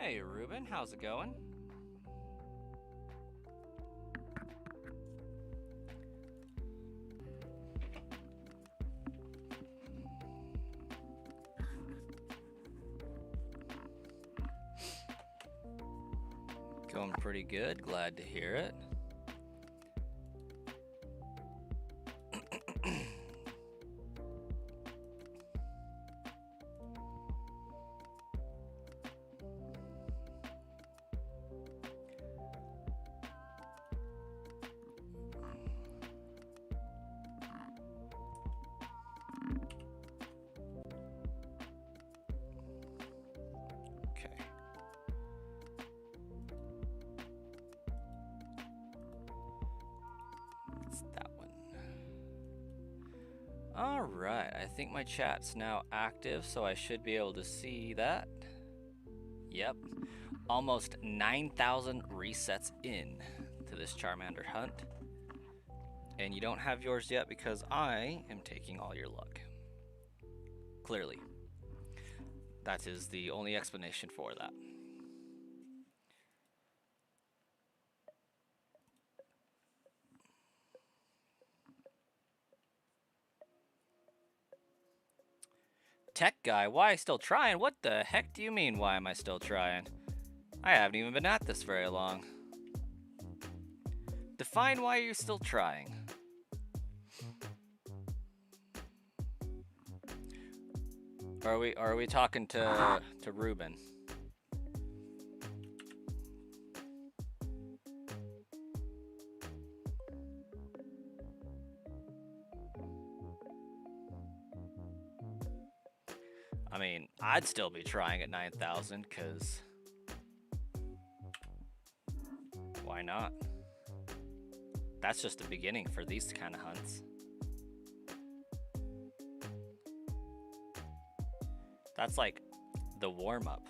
Hey, Ruben, how's it going? Going pretty good, glad to hear it. Alright, I think my chat's now active, so I should be able to see that. Yep, almost 9,000 resets in to this Charmander hunt. And you don't have yours yet because I am taking all your luck. Clearly. That is the only explanation for that. Tech guy, why still trying? What the heck do you mean, why am I still trying? I haven't even been at this very long. Define why you're still trying. Are we talking to Ruben? I mean, I'd still be trying at 9,000, because why not? That's just the beginning for these kind of hunts. That's like the warm-up.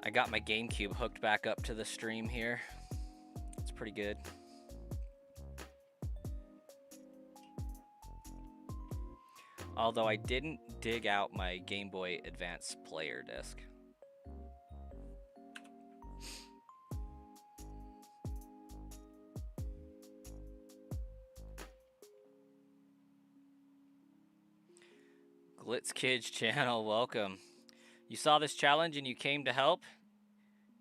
I got my GameCube hooked back up to the stream here. It's pretty good. Although I didn't dig out my Game Boy Advance player disc. Glitz Kids channel, welcome. You saw this challenge and you came to help?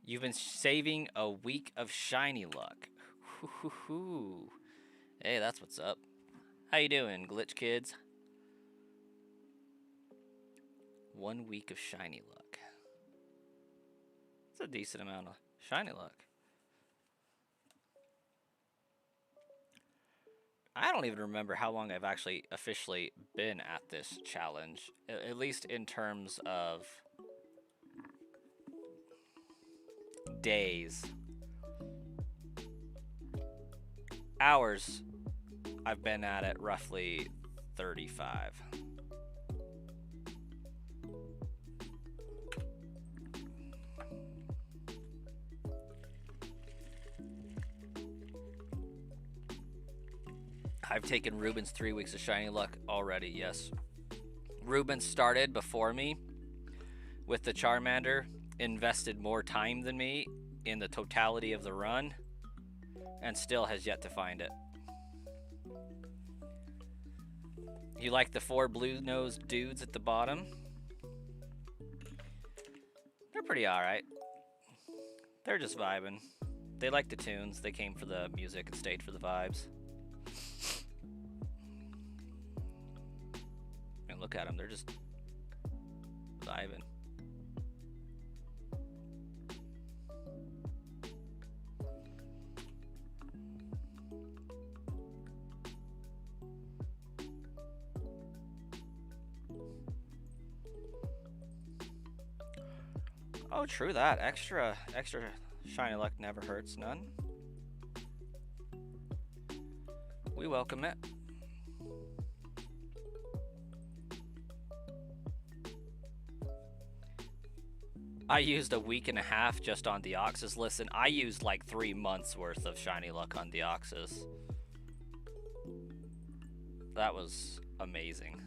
You've been saving a week of shiny luck. Hey, that's what's up. How you doing, Glitch Kids? 1 week of shiny luck. It's a decent amount of shiny luck. I don't even remember how long I've actually officially been at this challenge, at least in terms of days. Hours, I've been at it roughly 35. I've taken Ruben's 3 weeks of shiny luck already, yes. Ruben started before me with the Charmander, invested more time than me in the totality of the run, and still has yet to find it. You like the 4 blue-nosed dudes at the bottom? They're pretty alright. They're just vibing. They like the tunes. They came for the music and stayed for the vibes. And look at them. They're just vibing. Oh, true that. Extra shiny luck never hurts none. We welcome it. I used a week and a half just on Deoxys. Listen, I used like 3 months worth of shiny luck on Deoxys. That was amazing.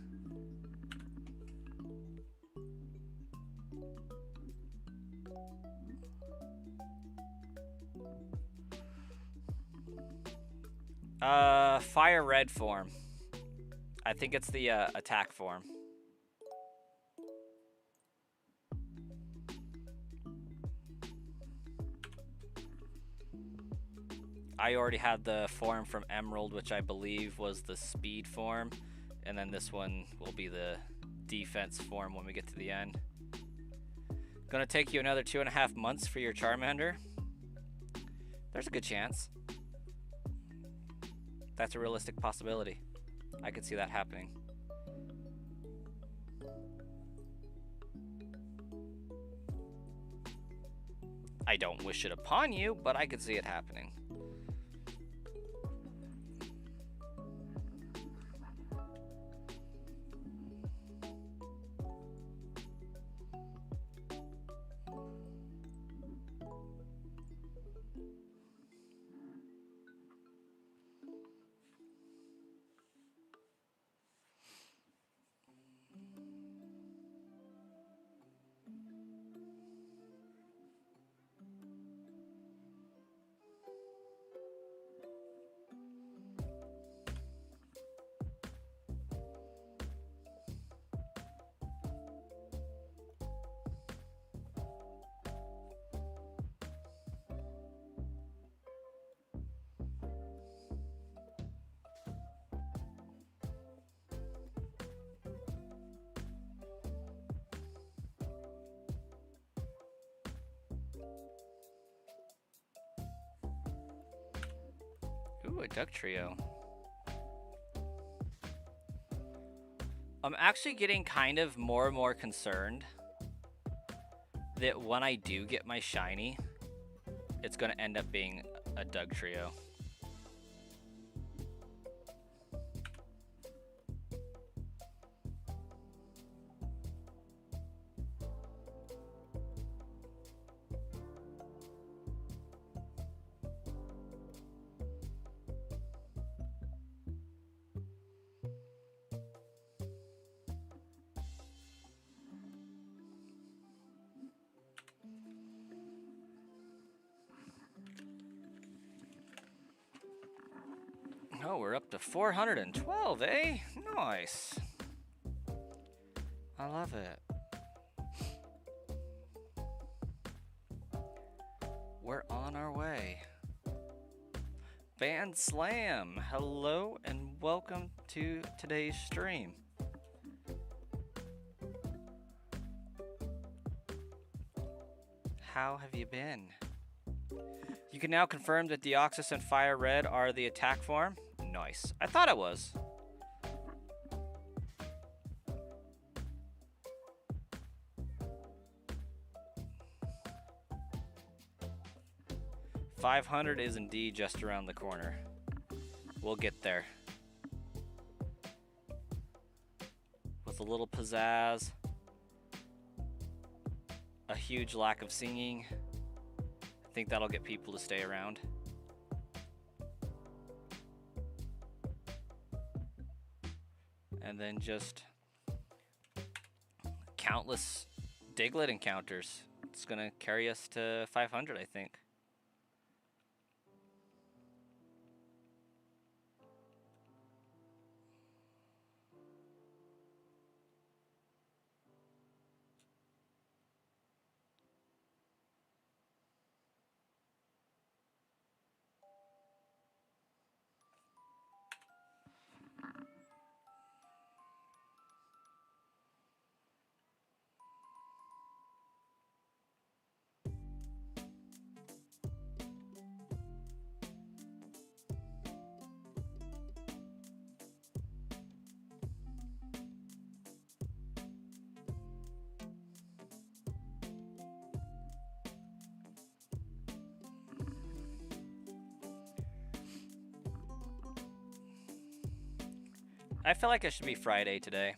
Fire red form. I think it's the attack form. I already had the form from Emerald, which I believe was the speed form. And then this one will be the defense form when we get to the end. Gonna take you another 2.5 months for your Charmander. There's a good chance. That's a realistic possibility. I could see that happening. I don't wish it upon you, but I could see it happening. Ooh, a duck trio. I'm actually getting kind of more and more concerned that when I do get my shiny, it's going to end up being a Doug trio. Oh, we're up to 412, eh? Nice. I love it. We're on our way. Band Slam, hello and welcome to today's stream. How have you been? You can now confirm that Deoxys and Fire Red are the attack form. Nice. I thought it was. $500 is indeed just around the corner. We'll get there. With a little pizzazz, a huge lack of singing, I think that'll get people to stay around. And then just countless Diglett encounters. It's gonna carry us to 500, I think. I feel like it should be Friday today.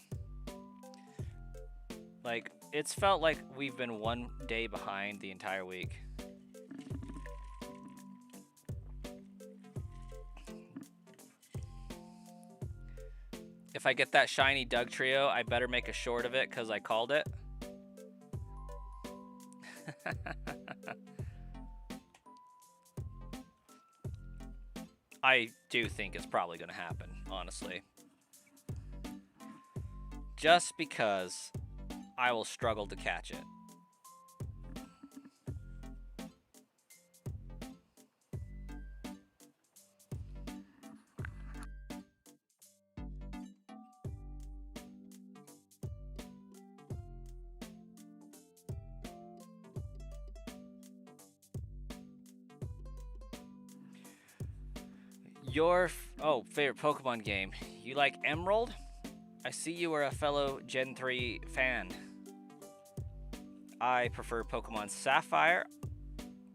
Like, it's felt like we've been one day behind the entire week. If I get that shiny Doug trio, I better make a short of it because I called it. I do think it's probably going to happen, honestly. Just because I will struggle to catch it. Your favorite Pokemon game. You like Emerald? I see you are a fellow Gen 3 fan. I prefer Pokemon Sapphire.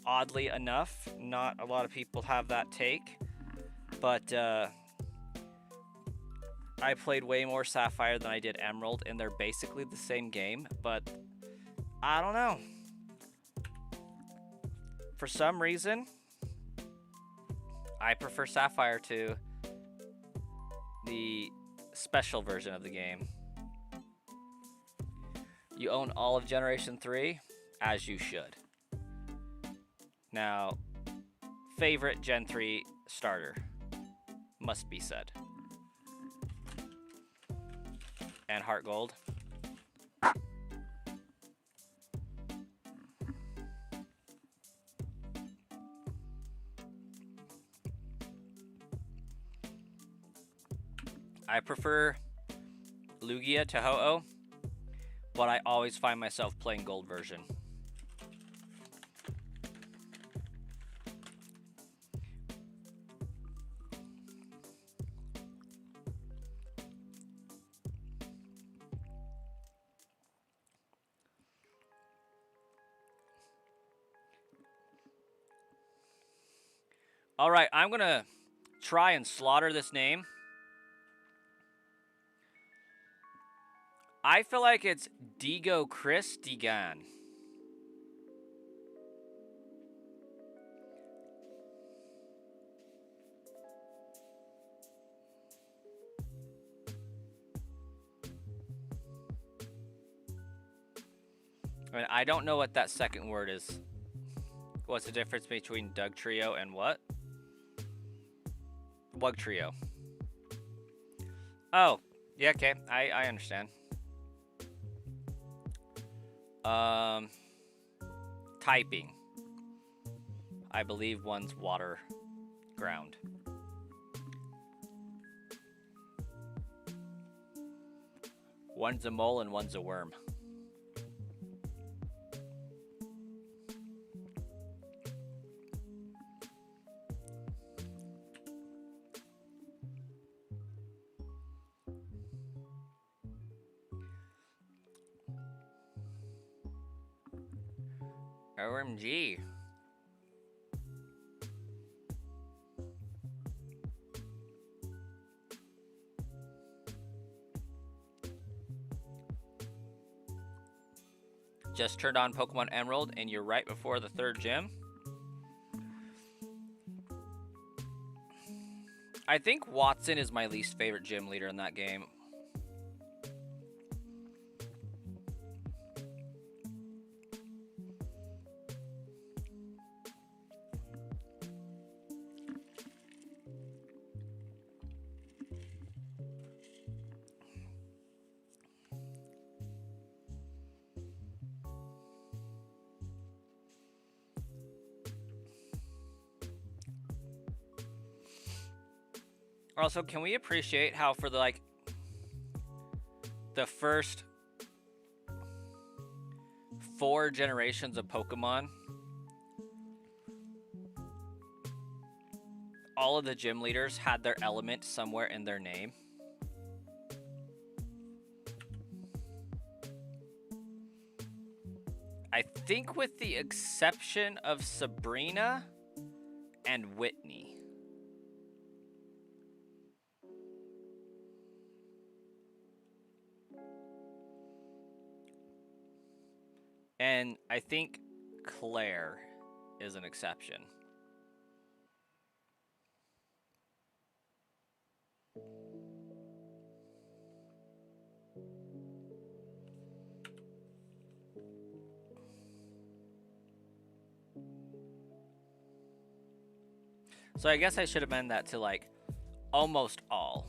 Oddly enough, not a lot of people have that take. But I played way more Sapphire than I did Emerald, and they're basically the same game. But I don't know. For some reason, I prefer Sapphire to the special version of the game. You own all of Generation 3, as you should. Now, favorite Gen 3 starter, must be said. And Heart Gold. I prefer Lugia to Ho-Oh, but I always find myself playing Gold version. All right, I'm gonna try and slaughter this name. I feel like it's Digo Chris Degan. I mean, I don't know what that second word is. What's the difference between Doug Trio and what? Wug Trio. Oh, yeah, okay. I understand. Typing. I believe one's water ground. One's a mole and one's a worm. OMG. Just turned on Pokemon Emerald and you're right before the third gym. I think Watson is my least favorite gym leader in that game. Also, can we appreciate how for the first 4 generations of Pokemon, all of the gym leaders had their element somewhere in their name? I think with the exception of Sabrina and Whitney. And I think Claire is an exception. So I guess I should amend that to like almost all.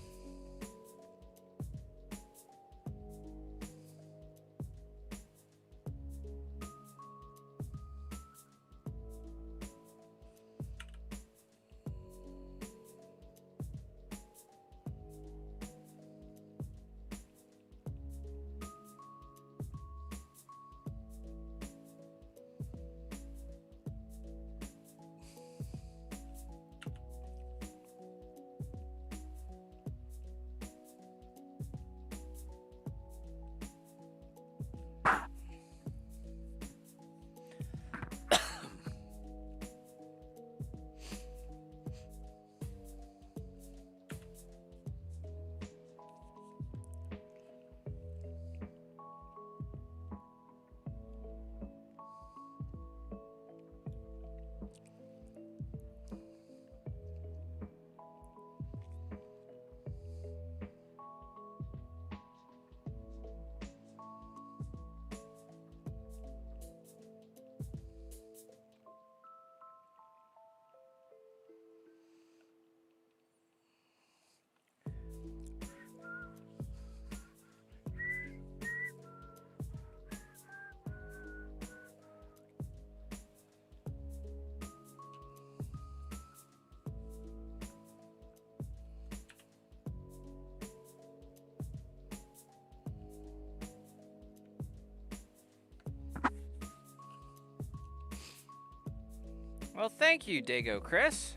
Well, thank you, Dago Chris.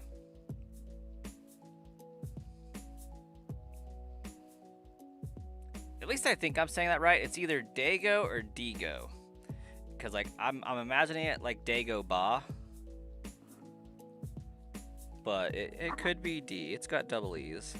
At least I think I'm saying that right. It's either Dago or Digo. Because like I'm imagining it like Dago Ba. But it could be D. It's got double E's.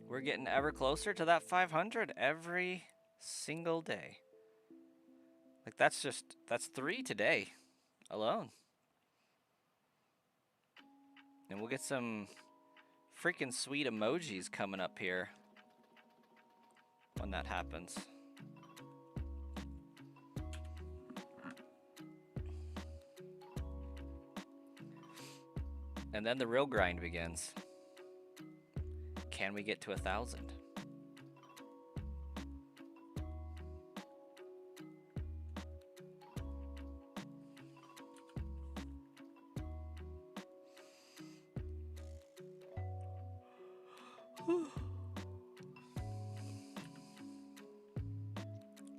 We're getting ever closer to that 500 every single day. Like that's 3 today alone. And we'll get some freaking sweet emojis coming up here when that happens. And then the real grind begins. Can we get to 1,000?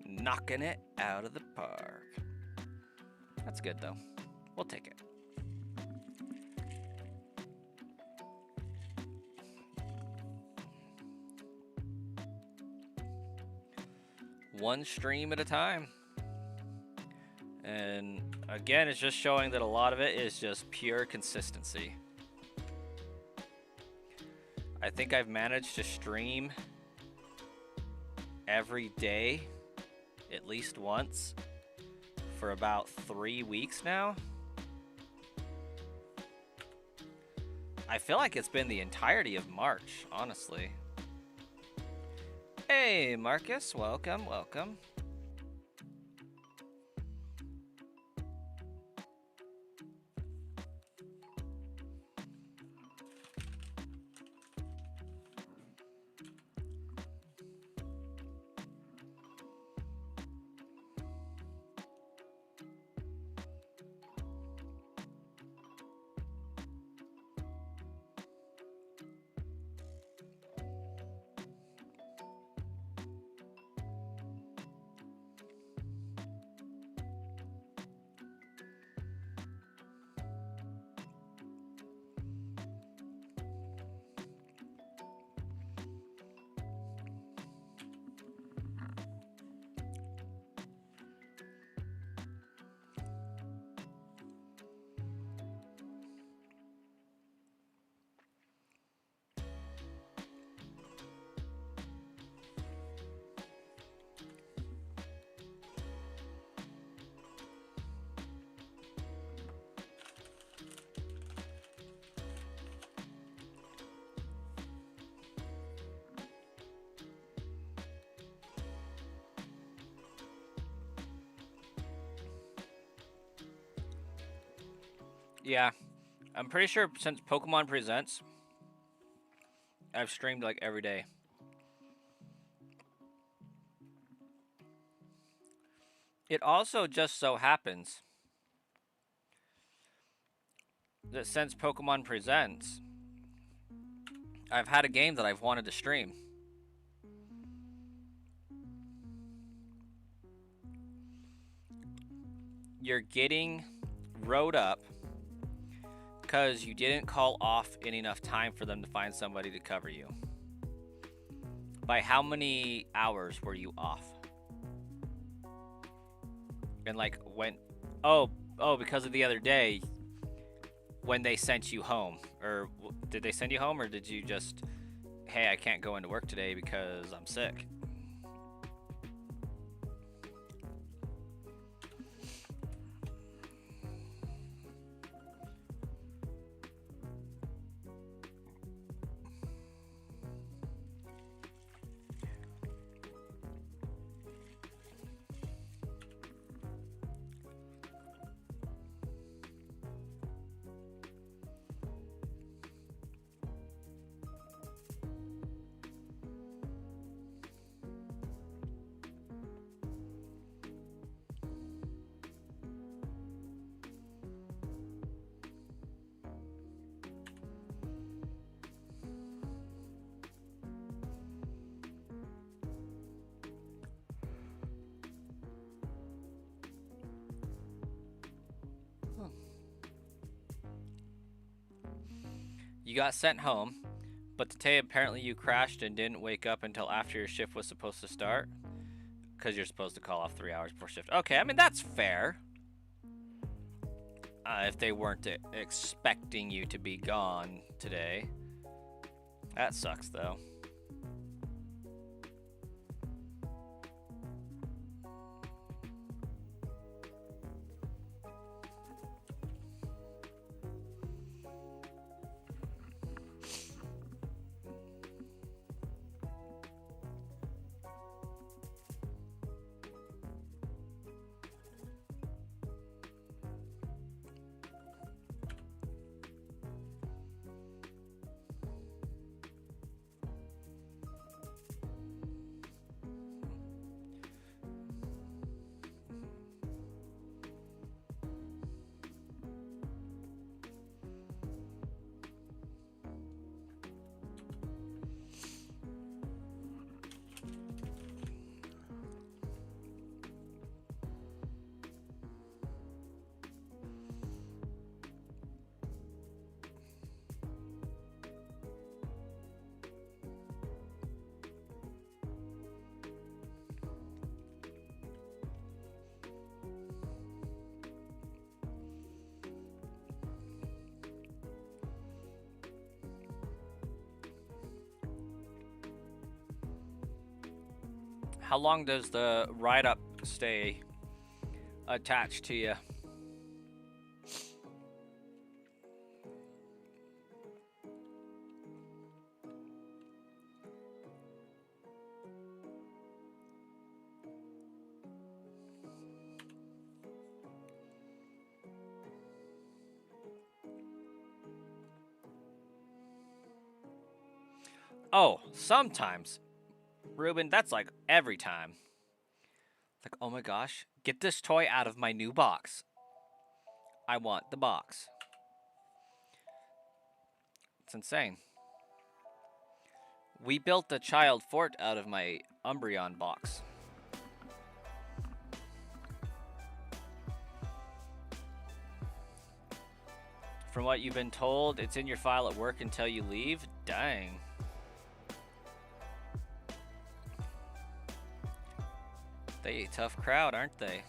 Knocking it out of the park. That's good though. We'll take it. One stream at a time. And again, it's just showing that a lot of it is just pure consistency. I think I've managed to stream every day at least once for about 3 weeks now. I feel like it's been the entirety of March, honestly. Hey, Marcus, welcome, welcome. Yeah, I'm pretty sure since Pokemon Presents, I've streamed like every day. It also just so happens that since Pokemon Presents, I've had a game that I've wanted to stream. You're getting rode up because you didn't call off in enough time for them to find somebody to cover you. By how many hours were you off? And like when, because of the other day when they sent you home, or did they send you home, or did you just, hey, I can't go into work today because I'm sick? You got sent home, but today apparently you crashed and didn't wake up until after your shift was supposed to start. Because you're supposed to call off 3 hours before shift. Okay, I mean, that's fair. If they weren't expecting you to be gone today. That sucks, though. How long does the ride up stay attached to you? Oh, sometimes. Ruben, that's like every time. Like, oh my gosh, get this toy out of my new box. I want the box. It's insane. We built a child fort out of my Umbreon box. From what you've been told, it's in your file at work until you leave? Dang. They a tough crowd, aren't they?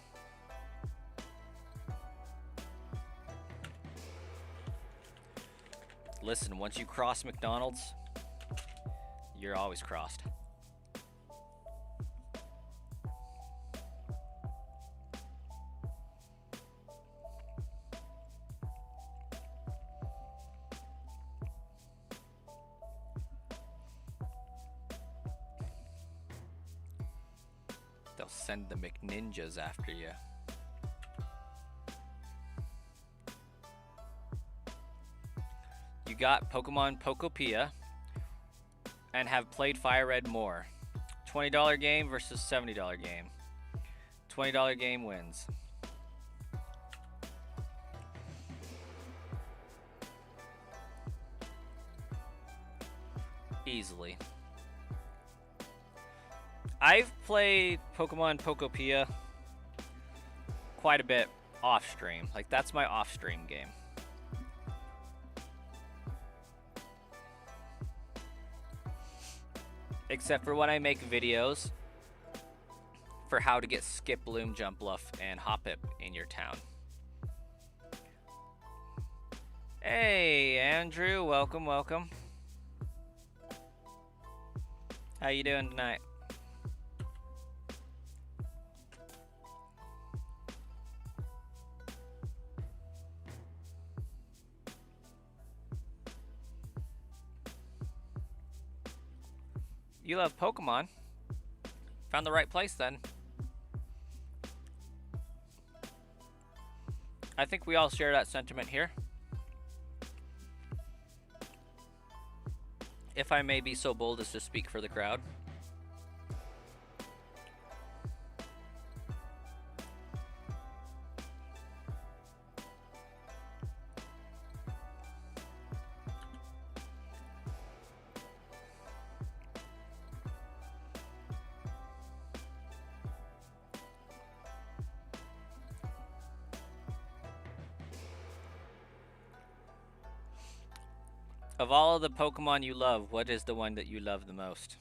Listen, once you cross McDonald's, you're always crossed. They'll send the McNinjas after you. got Pokemon Pokopia and have played Fire Red more. $20 game versus $70 game. $20 game wins. Easily. I've played Pokemon Pokopia quite a bit off stream. Like, that's my off stream game. Except for when I make videos for how to get Skip, Bloom, Jumpluff, and Hoppip in your town. Hey, Andrew, welcome, welcome. How you doing tonight? You love Pokemon. Found the right place then. I think we all share that sentiment here. If I may be so bold as to speak for the crowd. Of all of the Pokemon you love, what is the one that you love the most?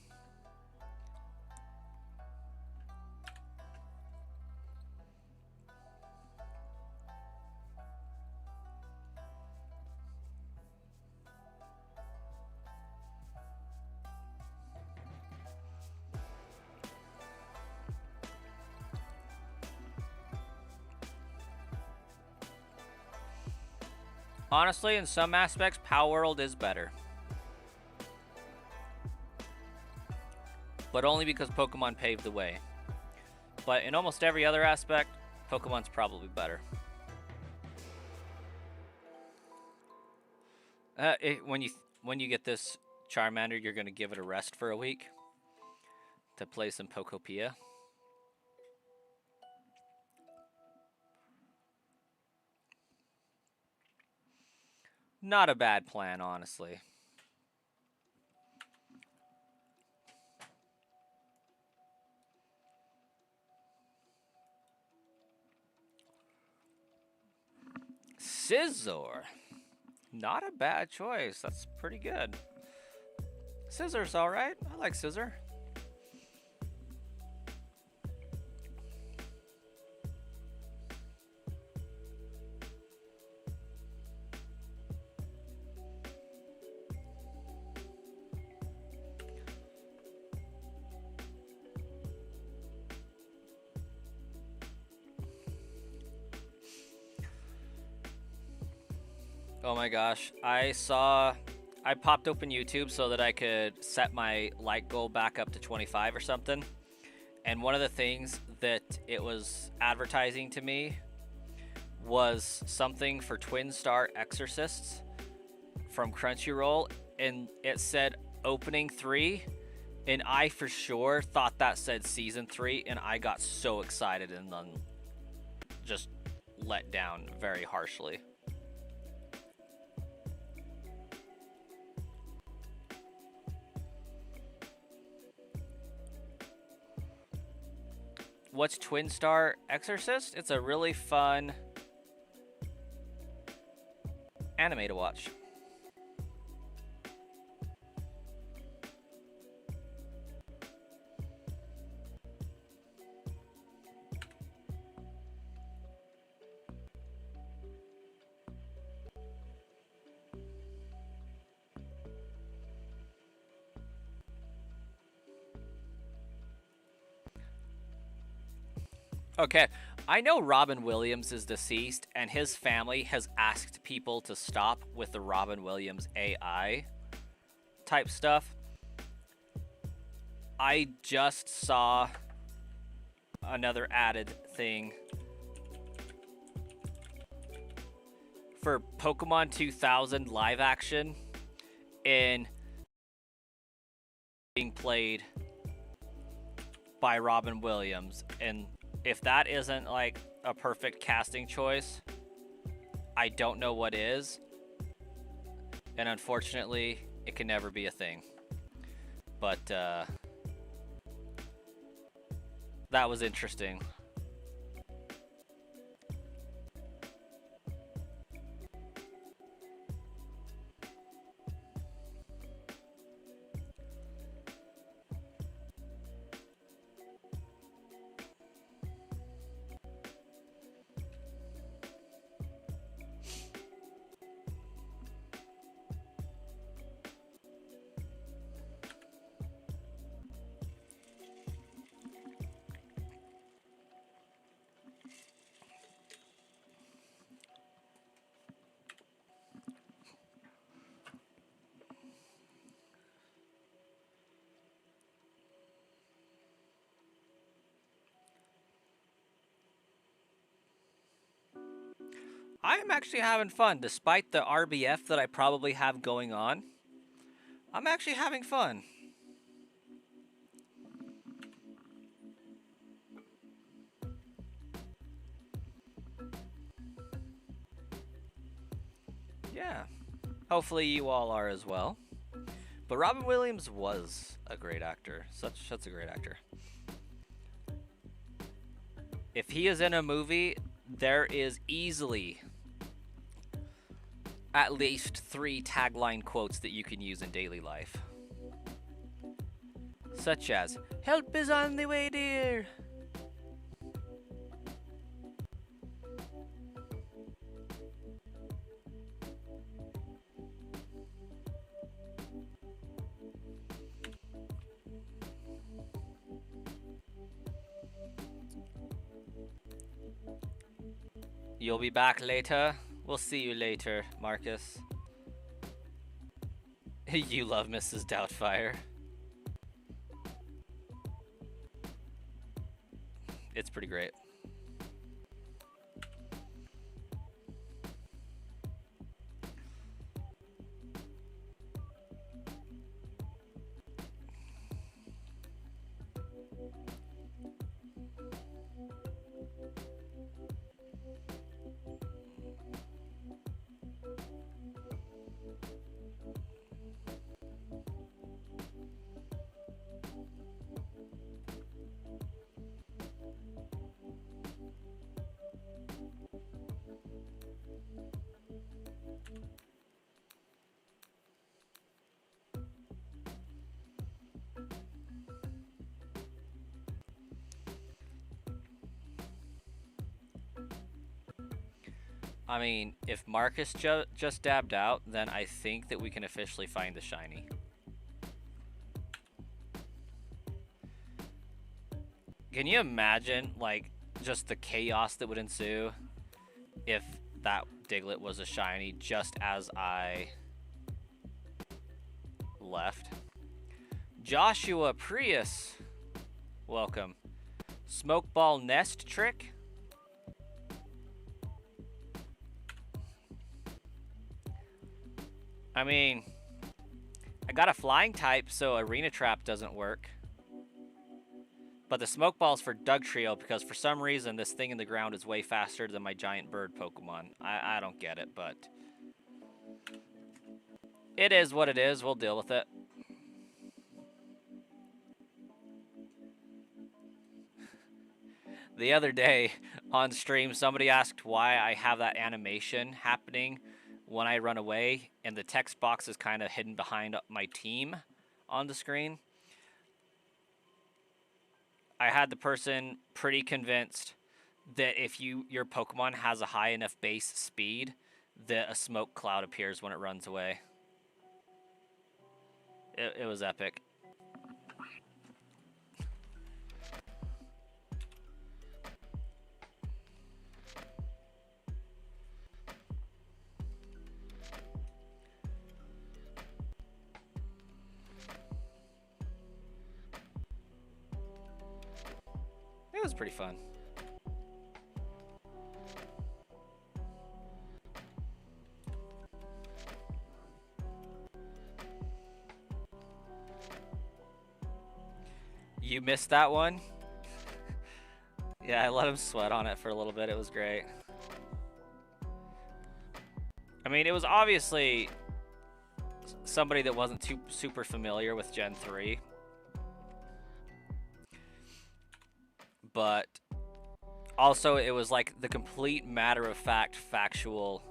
Honestly, in some aspects, Palworld is better. But only because Pokemon paved the way. But in almost every other aspect, Pokemon's probably better. When you get this Charmander, you're going to give it a rest for a week to play some Pokopia. Not a bad plan, honestly. Scizor. Not a bad choice. That's pretty good. Scissor's alright. I like Scizor. Oh my gosh, I popped open YouTube so that I could set my like goal back up to 25 or something. And one of the things that it was advertising to me was something for Twin Star Exorcists from Crunchyroll. And it said opening 3. And I for sure thought that said season 3. And I got so excited and then just let down very harshly. What's Twin Star Exorcist? It's a really fun anime to watch. Okay, I know Robin Williams is deceased, and his family has asked people to stop with the Robin Williams AI type stuff. I just saw another added thing for Pokemon 2000 live action in being played by Robin Williams. And if that isn't like a perfect casting choice, I don't know what is. And unfortunately, it can never be a thing. But that was interesting. I'm actually having fun, despite the RBF that I probably have going on. I'm actually having fun. Yeah. Hopefully you all are as well. But Robin Williams was a great actor. Such a great actor. If he is in a movie, there is easily at least 3 tagline quotes that you can use in daily life. Such as, "Help is on the way, dear." You'll be back later. We'll see you later, Marcus. You love Mrs. Doubtfire. It's pretty great. I mean, if Marcus just dabbed out, then I think that we can officially find the shiny. Can you imagine, like, just the chaos that would ensue if that Diglett was a shiny just as I left? Joshua Prius, welcome. Smokeball Nest Trick? I mean, I got a flying type, so Arena Trap doesn't work. But the smoke ball's for Dugtrio because for some reason this thing in the ground is way faster than my giant bird Pokemon. I don't get it, but it is what it is. We'll deal with it. The other day on stream, somebody asked why I have that animation happening when I run away, and the text box is kind of hidden behind my team on the screen. I had the person pretty convinced that if your Pokemon has a high enough base speed, that a smoke cloud appears when it runs away. It was epic. It was pretty fun. You missed that one? Yeah, I let him sweat on it for a little bit. It was great. I mean, it was obviously somebody that wasn't too super familiar with Gen 3. But also, it was like the complete matter-of-fact, factual,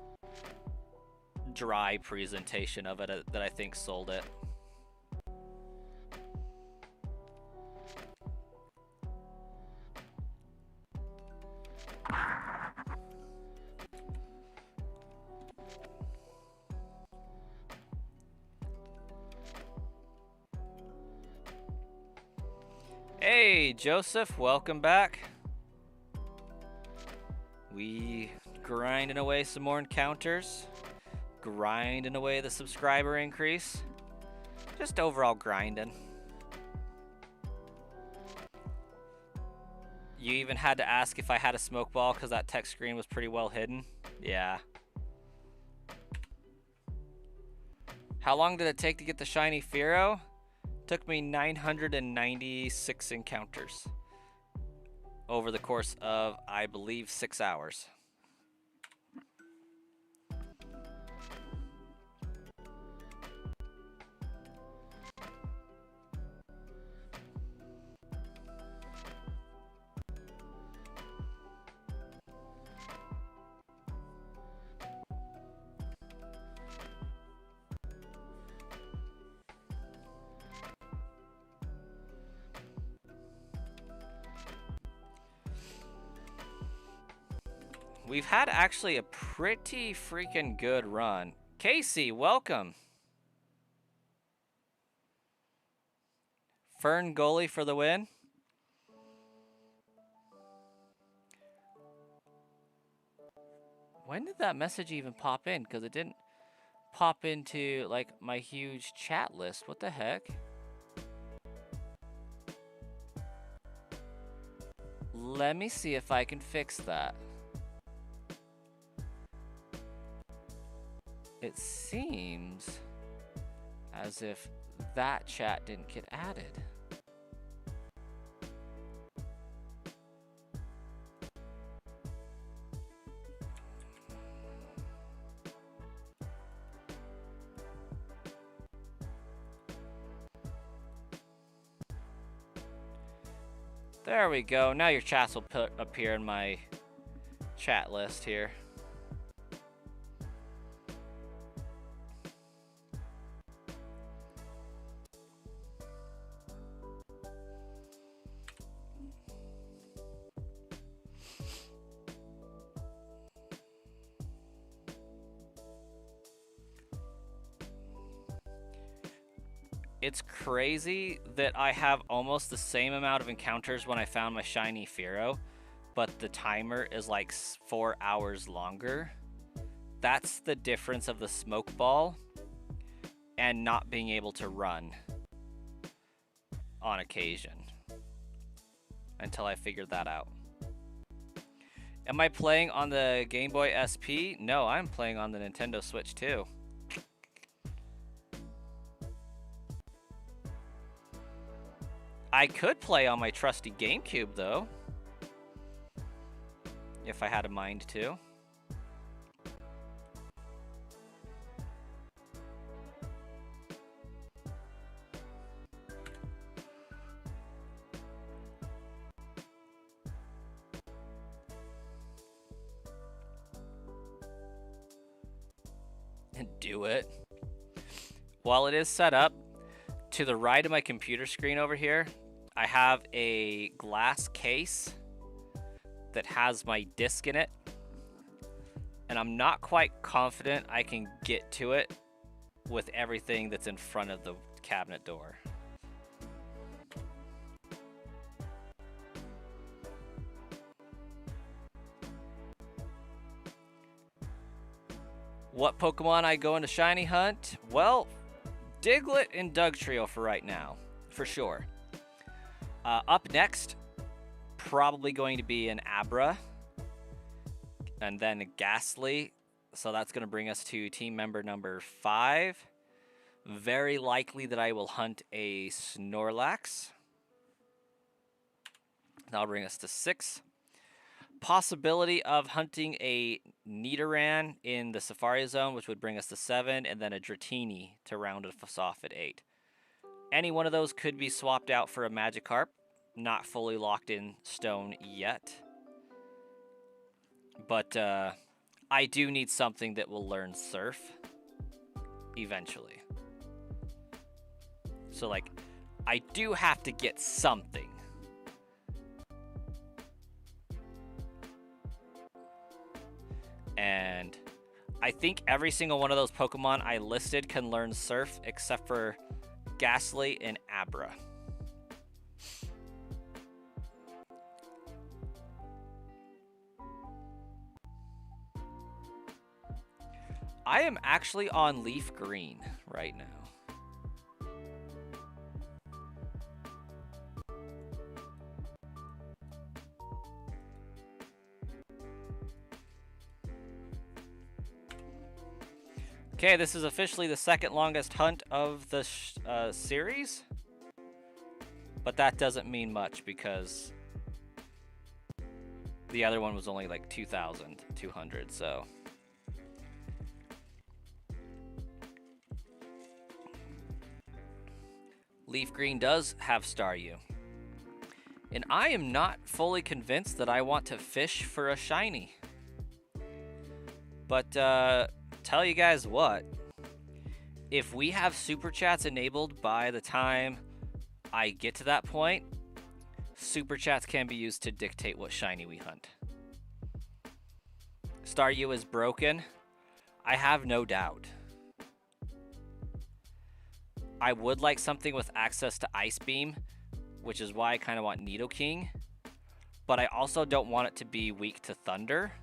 dry presentation of it that I think sold it. Hey, Joseph, welcome back. We grinding away some more encounters, grinding away the subscriber increase, just overall grinding. You even had to ask if I had a smoke ball because that text screen was pretty well hidden. Yeah. How long did it take to get the shiny Fearow? Took me 996 encounters over the course of, I believe, 6 hours. We've had actually a pretty freaking good run. Casey, welcome. Fern goalie for the win. When did that message even pop in? Because it didn't pop into like my huge chat list. What the heck? Let me see if I can fix that. It seems as if that chat didn't get added. There we go. Now your chats will appear in my chat list here. It's crazy that I have almost the same amount of encounters when I found my shiny Fearow, but the timer is like 4 hours longer. That's the difference of the smoke ball and not being able to run on occasion until I figured that out. Am I playing on the Game Boy SP? No, I'm playing on the Nintendo Switch too. I could play on my trusty GameCube, though, if I had a mind to. And do it. While it is set up, to the right of my computer screen over here, I have a glass case that has my disc in it, and I'm not quite confident I can get to it with everything that's in front of the cabinet door. What Pokemon I go into shiny hunt? Well, Diglett and Dugtrio for right now, for sure. Up next, probably going to be an Abra, and then a Ghastly. So that's going to bring us to team member number 5. Very likely that I will hunt a Snorlax. That'll bring us to 6. Possibility of hunting a Nidoran in the Safari Zone, which would bring us to 7, and then a Dratini to round us off at 8. Any one of those could be swapped out for a Magikarp. Not fully locked in stone yet. But I do need something that will learn Surf eventually. So, like, I do have to get something. And I think every single one of those Pokemon I listed can learn Surf except for Ghastly and Abra. I am actually on Leaf Green right now. Okay, this is officially the second longest hunt of the series. But that doesn't mean much because the other one was only like 2,200, so. Leaf Green does have Staryu. And I am not fully convinced that I want to fish for a shiny. But tell you guys what, if we have super chats enabled by the time I get to that point, super chats can be used to dictate what shiny we hunt. Staryu is broken. I have no doubt. I would like something with access to Ice Beam, which is why I kind of want Nidoking. But I also don't want it to be weak to Thunder,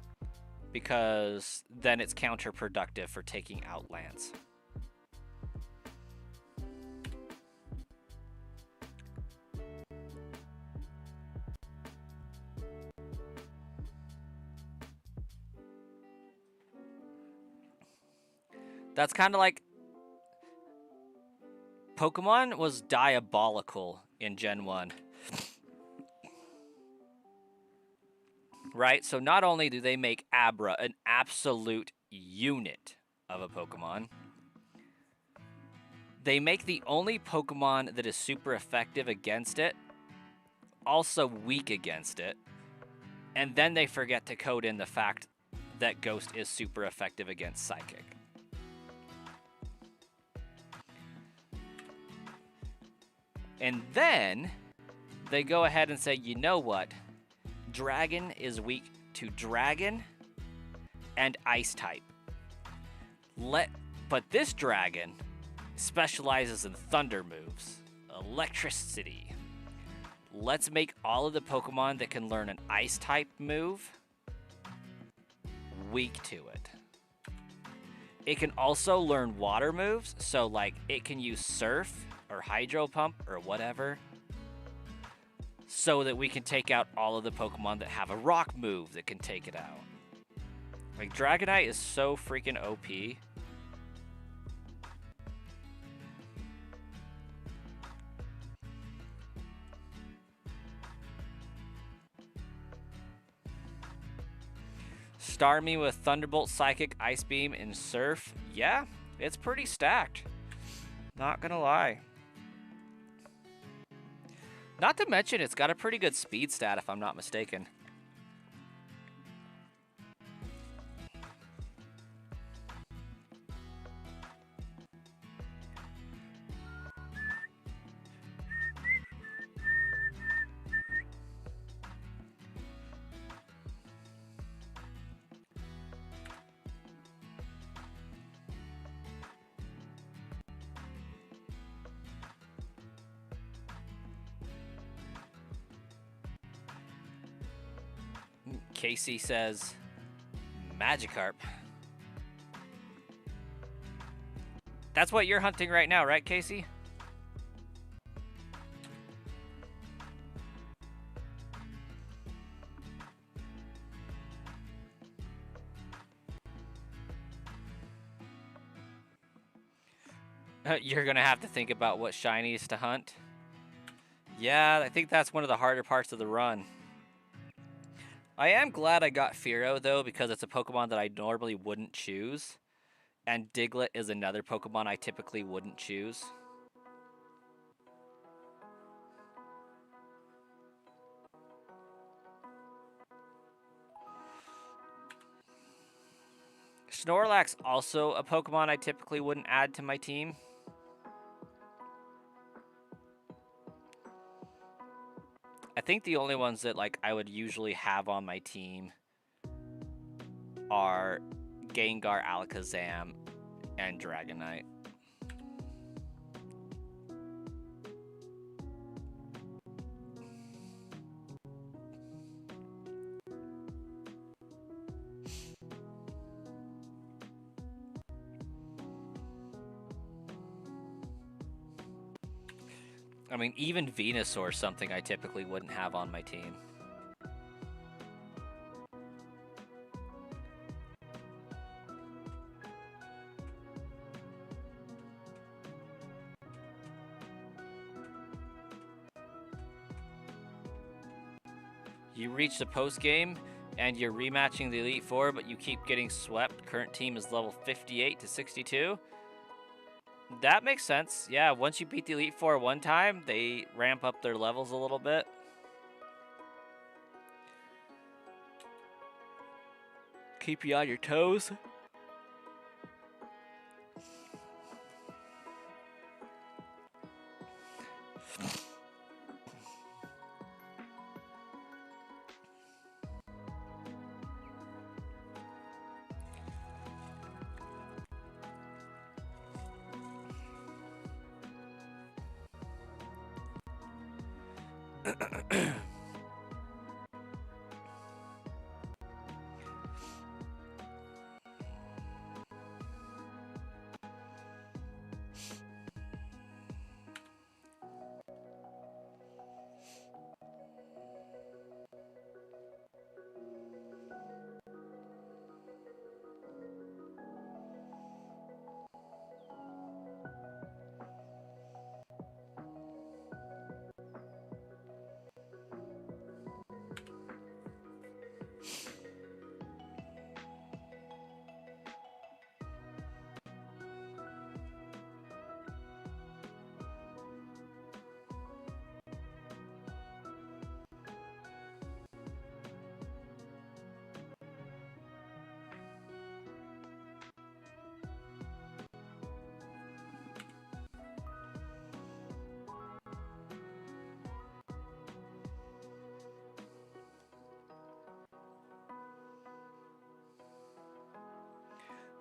because then it's counterproductive for taking out Lance. That's kind of like Pokemon was diabolical in Gen 1. Right? So not only do they make Abra an absolute unit of a Pokemon, they make the only Pokemon that is super effective against it also weak against it. And then they forget to code in the fact that Ghost is super effective against Psychic. And then they go ahead and say, you know what? Dragon is weak to Dragon and Ice type. But this Dragon specializes in Thunder moves, Electricity. Let's make all of the Pokemon that can learn an Ice type move weak to it. It can also learn Water moves, so like it can use Surf or Hydro Pump or whatever, so that we can take out all of the Pokemon that have a Rock move that can take it out. Like, Dragonite is so freaking OP. Starmie with Thunderbolt, Psychic, Ice Beam, and Surf. Yeah, it's pretty stacked. Not gonna lie. Not to mention, it's got a pretty good speed stat, if I'm not mistaken. Casey says, Magikarp. That's what you're hunting right now, right, Casey? You're gonna have to think about what shinies to hunt. Yeah, I think that's one of the harder parts of the run. I am glad I got Fearow, though, because it's a Pokemon that I normally wouldn't choose. And Diglett is another Pokemon I typically wouldn't choose. Snorlax also a Pokemon I typically wouldn't add to my team. I think the only ones that like I would usually have on my team are Gengar, Alakazam, and Dragonite. I mean, even Venusaur is something I typically wouldn't have on my team. You reach the post game and you're rematching the Elite Four, but you keep getting swept. Current team is level 58 to 62. That makes sense. Yeah, once you beat the Elite Four one time, they ramp up their levels a little bit. Keep you on your toes.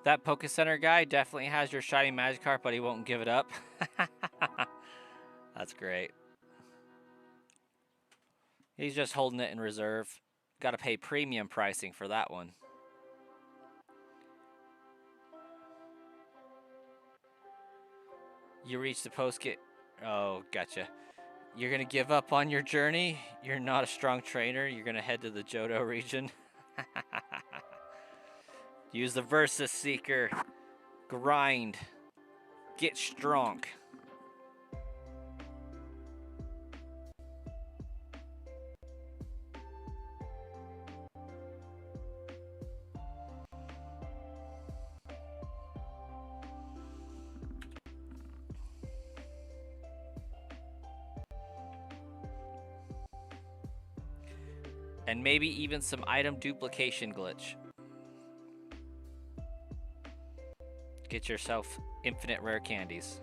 That Poké Center guy definitely has your shiny Magikarp, but he won't give it up. That's great. He's just holding it in reserve. Got to pay premium pricing for that one. You reach the post gate. Oh, gotcha. You're going to give up on your journey? You're not a strong trainer? You're going to head to the Johto region? Use the Versus Seeker. Grind. Get strong. And maybe even some item duplication glitch. Get yourself infinite rare candies.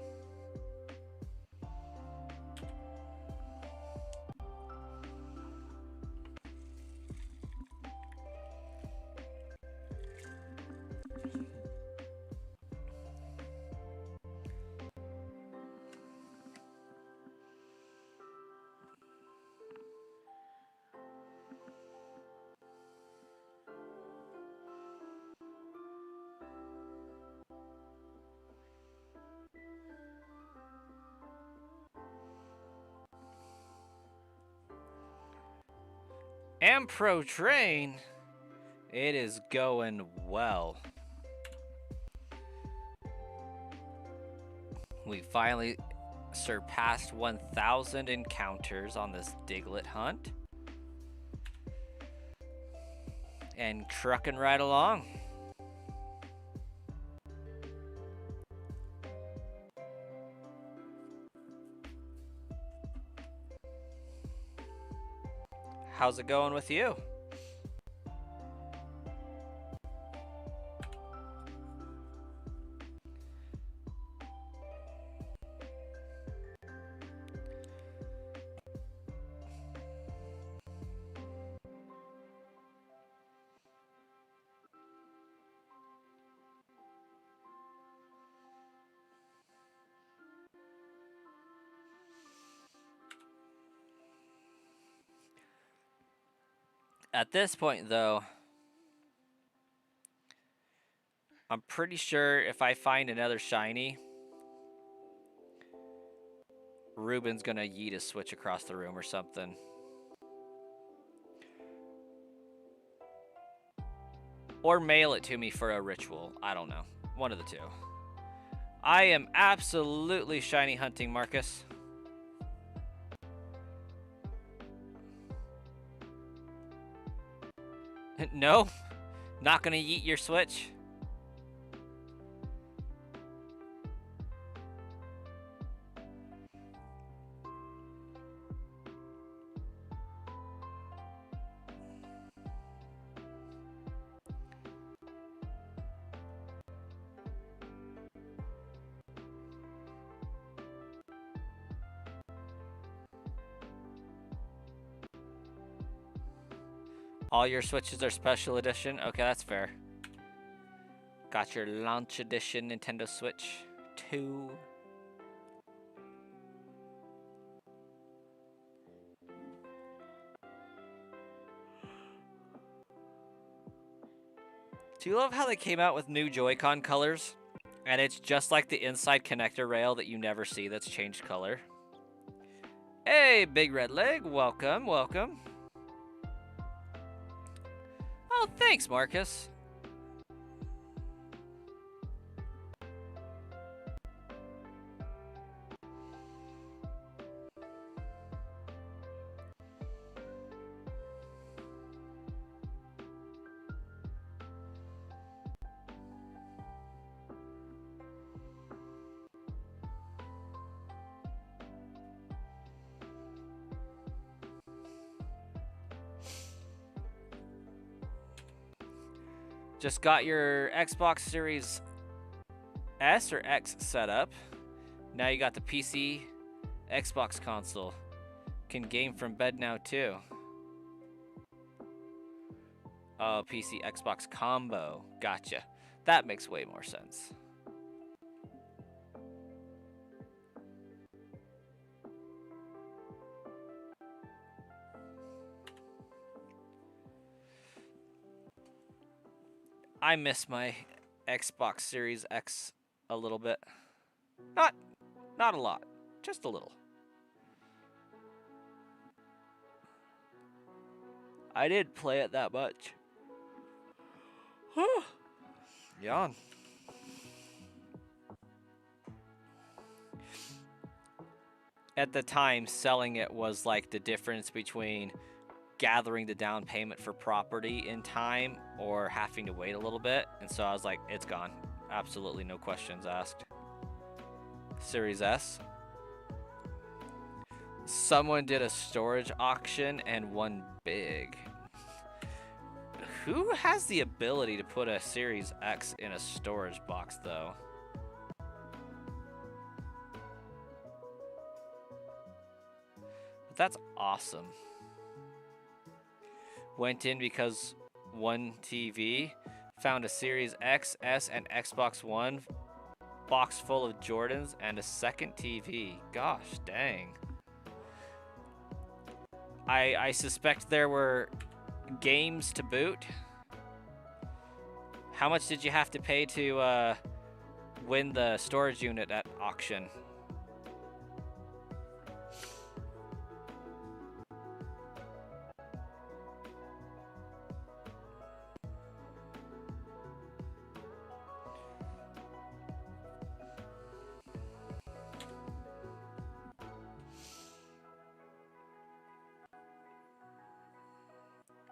Ampro Train. It is going well. We finally surpassed 1,000 encounters on this Diglett hunt. And trucking right along. How's it going with you? At this point, though, I'm pretty sure if I find another shiny, Ruben's gonna yeet a switch across the room or something. Or mail it to me for a ritual. I don't know. One of the two. I am absolutely shiny hunting, Marcus. No? Not gonna yeet your switch? All your Switches are special edition? Okay, that's fair. Got your launch edition Nintendo Switch 2. Do you love how they came out with new Joy-Con colors? And it's just like the inside connector rail that you never see that's changed color. Hey, Big Red Leg, welcome, welcome. Oh, thanks, Marcus. Just got your Xbox Series S or X set up. Now you got the PC, Xbox console. Can game from bed now too. Oh, PC, Xbox combo. Gotcha. That makes way more sense. I miss my Xbox Series X a little bit. Not a lot, just a little. I didn't play it that much. Yawn. At the time, selling it was like the difference between gathering the down payment for property in time or having to wait a little bit. And so I was like, it's gone. Absolutely no questions asked. Series S. Someone did a storage auction and won big. Who has the ability to put a Series X in a storage box, though? That's awesome. Went in because one TV, found a Series X, S, and Xbox One box full of Jordans and a second TV. Gosh, dang. I suspect there were games to boot. How much did you have to pay to win the storage unit at auction?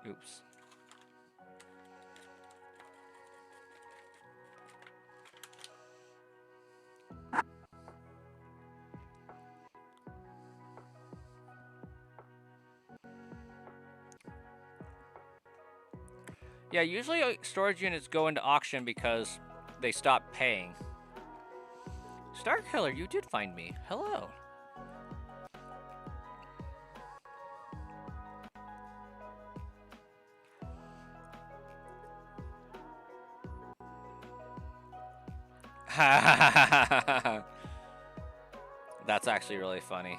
Oops. Yeah, usually storage units go into auction because they stop paying. Star Killer, you did find me. Hello. That's actually really funny.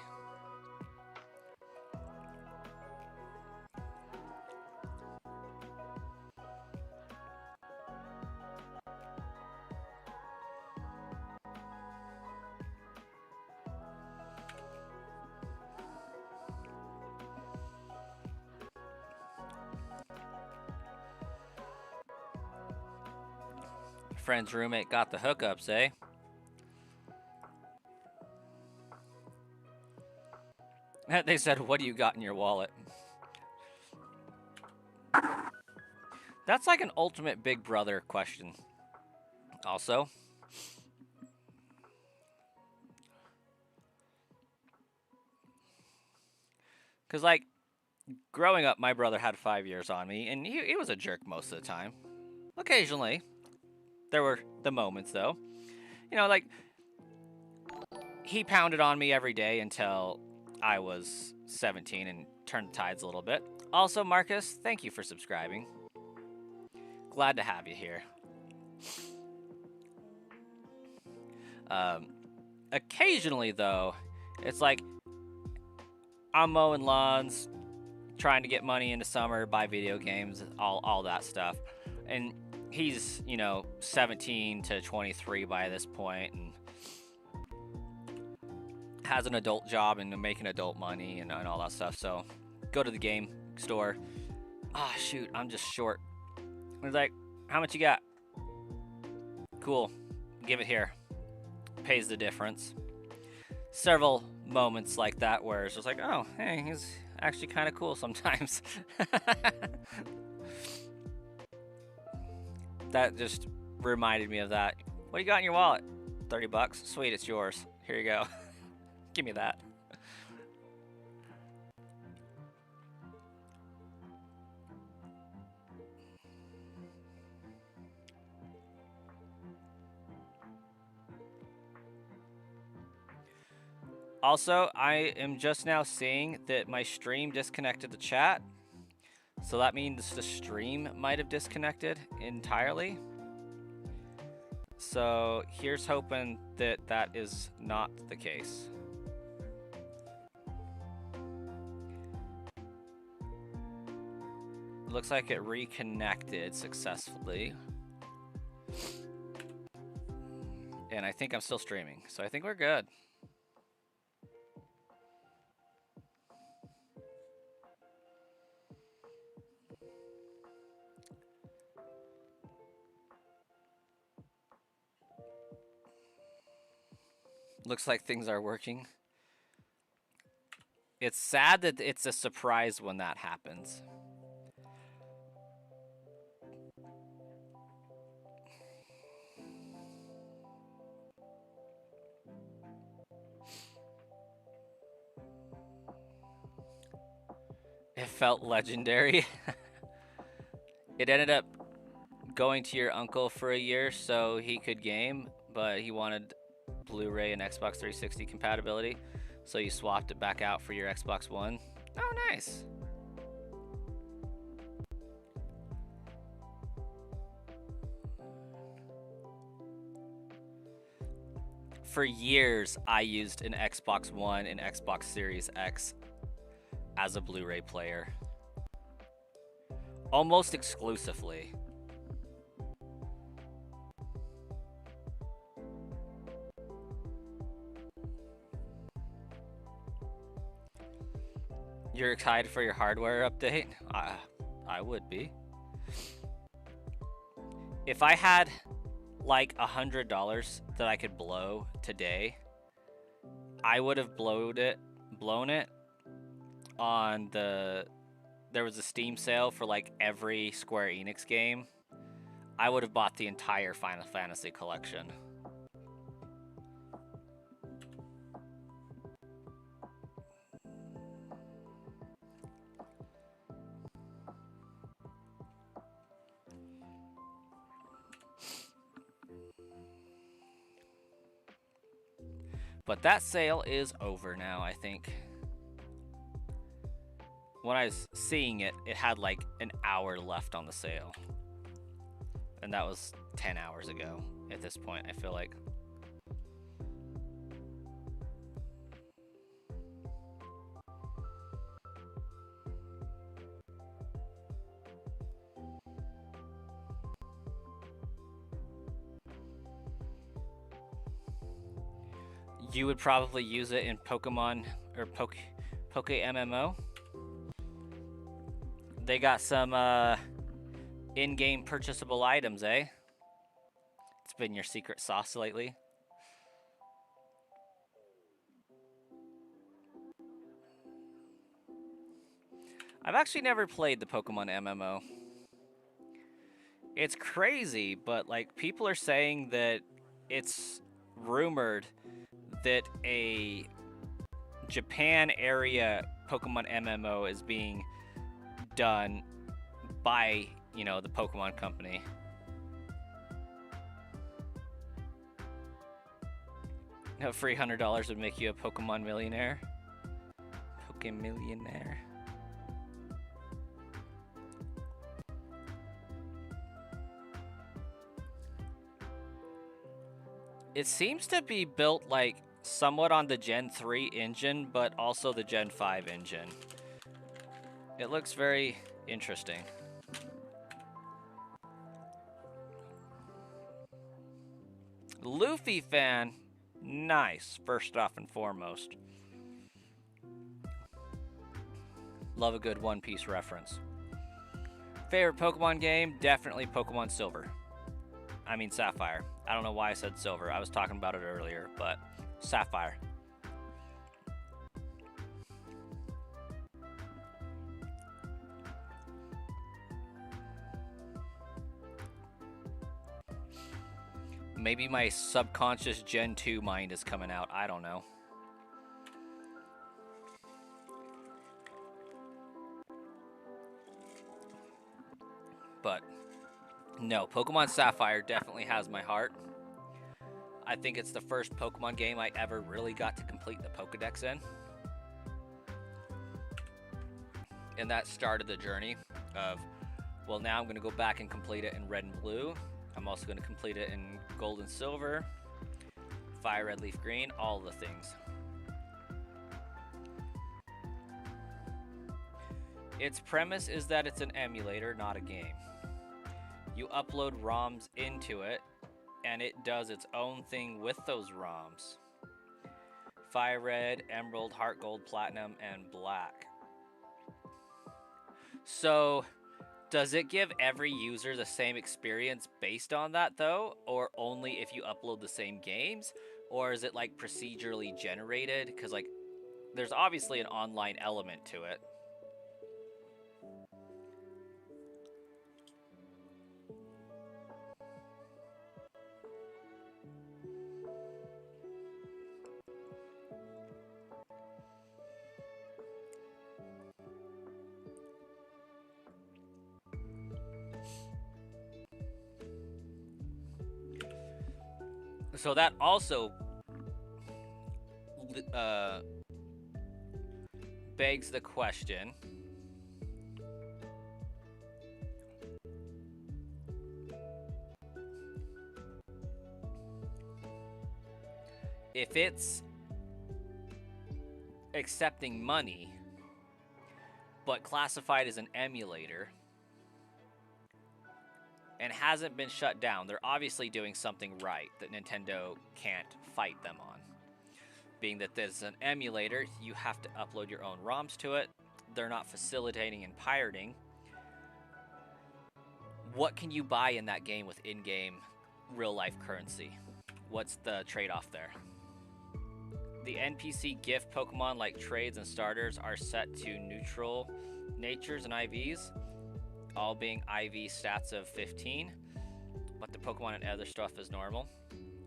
Friend's roommate got the hookups, eh? They said, what do you got in your wallet? That's like an ultimate Big Brother question. Also. Because, like, growing up, my brother had 5 years on me, and he was a jerk most of the time. Occasionally. There were the moments, though. You know, like, he pounded on me every day until I was 17 and turned the tides a little bit. Also, Marcus, thank you for subscribing. Glad to have you here. Occasionally, though, it's like I'm mowing lawns, trying to get money into summer, buy video games, all that stuff. And he's, 17 to 23 by this point and has an adult job and making adult money and all that stuff. So go to the game store. Ah, shoot, I'm just short. He's like, how much you got? Cool, give it here. Pays the difference. Several moments like that where it's just like, oh, hey, he's actually kind of cool sometimes. That just reminded me of that. What do you got in your wallet? 30 bucks? Sweet, it's yours. Here you go. Give me that. Also, I am just now seeing that my stream disconnected the chat. So that means the stream might have disconnected entirely. So here's hoping that that is not the case. Looks like it reconnected successfully. And I think I'm still streaming, so I think we're good. Looks like things are working. It's sad that it's a surprise when that happens. It felt legendary. It ended up going to your uncle for a year so he could game, but he wanted Blu-ray and Xbox 360 compatibility, so you swapped it back out for your Xbox One. Oh, nice. For years, I used an Xbox One and Xbox Series X as a Blu-ray player. Almost exclusively. You're excited for your hardware update? I would be. If I had like $100 that I could blow today, I would have blown it on there was a Steam sale for like every Square Enix game. I would have bought the entire Final Fantasy collection. But that sale is over now, I think. When I was seeing it, it had like an hour left on the sale. And that was 10 hours ago at this point, I feel like. You would probably use it in Pokemon or Poke MMO. They got some in-game purchasable items, eh? It's been your secret sauce lately. I've actually never played the Pokemon MMO. It's crazy, but like people are saying that it's rumored that a Japan area Pokemon MMO is being done by, you know, the Pokemon company. A free $100 would make you a Pokemon millionaire. Pokemillionaire. It seems to be built like somewhat on the Gen 3 engine, but also the Gen 5 engine. It looks very interesting. Luffy fan. Nice, first off and foremost. Love a good One Piece reference. Favorite Pokemon game? Definitely Pokemon Silver. I mean Sapphire. I don't know why I said Silver. I was talking about it earlier, but Sapphire. Maybe my subconscious Gen 2 mind is coming out. I don't know. But no, Pokemon Sapphire definitely has my heart. I think it's the first Pokemon game I ever really got to complete the Pokedex in. And that started the journey of, well, now I'm going to go back and complete it in Red and Blue. I'm also going to complete it in Gold and Silver, Fire Red, Leaf Green, all the things. Its premise is that it's an emulator, not a game. You upload ROMs into it, and it does its own thing with those ROMs. Fire Red, Emerald, Heart Gold, Platinum, and Black. So, does it give every user the same experience based on that, though? Or only if you upload the same games? Or is it, like, procedurally generated? Because, like, there's obviously an online element to it. So that also begs the question, if it's accepting money but classified as an emulator and hasn't been shut down, they're obviously doing something right that Nintendo can't fight them on. Being that this is an emulator, you have to upload your own ROMs to it. They're not facilitating and pirating. What can you buy in that game with in-game real-life currency? What's the trade-off there? The NPC gift Pokemon like trades and starters are set to neutral natures and IVs, all being IV stats of 15, but the Pokemon and other stuff is normal.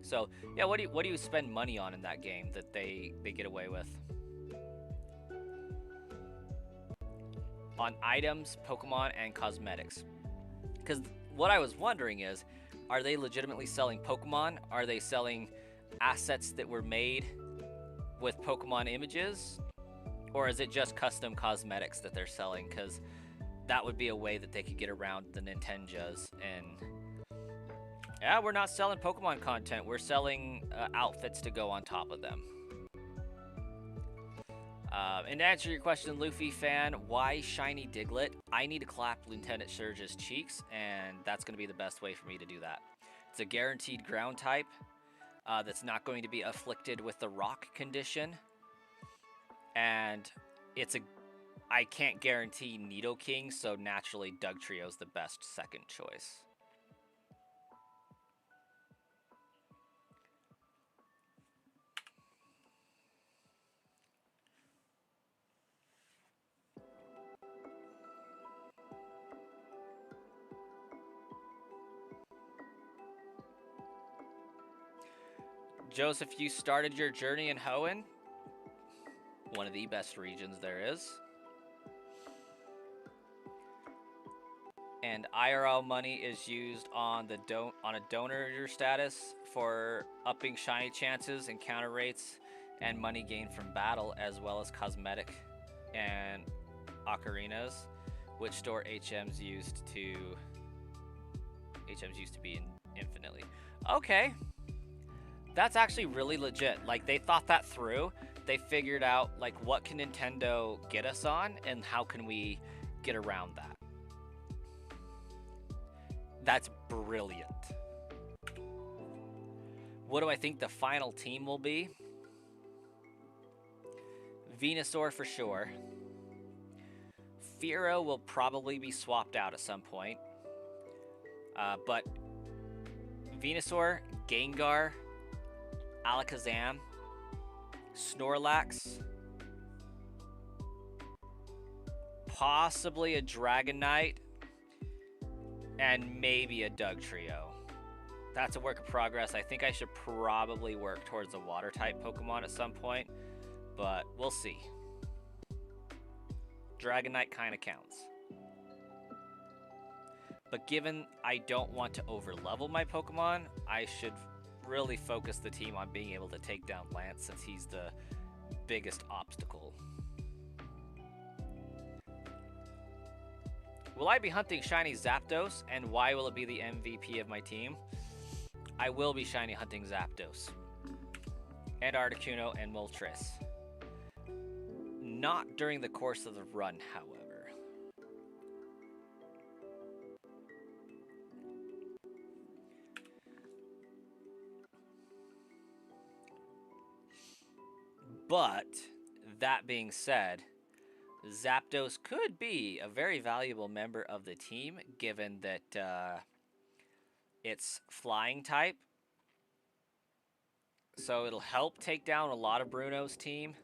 So yeah, what do you spend money on in that game that they get away with? On items, Pokemon, and cosmetics. Because what I was wondering is, are they legitimately selling Pokemon? Are they selling assets that were made with Pokemon images? Or is it just custom cosmetics that they're selling? Because that would be a way that they could get around the Nintendo's. And yeah, we're not selling Pokemon content. We're selling outfits to go on top of them. And to answer your question, Luffy fan, why shiny Diglett? I need to clap Lieutenant Surge's cheeks, and that's going to be the best way for me to do that. It's a guaranteed ground type that's not going to be afflicted with the rock condition. And I can't guarantee Nidoking, so naturally Dugtrio's the best second choice. Joseph, you started your journey in Hoenn, one of the best regions there is. And IRL money is used on a donor status for upping shiny chances, encounter rates, and money gained from battle, as well as cosmetic and ocarinas, which store HMs used to be infinitely. Okay. That's actually really legit. Like, they thought that through. They figured out, like, what can Nintendo get us on and how can we get around that. That's brilliant. What do I think the final team will be? Venusaur for sure. Fearow will probably be swapped out at some point. But Venusaur, Gengar, Alakazam, Snorlax, possibly a Dragonite, and maybe a Dugtrio. That's a work in progress. I think I should probably work towards a water-type Pokemon at some point, but we'll see. Dragonite kind of counts. But given I don't want to over-level my Pokemon, I should really focus the team on being able to take down Lance, since he's the biggest obstacle. Will I be hunting shiny Zapdos, and why will it be the MVP of my team? I will be shiny hunting Zapdos and Articuno and Moltres. Not during the course of the run, however. But, that being said, Zapdos could be a very valuable member of the team, given that it's flying type. So it'll help take down a lot of Bruno's team.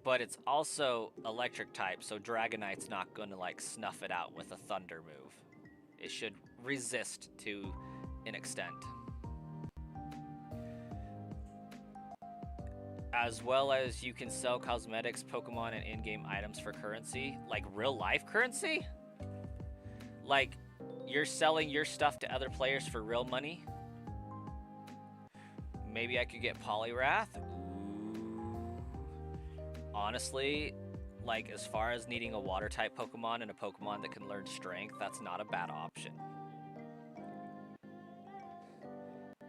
But it's also electric type, so Dragonite's not going to, like, snuff it out with a Thunder move. It should resist to an extent. As well as you can sell cosmetics, Pokemon, and in-game items for currency. Like, real-life currency? Like, you're selling your stuff to other players for real money? Maybe I could get Poliwrath? Ooh. Honestly, like, as far as needing a water-type Pokemon and a Pokemon that can learn Strength, that's not a bad option.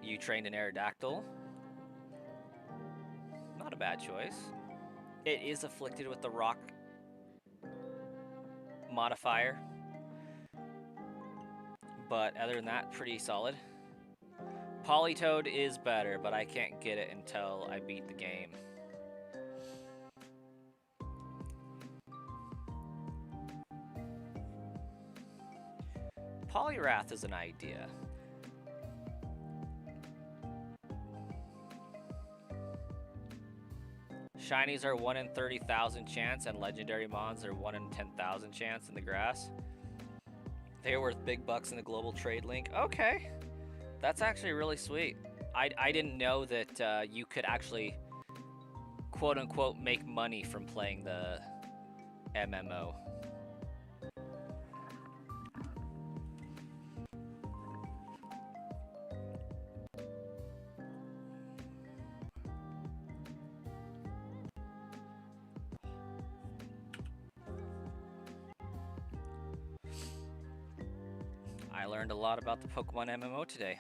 You trained an Aerodactyl? Not a bad choice. It is afflicted with the rock modifier. But other than that, pretty solid. Politoed is better, but I can't get it until I beat the game. Poliwrath is an idea. Shinies are 1 in 30,000 chance, and legendary mons are 1 in 10,000 chance in the grass. They're worth big bucks in the global trade link. Okay, that's actually really sweet. I didn't know that you could actually, quote unquote, make money from playing the MMO. I learned a lot about the Pokemon MMO today.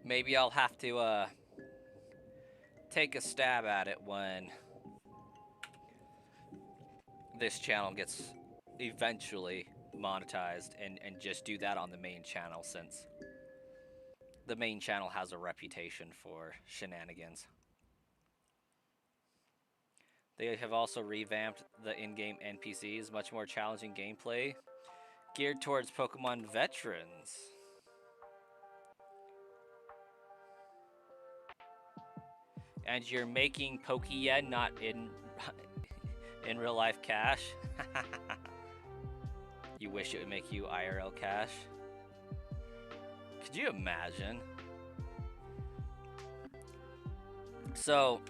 Maybe I'll have to take a stab at it when this channel gets eventually monetized and just do that on the main channel, since the main channel has a reputation for shenanigans. They have also revamped the in-game NPCs, much more challenging gameplay, geared towards Pokemon veterans. And you're making Pokeyen not in real life cash? You wish it would make you IRL cash? Could you imagine? So,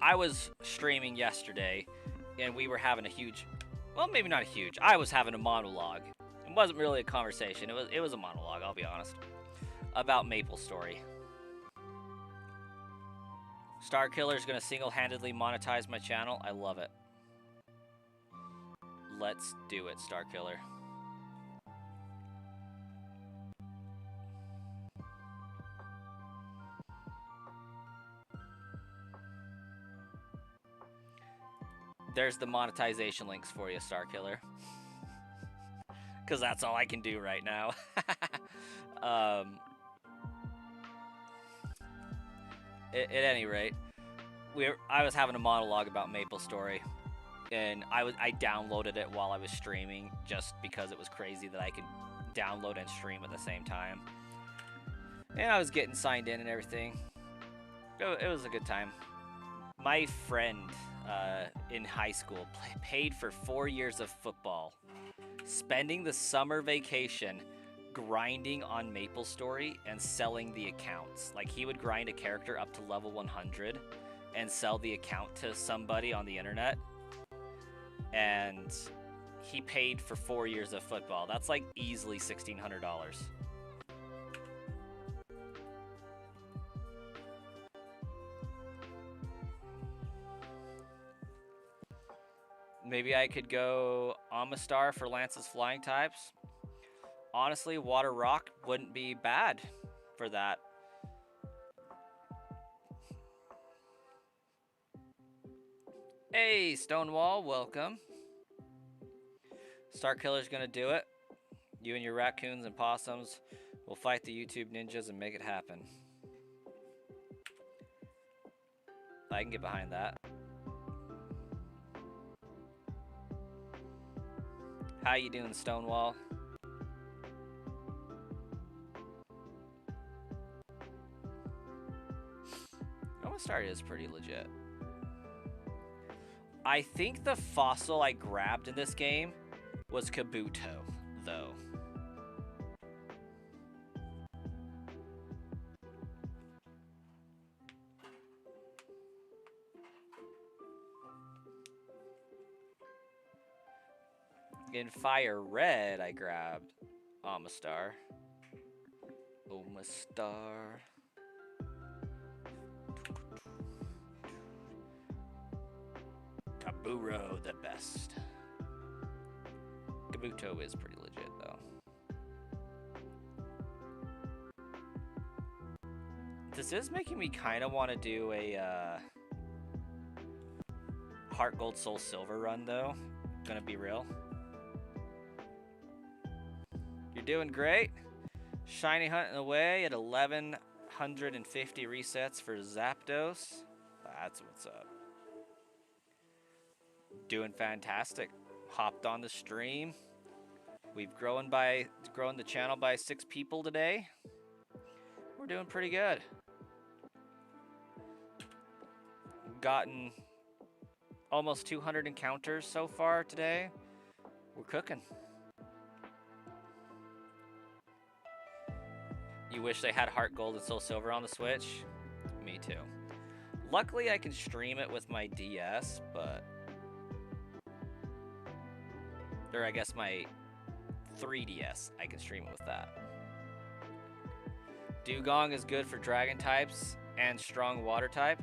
I was streaming yesterday, and we were having a huge, well, maybe not a huge, I was having a monologue. It wasn't really a conversation, it was a monologue, I'll be honest, about MapleStory. Starkiller is going to single-handedly monetize my channel. I love it. Let's do it, Starkiller. There's the monetization links for you, Starkiller. Because that's all I can do right now. At any rate, I was having a monologue about MapleStory, and I downloaded it while I was streaming just because it was crazy that I could download and stream at the same time. And I was getting signed in and everything. It was a good time. My friend in high school paid for 4 years of football, spending the summer vacation grinding on MapleStory and selling the accounts. Like, he would grind a character up to level 100 and sell the account to somebody on the internet. And he paid for 4 years of football. That's like easily $1,600. Maybe I could go Amistar for Lance's flying types. Honestly, Water Rock wouldn't be bad for that. Hey, Stonewall, welcome. Starkiller's gonna do it. You and your raccoons and possums will fight the YouTube ninjas and make it happen. I can get behind that. How you doing, Stonewall? Amistar is pretty legit. I think the fossil I grabbed in this game was Kabuto, though. In Fire Red, I grabbed Amistar. Amistar. Kaburo, the best. Kabuto is pretty legit, though. This is making me kind of want to do a Heart Gold Soul Silver run, though. Gonna be real. You're doing great. Shiny hunting away at 1,150 resets for Zapdos. That's what's up. Doing fantastic. Hopped on the stream. We've grown the channel by 6 people today. We're doing pretty good. Gotten almost 200 encounters so far today. We're cooking. You wish they had Heart Gold and Soul Silver on the Switch? Me too. Luckily, I can stream it with my DS, but... Or I guess my 3DS, I can stream it with that. Dugong is good for Dragon types. and strong water type.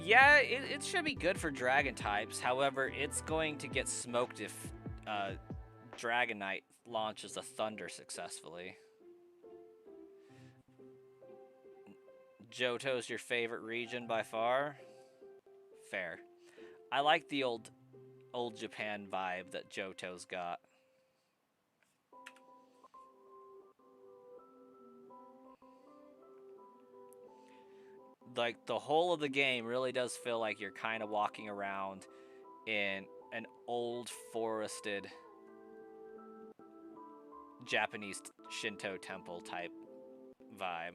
Yeah, it should be good for dragon types. However, it's going to get smoked if Dragonite launches a Thunder successfully. Johto's your favorite region by far? Fair. I like the old Japan vibe that Johto's got. Like, the whole of the game really does feel like you're kind of walking around in an old forested Japanese Shinto temple type vibe.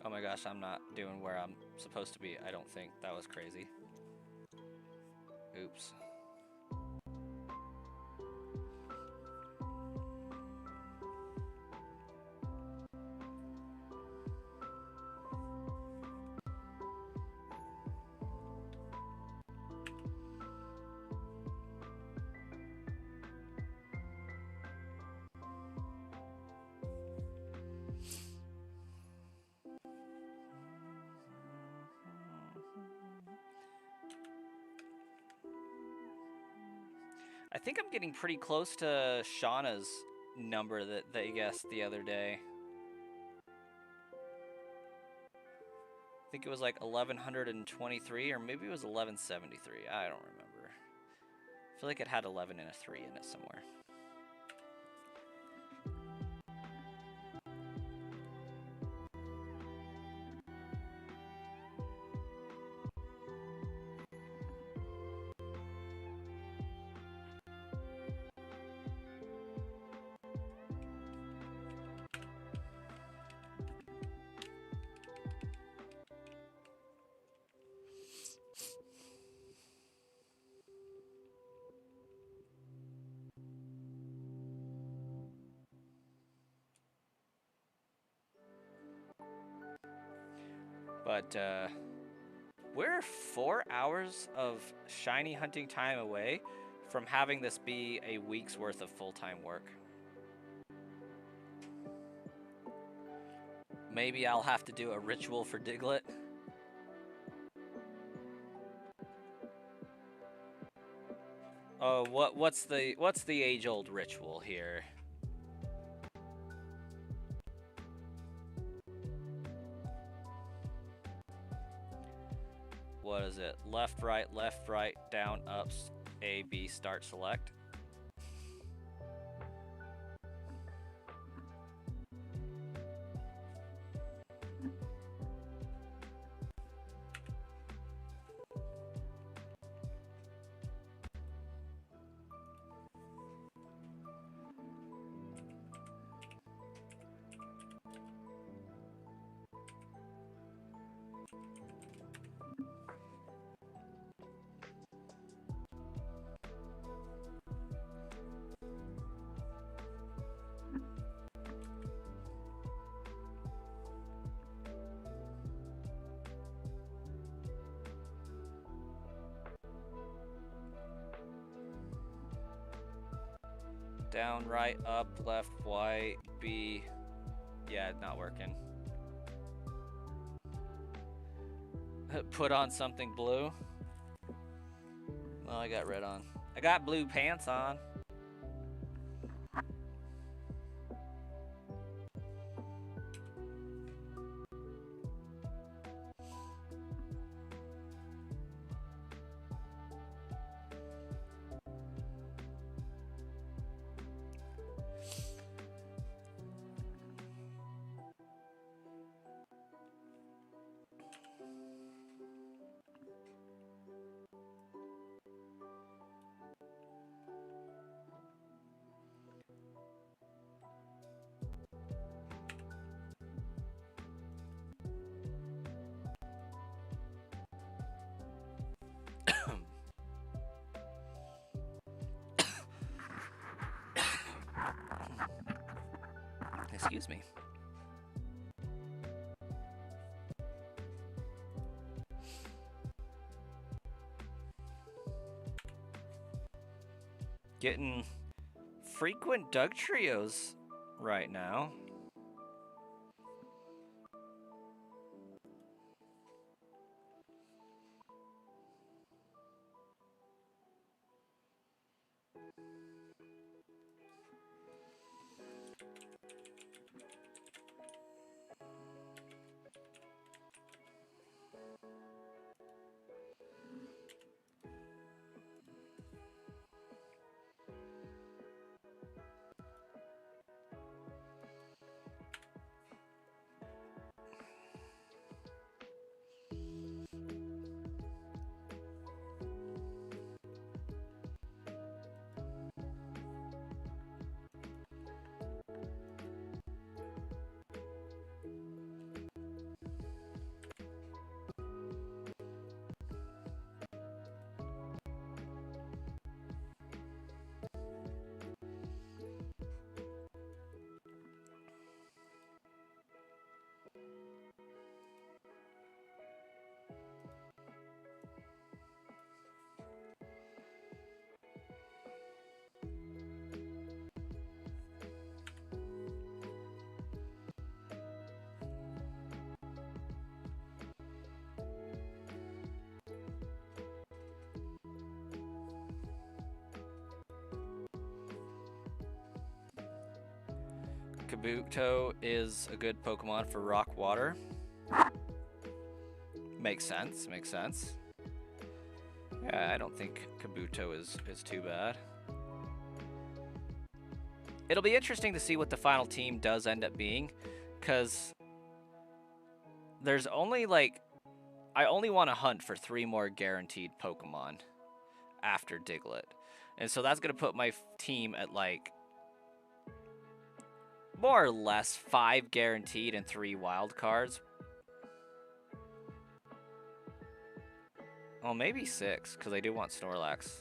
Oh my gosh, I'm not doing where I'm supposed to be. I don't think. That was crazy. Oops. I think I'm getting pretty close to Shauna's number that they guessed the other day. I think it was like 1123, or maybe it was 1173. I don't remember. I feel like it had 11 and a 3 in it somewhere. But we're 4 hours of shiny hunting time away from having this be a week's worth of full-time work. Maybe I'll have to do a ritual for Diglett. Oh, what's the age-old ritual here? What is it? Left, right, down, up, A, B, start, select. Down, right, up, left, Y, B. Yeah, not working. Put on something blue. Well, I got red on. I got blue pants on. Excuse me. Getting frequent Doug trios right now. Kabuto is a good Pokemon for Rock Water. Makes sense, makes sense. Yeah, I don't think Kabuto is too bad. It'll be interesting to see what the final team does end up being, because there's only like, I only want to hunt for 3 more guaranteed Pokemon after Diglett. And so that's going to put my team at like more or less 5 guaranteed and 3 wild cards. Well, maybe 6, because I do want Snorlax.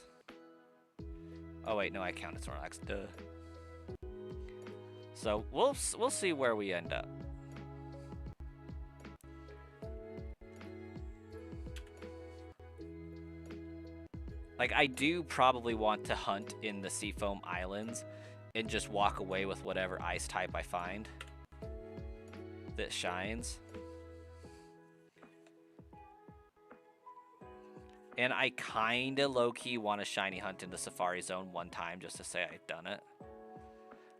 Oh wait, no, I counted Snorlax. Duh. So we'll see where we end up. Like, I do probably want to hunt in the Seafoam Islands and just walk away with whatever ice type I find that shines. And I kind of low-key want to shiny hunt in the Safari Zone one time just to say I've done it.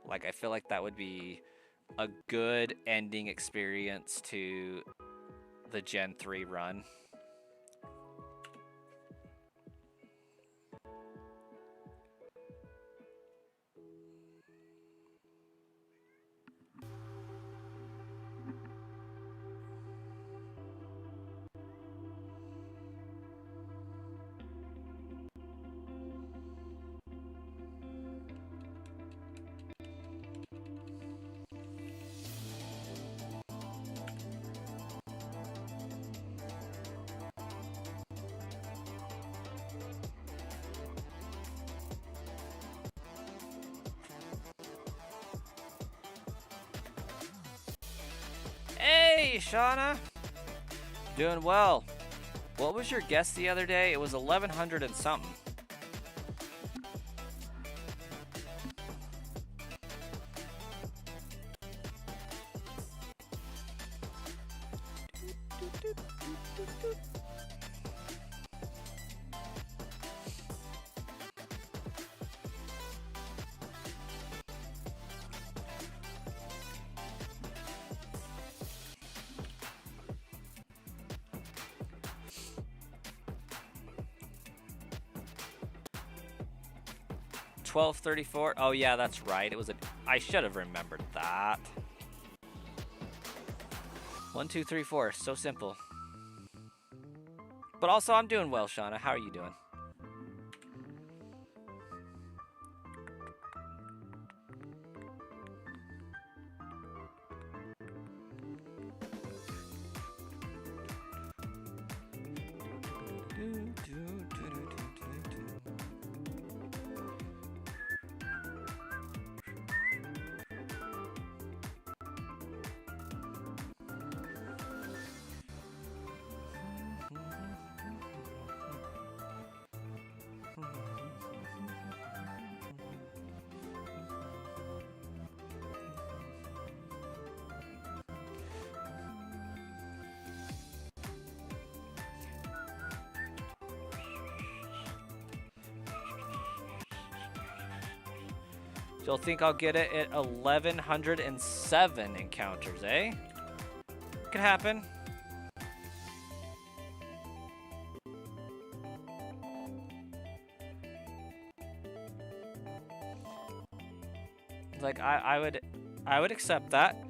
Like, I feel like that would be a good ending experience to the Gen 3 run. Hey, Shauna. Doing well. What was your guess the other day? It was 1100 and something. $12.34. Oh yeah, that's right. It was I should have remembered that. 1, 2, 3, 4. So simple. But also, I'm doing well, Shauna. How are you doing? Still think I'll get it at 1,107 encounters, eh? Could happen. Like I would accept that.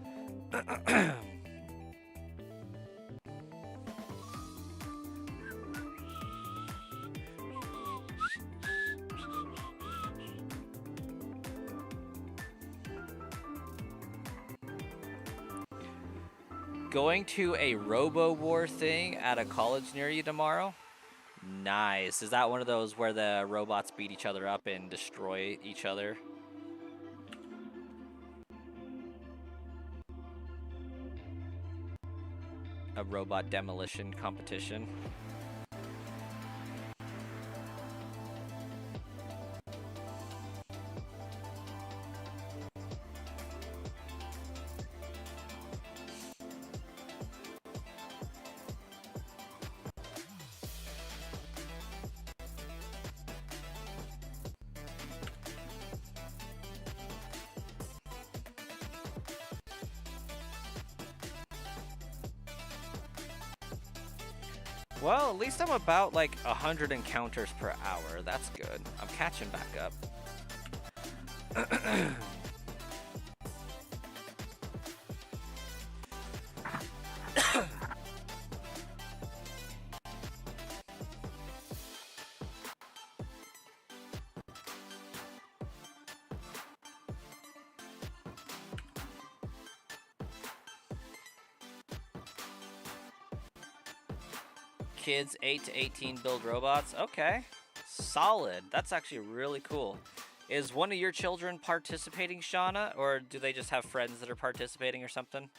Going to a Robo War thing at a college near you tomorrow? Nice. Is that one of those where the robots beat each other up and destroy each other? A robot demolition competition? Well, at least I'm about like 100 encounters per hour. That's good. I'm catching back up. Kids 8 to 18 build robots. Okay, solid. That's actually really cool. Is one of your children participating, Shauna, or do they just have friends that are participating or something?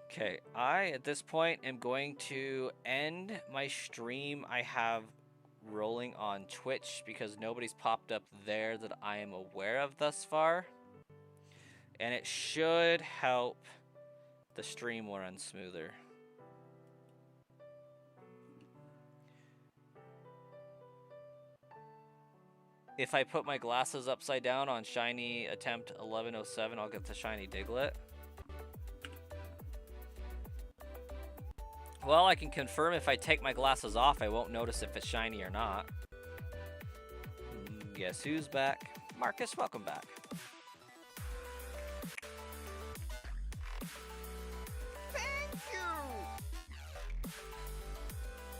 Okay, at this point am going to end my stream I have rolling on Twitch because nobody's popped up there that I am aware of thus far. And it should help the stream run smoother. If I put my glasses upside down on shiny attempt 1107, I'll get the shiny Diglett. Well, I can confirm if I take my glasses off, I won't notice if it's shiny or not. Guess who's back? Marcus, welcome back. Thank you!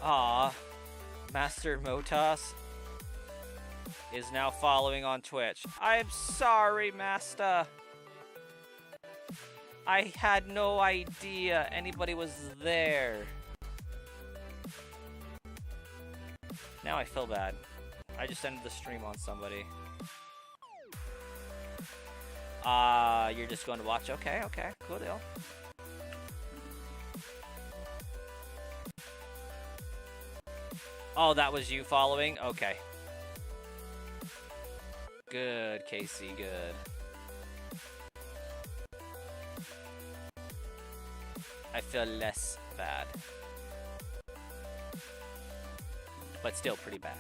Aw, Master Motas is now following on Twitch. I'm sorry, Master. I had no idea anybody was there. Now I feel bad. I just ended the stream on somebody. You're just going to watch? Okay, cool deal. Oh, that was you following? Okay. Good, Casey, good. I feel less bad. But still pretty bad.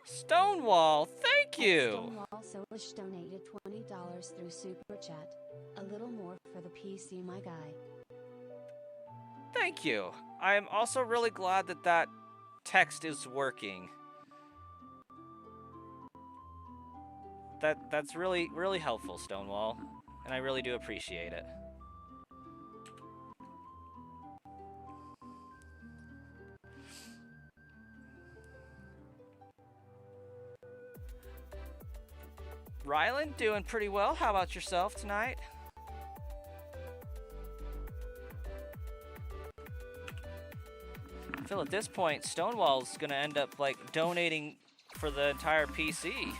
Stonewall, thank you! Stonewall Solish donated $20 through Super Chat. A little more for the PC, my guy. Thank you. I am also really glad that that text is working. That's really, really helpful, Stonewall. And I really do appreciate it. Rylan, doing pretty well. How about yourself tonight? feel at this point, Stonewall's gonna end up like donating for the entire PC.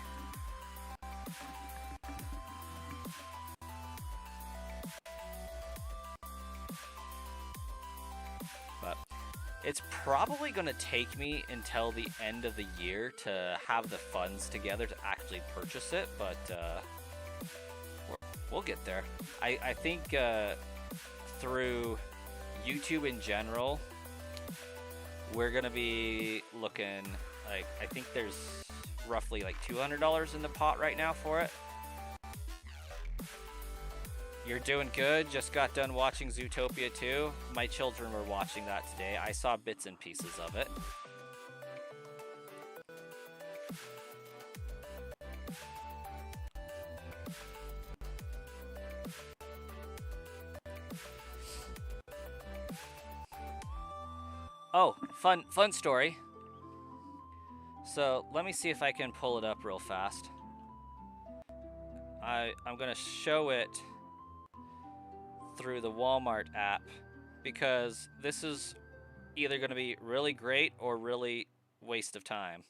But it's probably gonna take me until the end of the year to have the funds together to actually purchase it, but we'll get there. I think through YouTube in general, we're gonna be looking like, I think there's roughly like $200 in the pot right now for it. You're doing good. Just got done watching Zootopia 2. My children were watching that today. I saw bits and pieces of it. Oh, fun story. So let me see if I can pull it up real fast. I'm gonna show it through the Walmart app because this is either gonna be really great or really waste of time.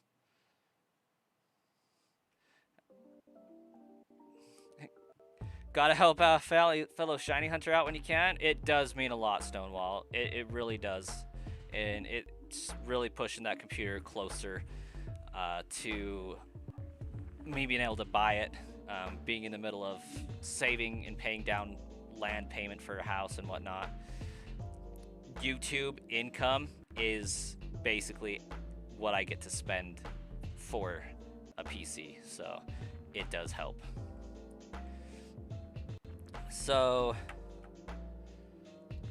Gotta help a fellow shiny hunter out when you can. It does mean a lot, Stonewall. It really does. And it's really pushing that computer closer to me being able to buy it, being in the middle of saving and paying down land payment for a house and whatnot. YouTube income is basically what I get to spend for a PC, so it does help. So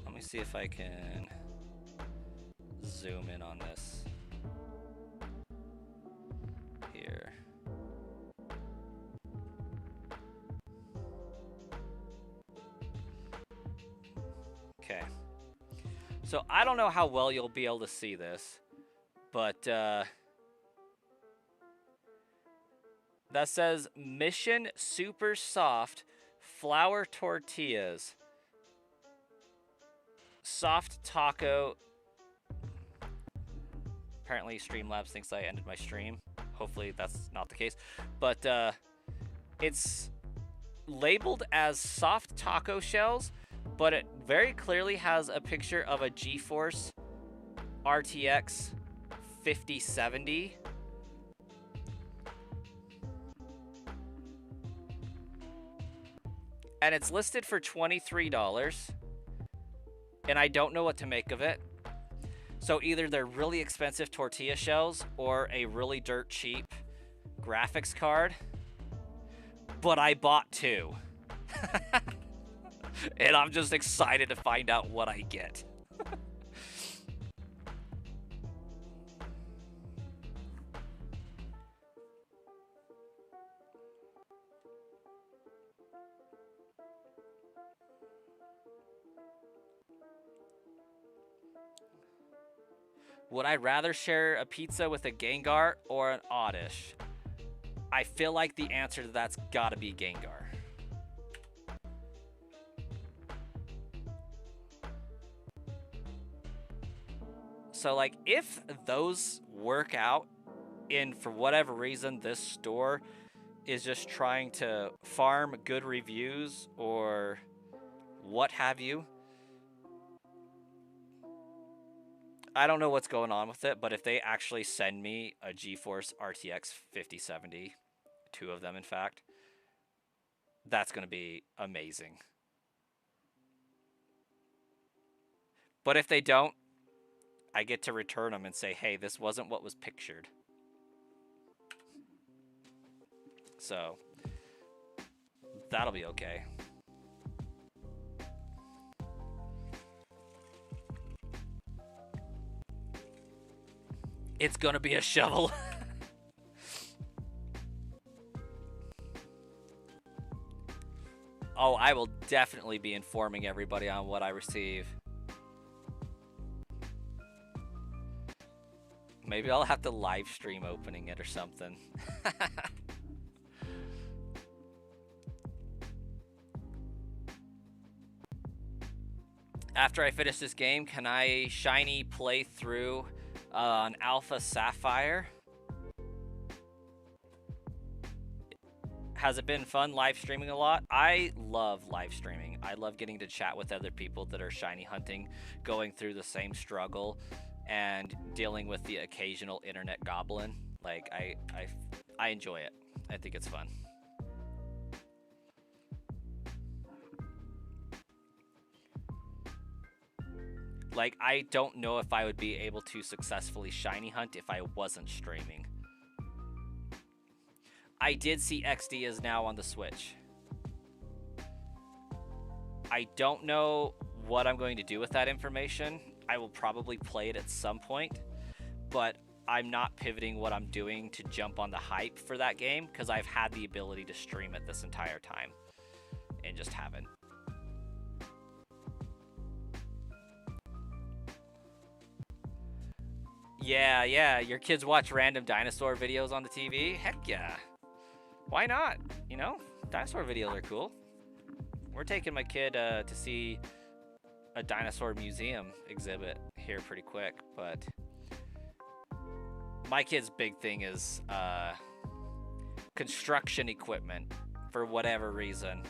let me see if I can zoom in on this here. Okay. So I don't know how well you'll be able to see this, but that says Mission Super Soft Flour Tortillas. Soft taco. Apparently Streamlabs thinks I ended my stream. Hopefully that's not the case. But it's labeled as soft taco shells, but it very clearly has a picture of a GeForce RTX 5070. And it's listed for $23. And I don't know what to make of it. So either they're really expensive tortilla shells or a really dirt cheap graphics card. But I bought two. And I'm just excited to find out what I get. Would I rather share a pizza with a Gengar or an Oddish? I feel like the answer to that's gotta be Gengar. So, like, if those work out, and for whatever reason this store is just trying to farm good reviews or what have you, I don't know what's going on with it, but if they actually send me a GeForce RTX 5070, two of them in fact, that's going to be amazing. But if they don't, I get to return them and say, hey, this wasn't what was pictured. So that'll be okay. It's gonna be a shovel. Oh, I will definitely be informing everybody on what I receive. Maybe I'll have to live stream opening it or something. After I finish this game, can I shiny play through On Alpha Sapphire. Has it been fun live streaming a lot? I love live streaming. I love getting to chat with other people that are shiny hunting, going through the same struggle, and dealing with the occasional internet goblin. Like I enjoy it. I think it's fun. Like, I don't know if I would be able to successfully shiny hunt if I wasn't streaming. I did see XD is now on the Switch. I don't know what I'm going to do with that information. I will probably play it at some point, but I'm not pivoting what I'm doing to jump on the hype for that game because I've had the ability to stream it this entire time and just haven't. Yeah, your kids watch random dinosaur videos on the TV? Heck yeah. Why not? You know, dinosaur videos are cool. We're taking my kid to see a dinosaur museum exhibit here pretty quick, but my kid's big thing is construction equipment for whatever reason.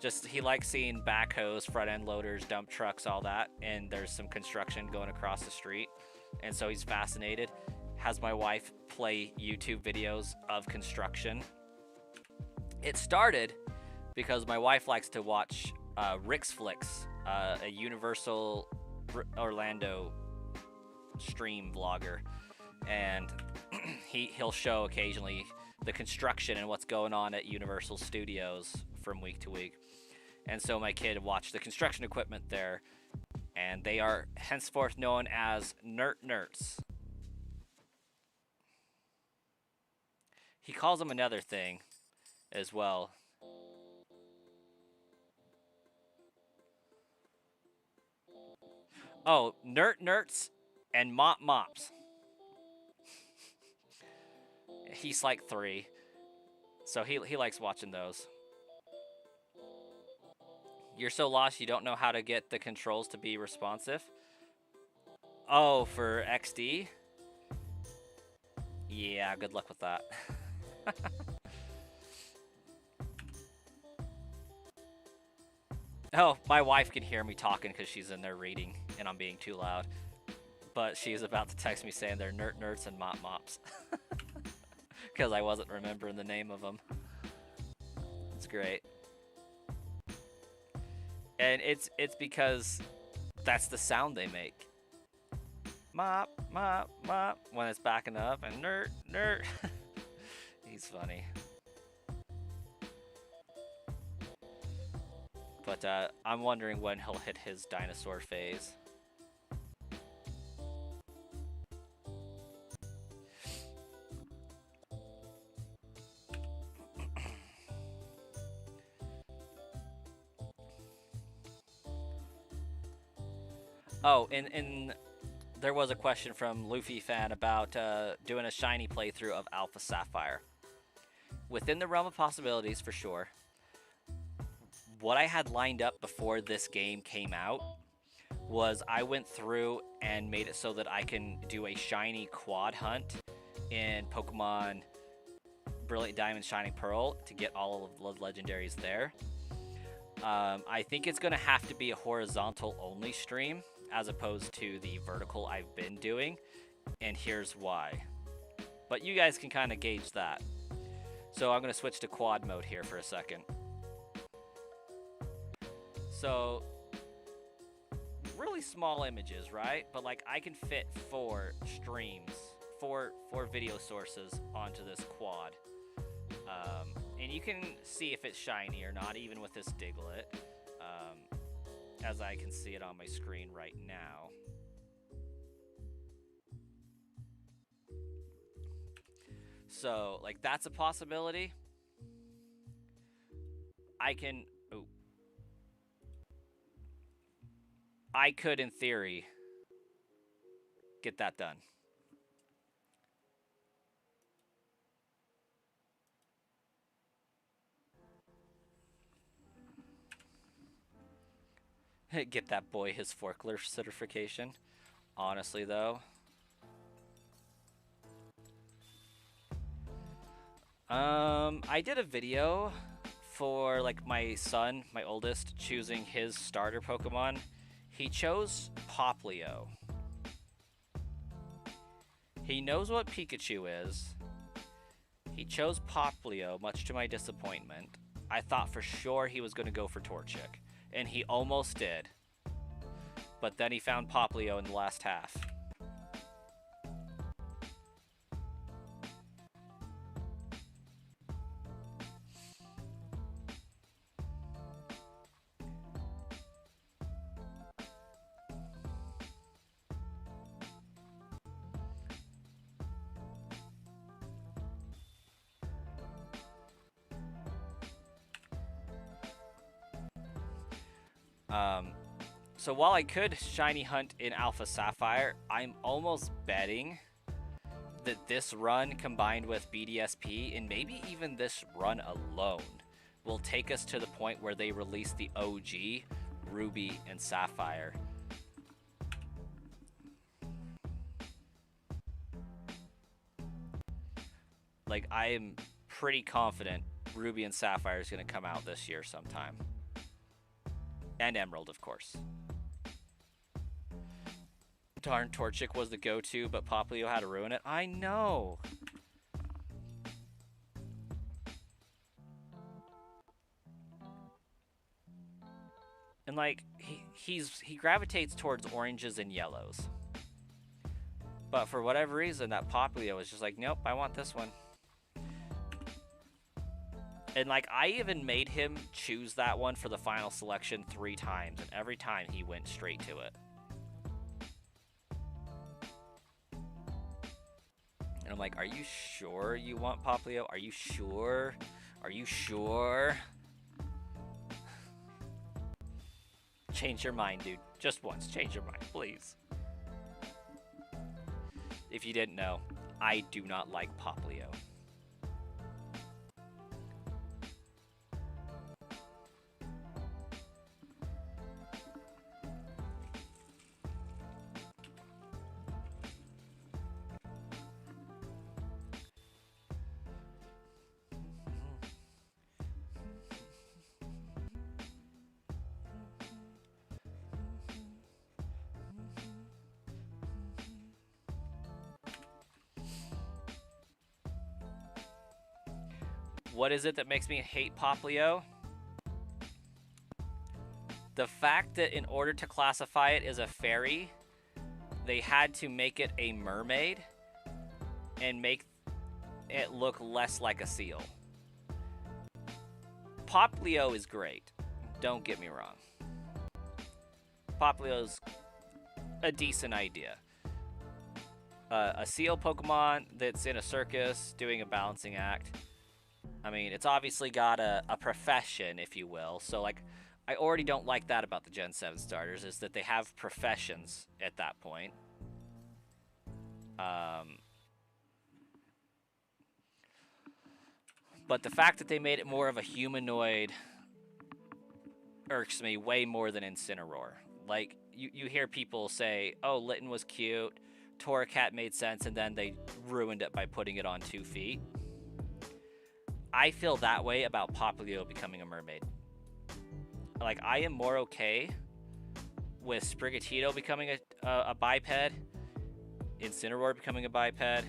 Just he likes seeing backhoes, front end loaders, dump trucks, all that, and there's some construction going across the street, and so he's fascinated. Has my wife play YouTube videos of construction. It started because my wife likes to watch Rick's Flicks, a Universal Orlando stream vlogger, and he'll show occasionally the construction and what's going on at Universal Studios from week to week. And so my kid watched the construction equipment there, and they are henceforth known as Nerds. He calls them another thing as well. Oh, Nerds and Mops. He's like 3, so he likes watching those. You're so lost you don't know how to get the controls to be responsive? Oh, for XD? Yeah, good luck with that. Oh, my wife can hear me talking because she's in there reading and I'm being too loud. But she's about to text me saying they're Nerds and Mops. Because I wasn't remembering the name of them. It's great. And it's because that's the sound they make. Mop, when it's backing up, and nerd. He's funny. But I'm wondering when he'll hit his dinosaur phase. Oh, and there was a question from Luffy fan about doing a shiny playthrough of Alpha Sapphire. Within the realm of possibilities, for sure. What I had lined up before this game came out was I went through and made it so that I can do a shiny quad hunt in Pokemon Brilliant Diamond, Shining Pearl to get all of the legendaries there. I think it's going to have to be a horizontal only stream as opposed to the vertical I've been doing, and here's why. But you guys can kind of gauge that. So I'm going to switch to quad mode here for a second. So really small images, right? But like I can fit 4 streams, four video sources onto this quad. And you can see if it's shiny or not, even with this Diglett, as I can see it on my screen right now. So, like, that's a possibility. I could, in theory, get that done. Get that boy his forklift certification. Honestly, though, I did a video for like my son, my oldest, choosing his starter Pokemon. He chose Poplio. He knows what Pikachu is. He chose Poplio, much to my disappointment. I thought for sure he was going to go for Torchic, and he almost did. But then he found Poplio in the last half. So while I could shiny hunt in Alpha Sapphire, I'm almost betting that this run combined with BDSP, and maybe even this run alone, will take us to the point where they release the OG Ruby and Sapphire. Like, I am pretty confident Ruby and Sapphire is going to come out this year sometime. And Emerald, of course. Darn, Torchic was the go-to, but Poplio had to ruin it. I know! And like, he gravitates towards oranges and yellows. But for whatever reason, that Poplio was just like, nope, I want this one. And like, I even made him choose that one for the final selection 3 times, and every time he went straight to it. And I'm like, are you sure you want Poplio? Are you sure? Are you sure? Change your mind, dude. Just once. Change your mind, please. If you didn't know, I do not like Poplio. What is it that makes me hate Poplio? The fact that in order to classify it as a fairy, they had to make it a mermaid and make it look less like a seal. Poplio is great. Don't get me wrong. Poplio's a decent idea. A seal Pokemon that's in a circus doing a balancing act. I mean, it's obviously got a profession, if you will. So, like, I already don't like that about the Gen 7 starters, is that they have professions at that point. But the fact that they made it more of a humanoid irks me way more than Incineroar. Like, you hear people say, oh, Litten was cute, Torracat made sense, and then they ruined it by putting it on 2 feet. I feel that way about Poplio becoming a mermaid. Like, I am more okay with Sprigatito becoming a biped, Incineroar becoming a biped,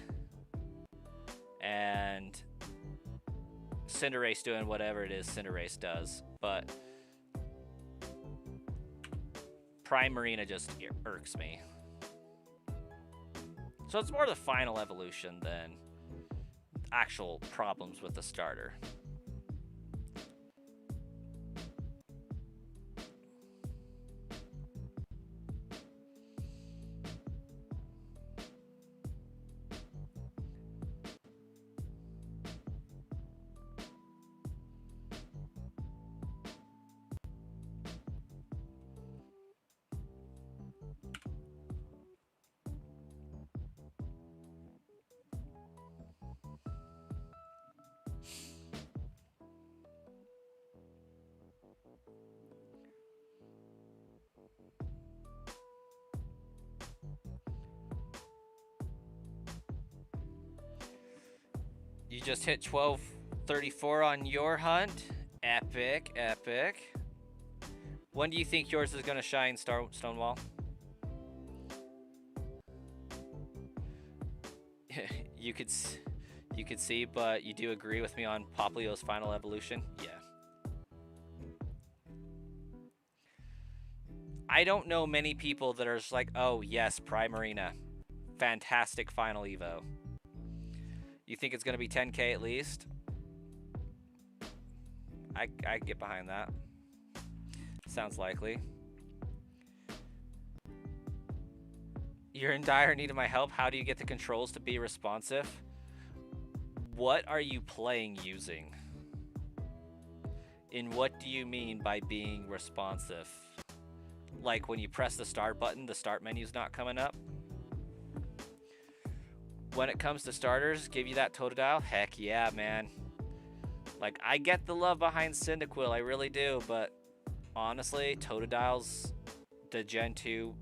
and Cinderace doing whatever it is Cinderace does. But Primarina just irks me. So it's more the final evolution than actual problems with the starter. You just hit 1234 on your hunt. Epic, epic. When do you think yours is going to shine, Stonewall? you could see, but you do agree with me on Poplio's final evolution? Yeah. I don't know many people that are just like, oh yes, Primarina. Fantastic final Evo. You think it's going to be 10k at least? I get behind that. Sounds likely. You're in dire need of my help. How do you get the controls to be responsive? What are you playing using? And what do you mean by being responsive? Like when you press the start button, the start menu's not coming up? When it comes to starters, give you that Totodile? Heck yeah, man. Like, I get the love behind Cyndaquil, I really do, but honestly, Totodile's the Gen 2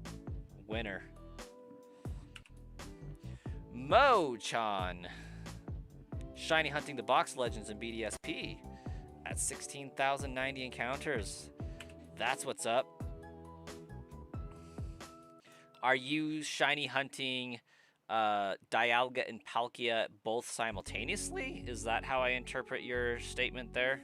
winner. Mo-chan. Shiny hunting the box legends in BDSP at 16,090 encounters. That's what's up. Are you shiny hunting Dialga and Palkia both simultaneously? Is that how I interpret your statement there?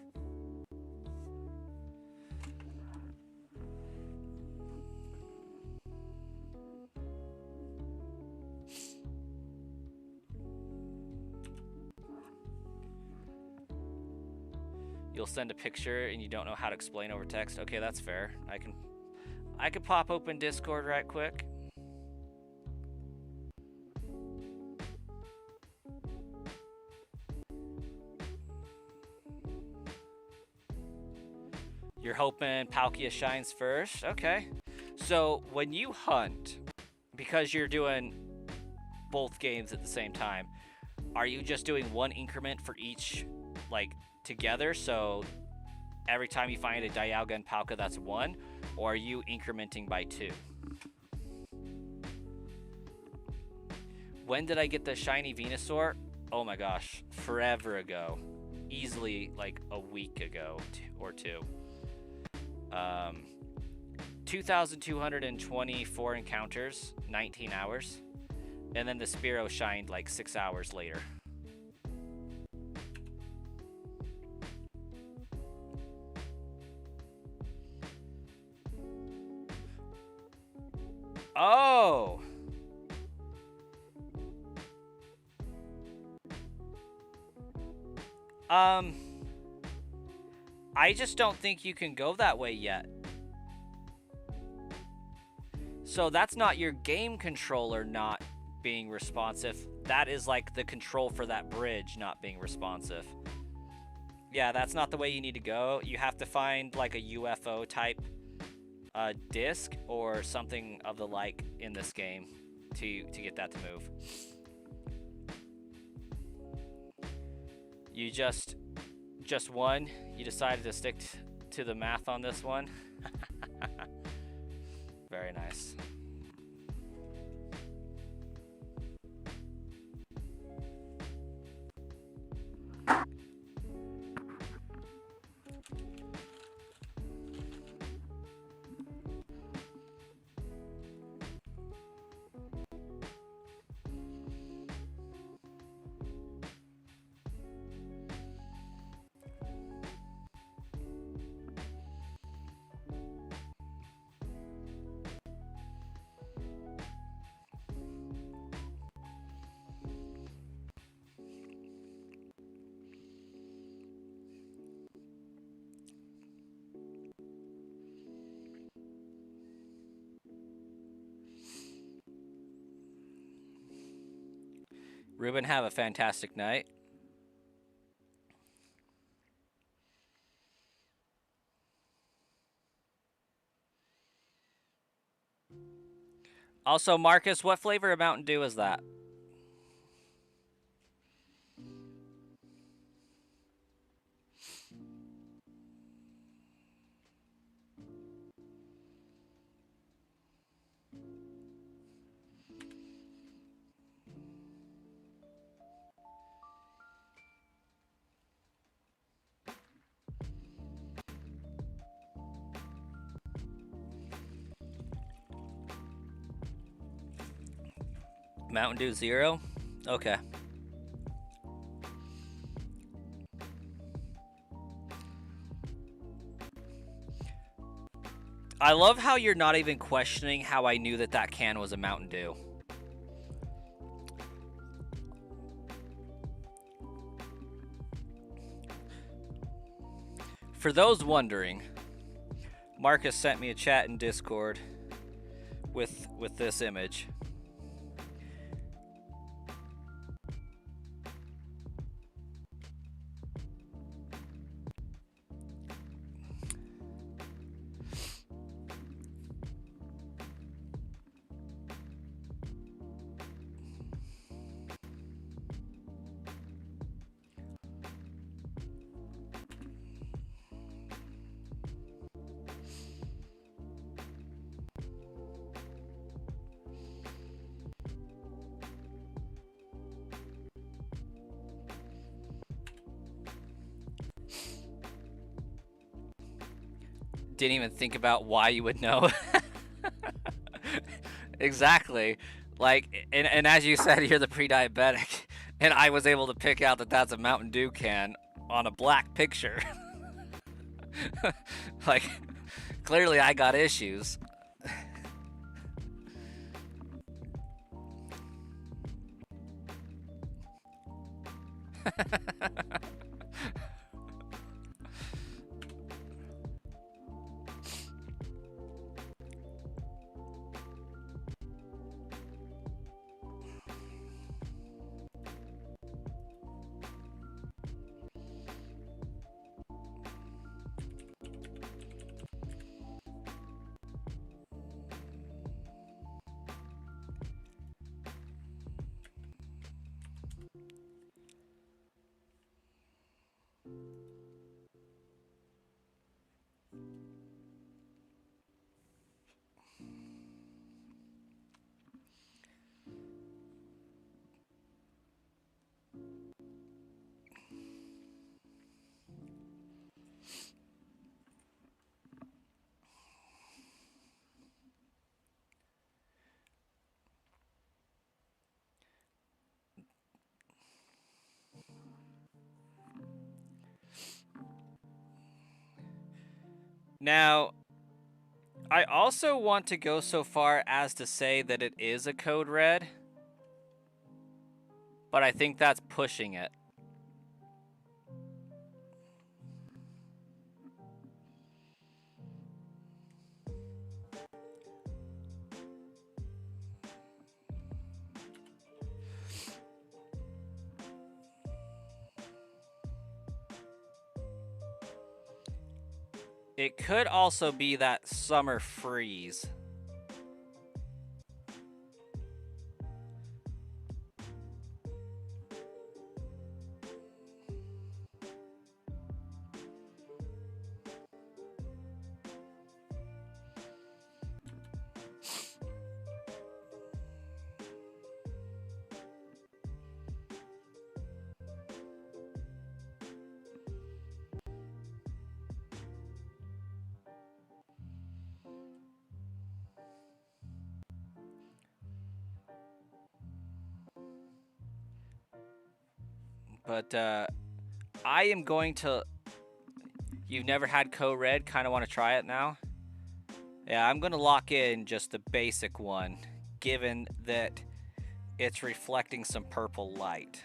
You'll send a picture and you don't know how to explain over text. Okay, that's fair. I can pop open Discord right quick. You're hoping Palkia shines first? Okay. So when you hunt, because you're doing both games at the same time, are you just doing one increment for each, like, together? So every time you find a Dialga and Palkia, that's one? Or are you incrementing by 2? When did I get the shiny Venusaur? Oh my gosh, forever ago. Easily like a week ago or 2. 2,224 encounters, 19 hours. And then the Spearow shined like 6 hours later. Oh! I just don't think you can go that way yet. So that's not your game controller not being responsive. That is like the control for that bridge not being responsive. Yeah, that's not the way you need to go. You have to find like a UFO type disc or something of the like in this game to get that to move. You just won. You decided to stick to the math on this one. Very nice. Ruben, have a fantastic night. Also, Marcus, what flavor of Mountain Dew is that? Mountain Dew Zero? Okay. I love how you're not even questioning how I knew that that can was a Mountain Dew. For those wondering, Marcus sent me a chat in Discord with this image. Didn't even think about why you would know. Exactly. Like, and as you said, you're the pre-diabetic, and I was able to pick out that that's a Mountain Dew can on a black picture. Like, clearly I got issues. Now, I also want to go so far as to say that it is a code red, but I think that's pushing it. It could also be that summer freeze. But I am going to... You've never had Code Red? Kind of want to try it now? Yeah, I'm going to lock in just the basic one, given that it's reflecting some purple light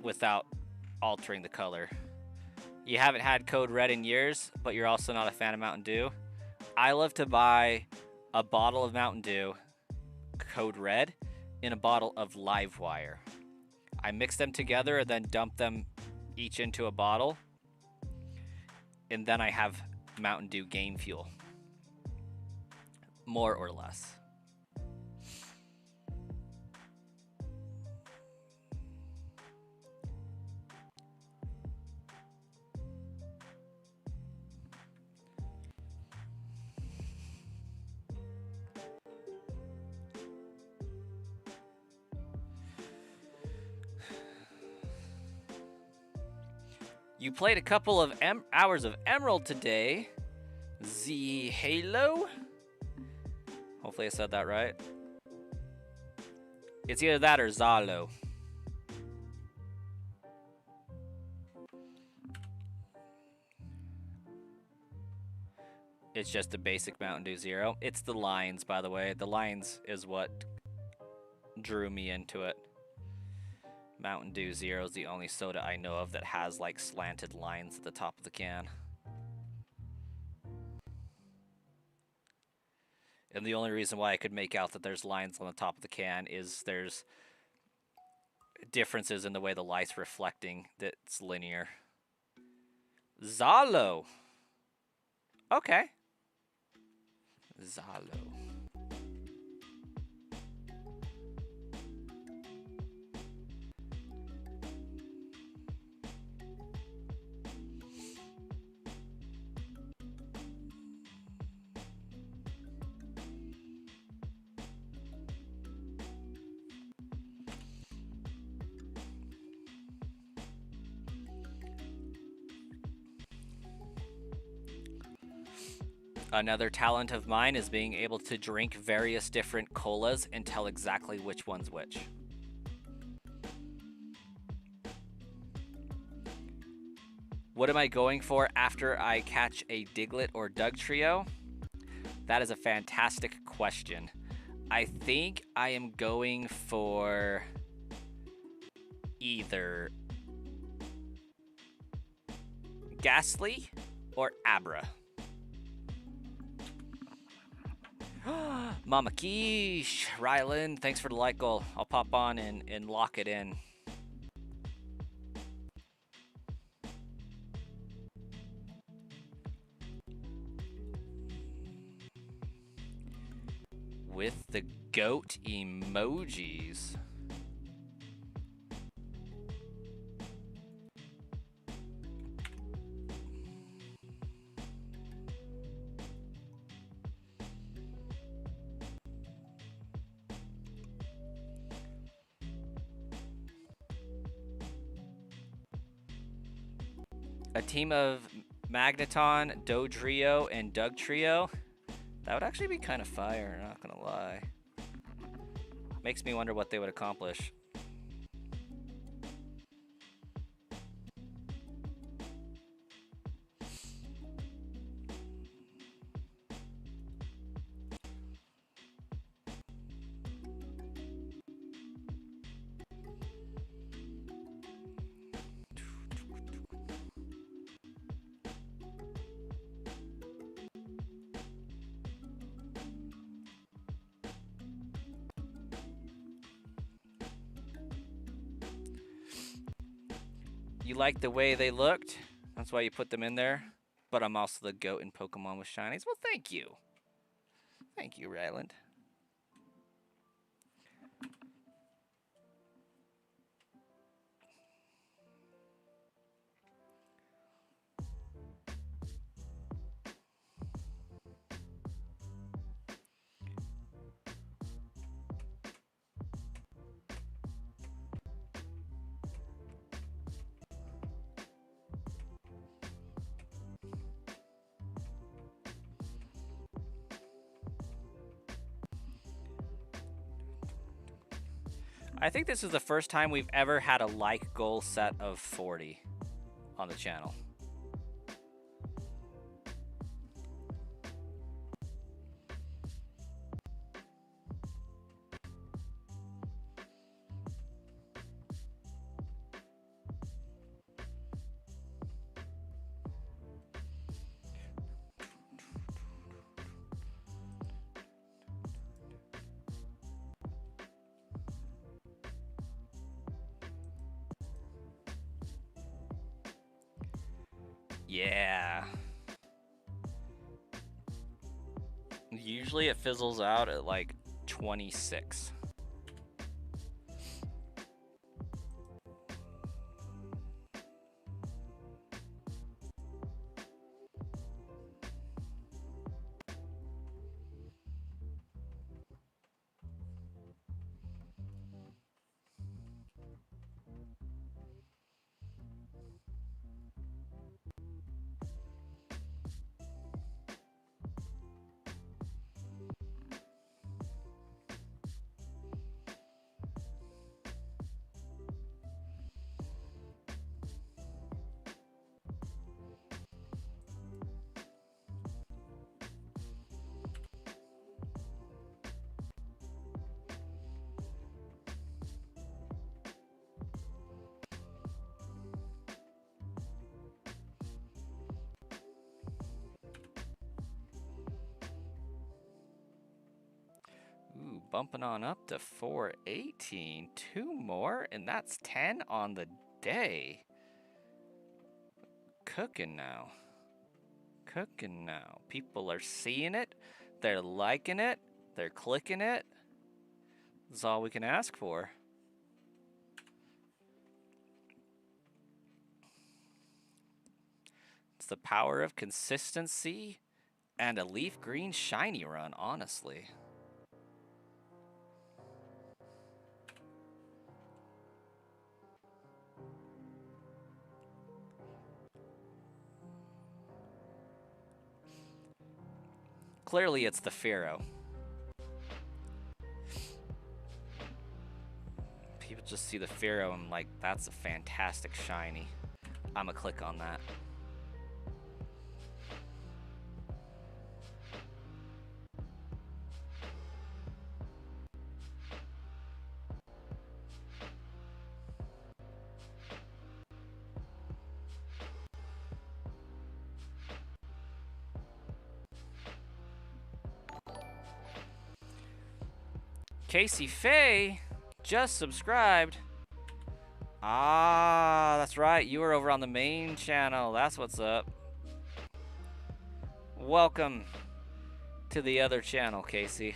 without altering the color. You haven't had Code Red in years, but you're also not a fan of Mountain Dew. I love to buy a bottle of Mountain Dew, Code Red, in a bottle of Livewire. I mix them together and then dump them each into a bottle. And then I have Mountain Dew Game Fuel. More or less. You played a couple of hours of Emerald today. The Halo? Hopefully I said that right. It's either that or Zalo. It's just a basic Mountain Dew Zero. It's the lines, by the way. The lines is what drew me into it. Mountain Dew Zero is the only soda I know of that has like slanted lines at the top of the can. And the only reason why I could make out that there's lines on the top of the can is there's differences in the way the light's reflecting that's linear. Zalo. Okay. Zalo. Another talent of mine is being able to drink various different colas and tell exactly which one's which. What am I going for after I catch a Diglett or Dugtrio? That is a fantastic question. I think I am going for either Ghastly or Abra. Mama Quiche, Rylan, thanks for the like goal. I'll pop on and lock it in. With the goat emojis. A team of Magneton, Dodrio, and Dugtrio. That would actually be kind of fire, not gonna lie. Makes me wonder what they would accomplish. You like the way they looked? That's why you put them in there. But I'm also the goat in Pokemon with shinies. Well, thank you. Thank you, Ryland. I think this is the first time we've ever had a like goal set of 40 on the channel. Yeah. Usually it fizzles out at like 26. bumping on up to 418. 2 more, and that's 10 on the day. Cooking now. Cooking now. People are seeing it. They're liking it. They're clicking it. That's all we can ask for. It's the power of consistency and a leaf green shiny run, honestly. Clearly, it's the Pharaoh. People just see the Pharaoh and like, that's a fantastic shiny. I'm gonna click on that. Casey Faye just subscribed. Ah, that's right. You were over on the main channel. That's what's up. Welcome to the other channel, Casey.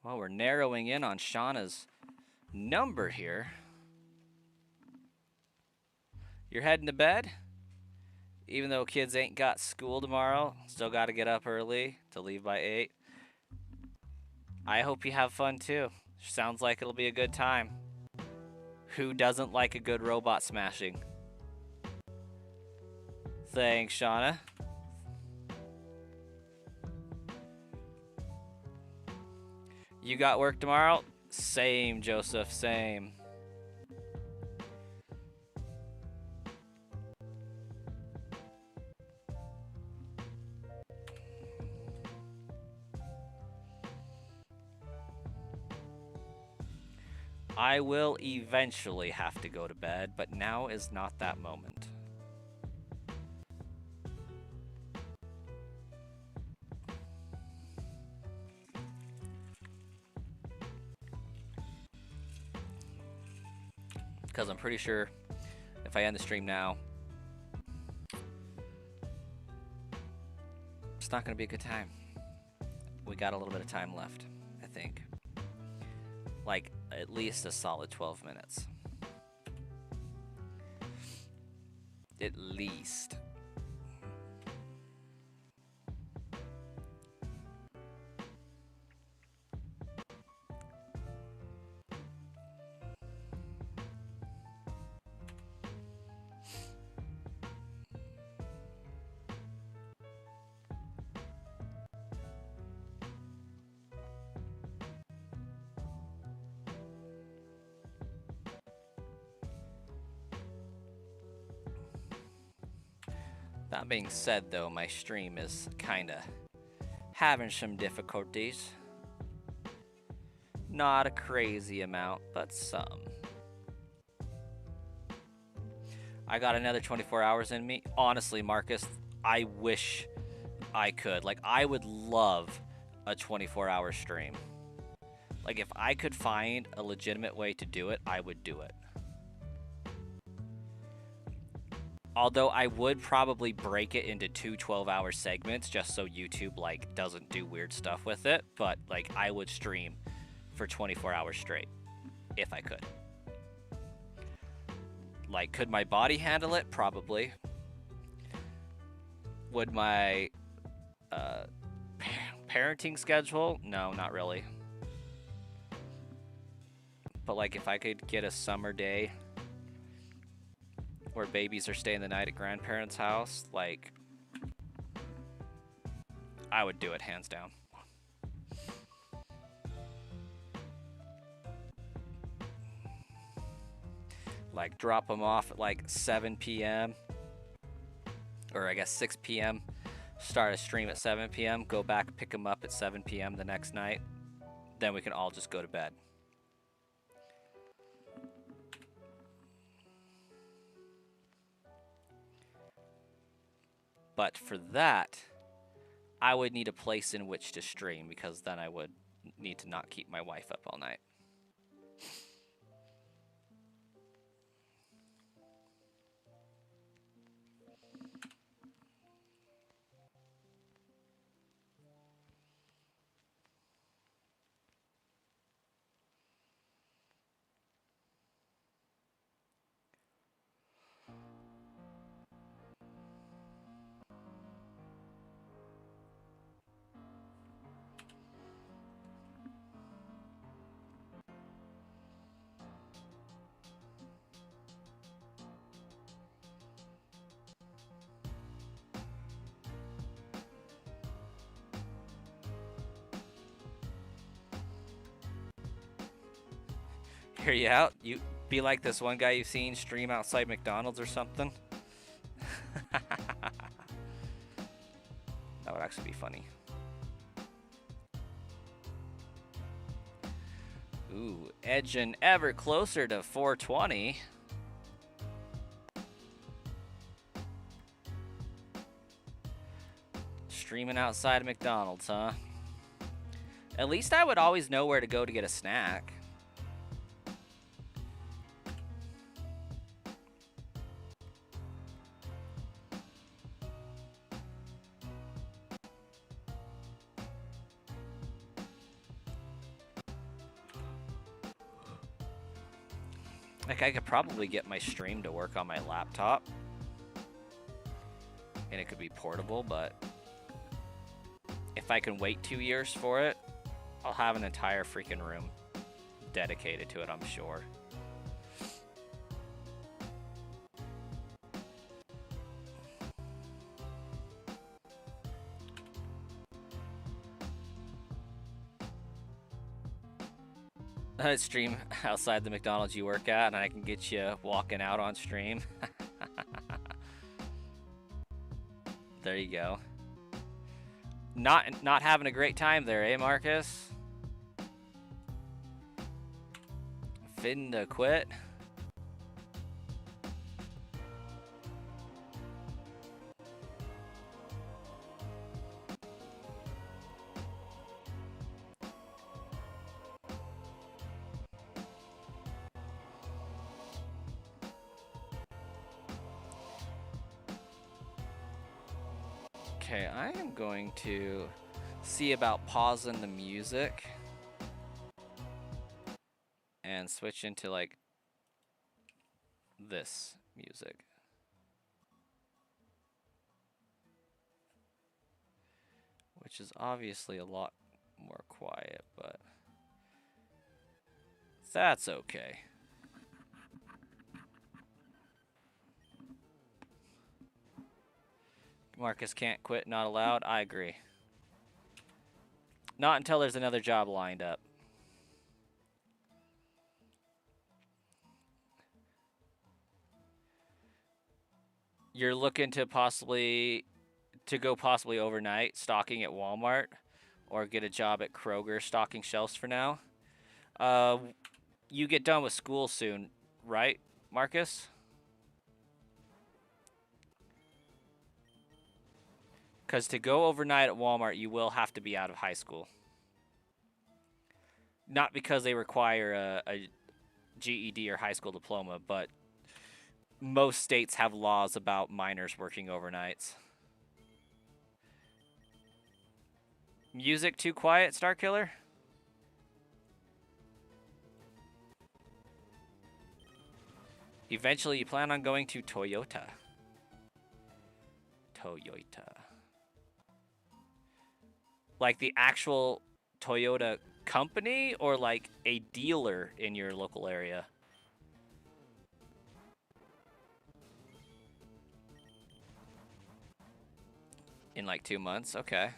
Well, we're narrowing in on Shauna's number here. You're heading to bed? Even though kids ain't got school tomorrow, still got to get up early to leave by 8. I hope you have fun too. Sounds like it'll be a good time. Who doesn't like a good robot smashing? Thanks, Shauna. You got work tomorrow? Same, Joseph, same. I will eventually have to go to bed, but now is not that moment. Because I'm pretty sure if I end the stream now, it's not going to be a good time. We got a little bit of time left, I think. Like, at least a solid 12 minutes. At least. That being said, though, my stream is kinda having some difficulties. Not a crazy amount, but some. I got another 24 hours in me. Honestly, Marcus, I wish I could. Like, I would love a 24-hour stream. Like, if I could find a legitimate way to do it, I would do it. Although I would probably break it into 2 12-hour segments just so YouTube, like, doesn't do weird stuff with it. But, like, I would stream for 24 hours straight if I could. Like, could my body handle it? Probably. Would my parenting schedule? No, not really. But, like, if I could get a summer day where babies are staying the night at grandparents' house, like, I would do it hands down. Like, drop them off at like 7 p.m. or I guess 6 p.m. Start a stream at 7 p.m. Go back, pick them up at 7 p.m. the next night. Then we can all just go to bed. But for that, I would need a place in which to stream, because then I would need to not keep my wife up all night. Hear you out? You be like this one guy you've seen stream outside McDonald's or something? That would actually be funny. Ooh, edging ever closer to 420. Streaming outside of McDonald's, huh? At least I would always know where to go to get a snack. Like, I could probably get my stream to work on my laptop. And it could be portable, but if I can wait 2 years for it, I'll have an entire freaking room dedicated to it, I'm sure. I'd stream outside the McDonald's you work at, and I can get you walking out on stream. There you go. Not having a great time there, eh, Marcus? Finna quit. Okay, I am going to see about pausing the music and switch into like this music. Which is obviously a lot more quiet, but that's okay. Marcus can't quit, not allowed. I agree. Not until there's another job lined up. You're looking to go possibly overnight stocking at Walmart or get a job at Kroger stocking shelves for now. You get done with school soon, right, Marcus? Because to go overnight at Walmart, you will have to be out of high school. Not because they require a GED or high school diploma, but most states have laws about minors working overnights. Music too quiet, Starkiller? Eventually, you plan on going to Toyota. Toyota. Like the actual Toyota company or like a dealer in your local area? In like 2 months? Okay.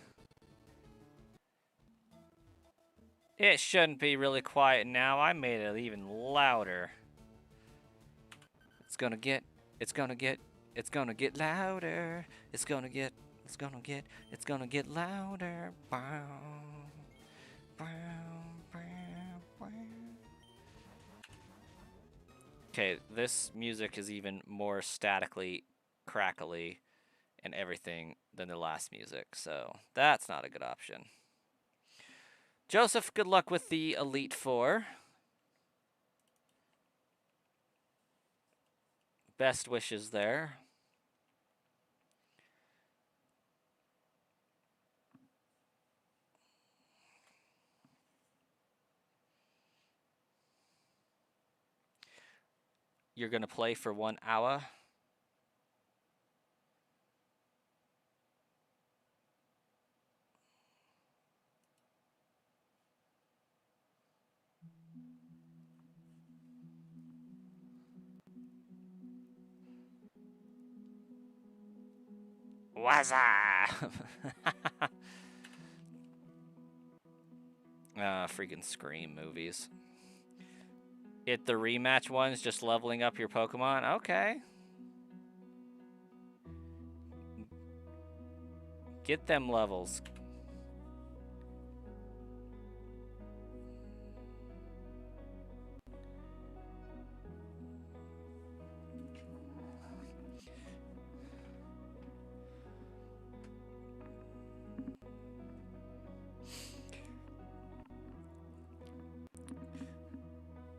It shouldn't be really quiet now. I made it even louder. It's gonna get louder. It's gonna get louder. It's gonna get louder. Okay, this music is even more statically crackly and everything than the last music, so that's not a good option. Joseph, good luck with the Elite Four. Best wishes there. You're going to play for 1 hour. What's up? Freaking Scream movies. It the rematch ones, just leveling up your Pokemon? Okay. Get them levels.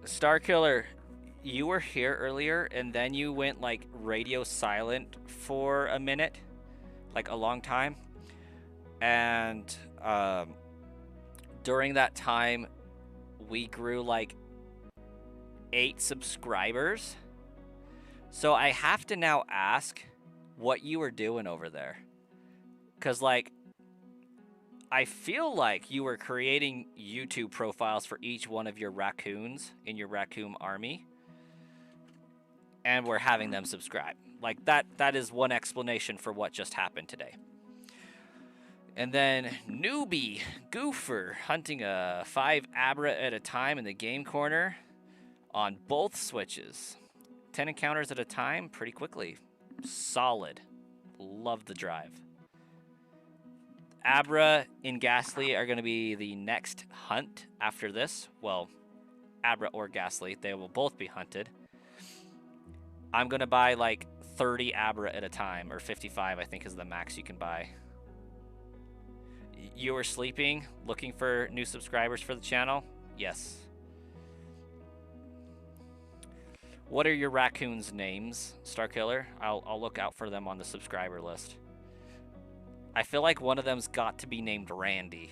Starkiller, you were here earlier and then you went like radio silent for a minute, like a long time. And during that time, we grew like 8 subscribers. So I have to now ask what you were doing over there. Because, like, I feel like you were creating YouTube profiles for each one of your raccoons in your raccoon army. And we're having them subscribe. Like, that is one explanation for what just happened today. And then Newbie Goofer hunting a 5 Abra at a time in the game corner on both switches. 10 encounters at a time pretty quickly. Solid. Love the drive. Abra and Ghastly are going to be the next hunt after this. Well, Abra or Ghastly, they will both be hunted. I'm going to buy like 30 Abra at a time, or 55 I think is the max you can buy. You were sleeping, looking for new subscribers for the channel? Yes. What are your raccoons' names, Starkiller? I'll look out for them on the subscriber list. I feel like one of them's got to be named Randy.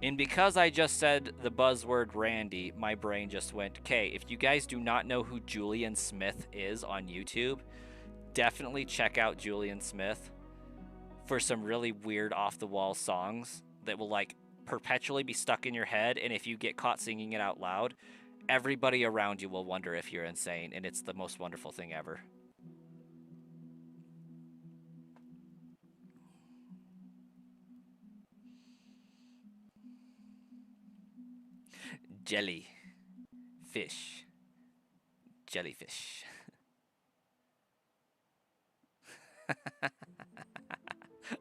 And because I just said the buzzword Randy, my brain just went, okay, if you guys do not know who Julian Smith is on YouTube, definitely check out Julian Smith for some really weird off-the-wall songs that will, like, perpetually be stuck in your head, and if you get caught singing it out loud, everybody around you will wonder if you're insane, and it's the most wonderful thing ever. Jelly. Fish. Jellyfish.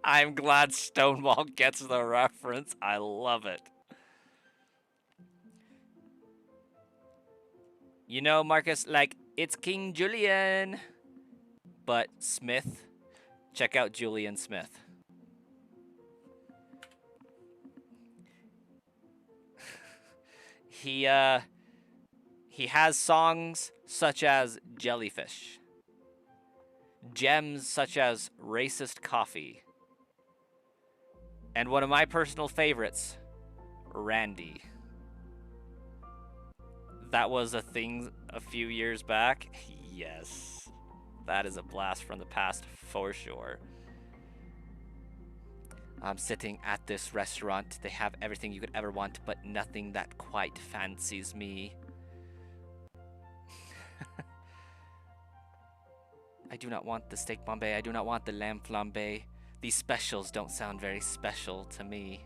I'm glad Stonewall gets the reference. I love it. You know, Marcus, like, it's King Julian. but Smith, check out Julian Smith. He uh he has songs such as Jellyfish, gems such as Racist Coffee, and one of my personal favorites, Randy. That was a thing a few years back. Yes. That is a blast from the past for sure. I'm sitting at this restaurant. They have everything you could ever want, but nothing that quite fancies me. I do not want the steak bombay. I do not want the lamb flambe. These specials don't sound very special to me.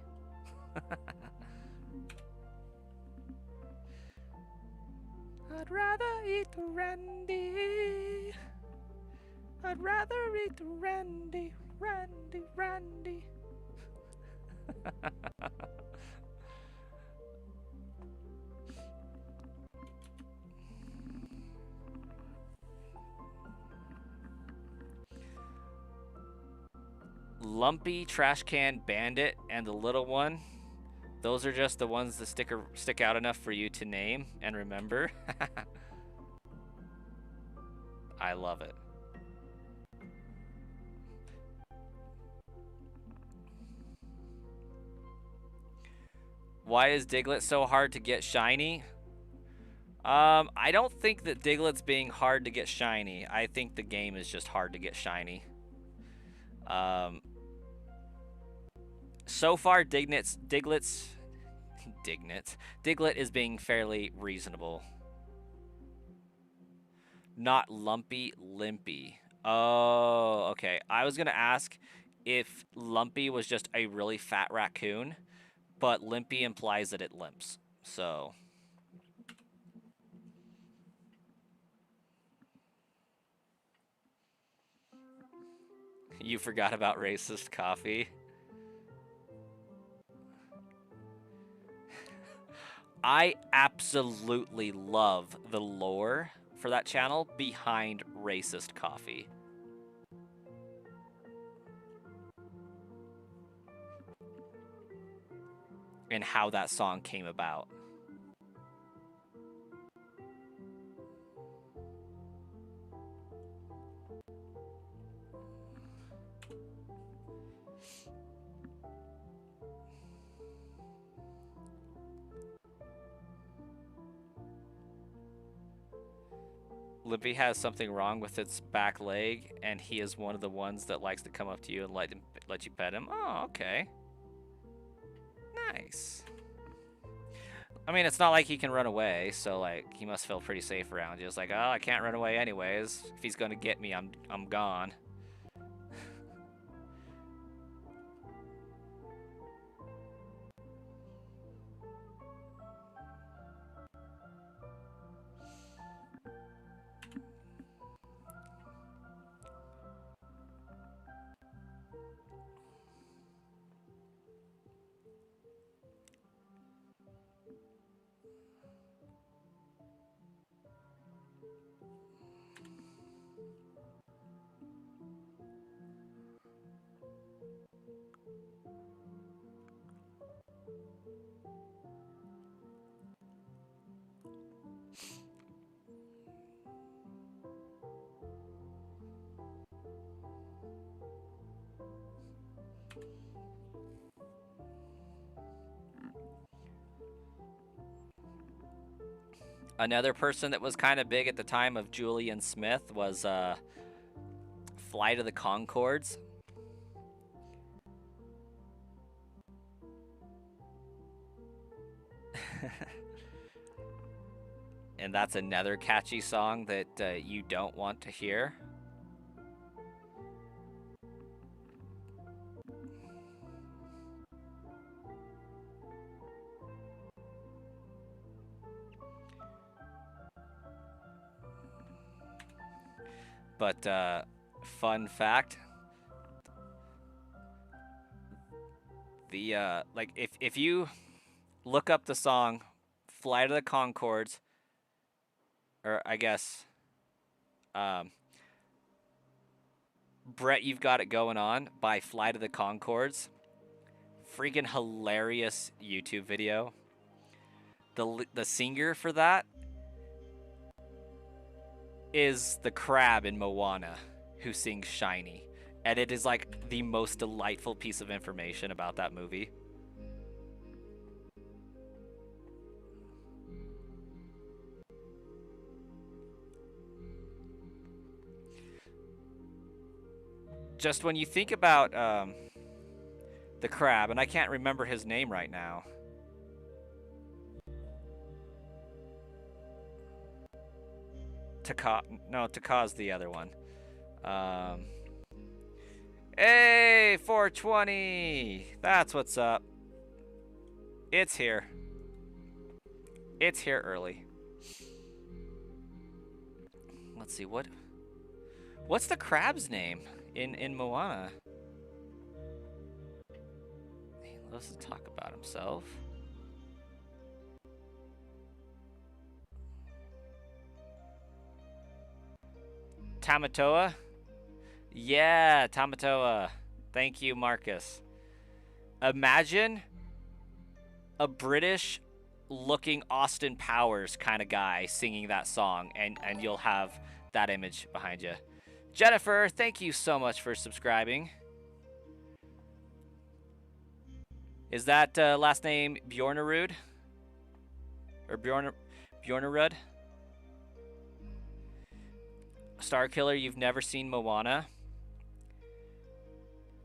I'd rather eat Randy. I'd rather eat Randy, Randy, Randy. Lumpy, Trash Can, Bandit, and the little one. Those are just the ones that stick out enough for you to name and remember. I love it. Why is Diglett so hard to get shiny? I don't think that Diglett's being hard to get shiny. I think the game is just hard to get shiny. So far, Diglett is being fairly reasonable. Not lumpy, limpy. Oh, okay. I was gonna ask if lumpy was just a really fat raccoon, but limpy implies that it limps. So you forgot about racist coffee. I absolutely love the lore for that channel behind racist coffee. And how that song came about. Limpy has something wrong with its back leg, and he is one of the ones that likes to come up to you and let you pet him. Oh, okay. Nice. I mean, it's not like he can run away, so like he must feel pretty safe around you. It's like, oh, I can't run away anyways. If he's gonna get me, I'm gone. Another person that was kind of big at the time of Julian Smith was Flight of the Conchords. And that's another catchy song that you don't want to hear. But fun fact, the like if you look up the song Flight of the Conchords, or I guess Brett, You've Got It Going On by Flight of the Conchords. Freaking hilarious YouTube video. The singer for that is the crab in Moana who sings Shiny. And it is like the most delightful piece of information about that movie. Just when you think about the crab, and I can't remember his name right now. Taka's the other one. Hey, 420! That's what's up. It's here. It's here early. Let's see, what's the crab's name in Moana? He loves to talk about himself. Tamatoa? Yeah, Tamatoa. Thank you, Marcus. Imagine a British looking Austin Powers kind of guy singing that song, and you'll have that image behind you. Jennifer, thank you so much for subscribing. Is that last name Bjornerud? Or Bjornerud? Starkiller, you've never seen Moana?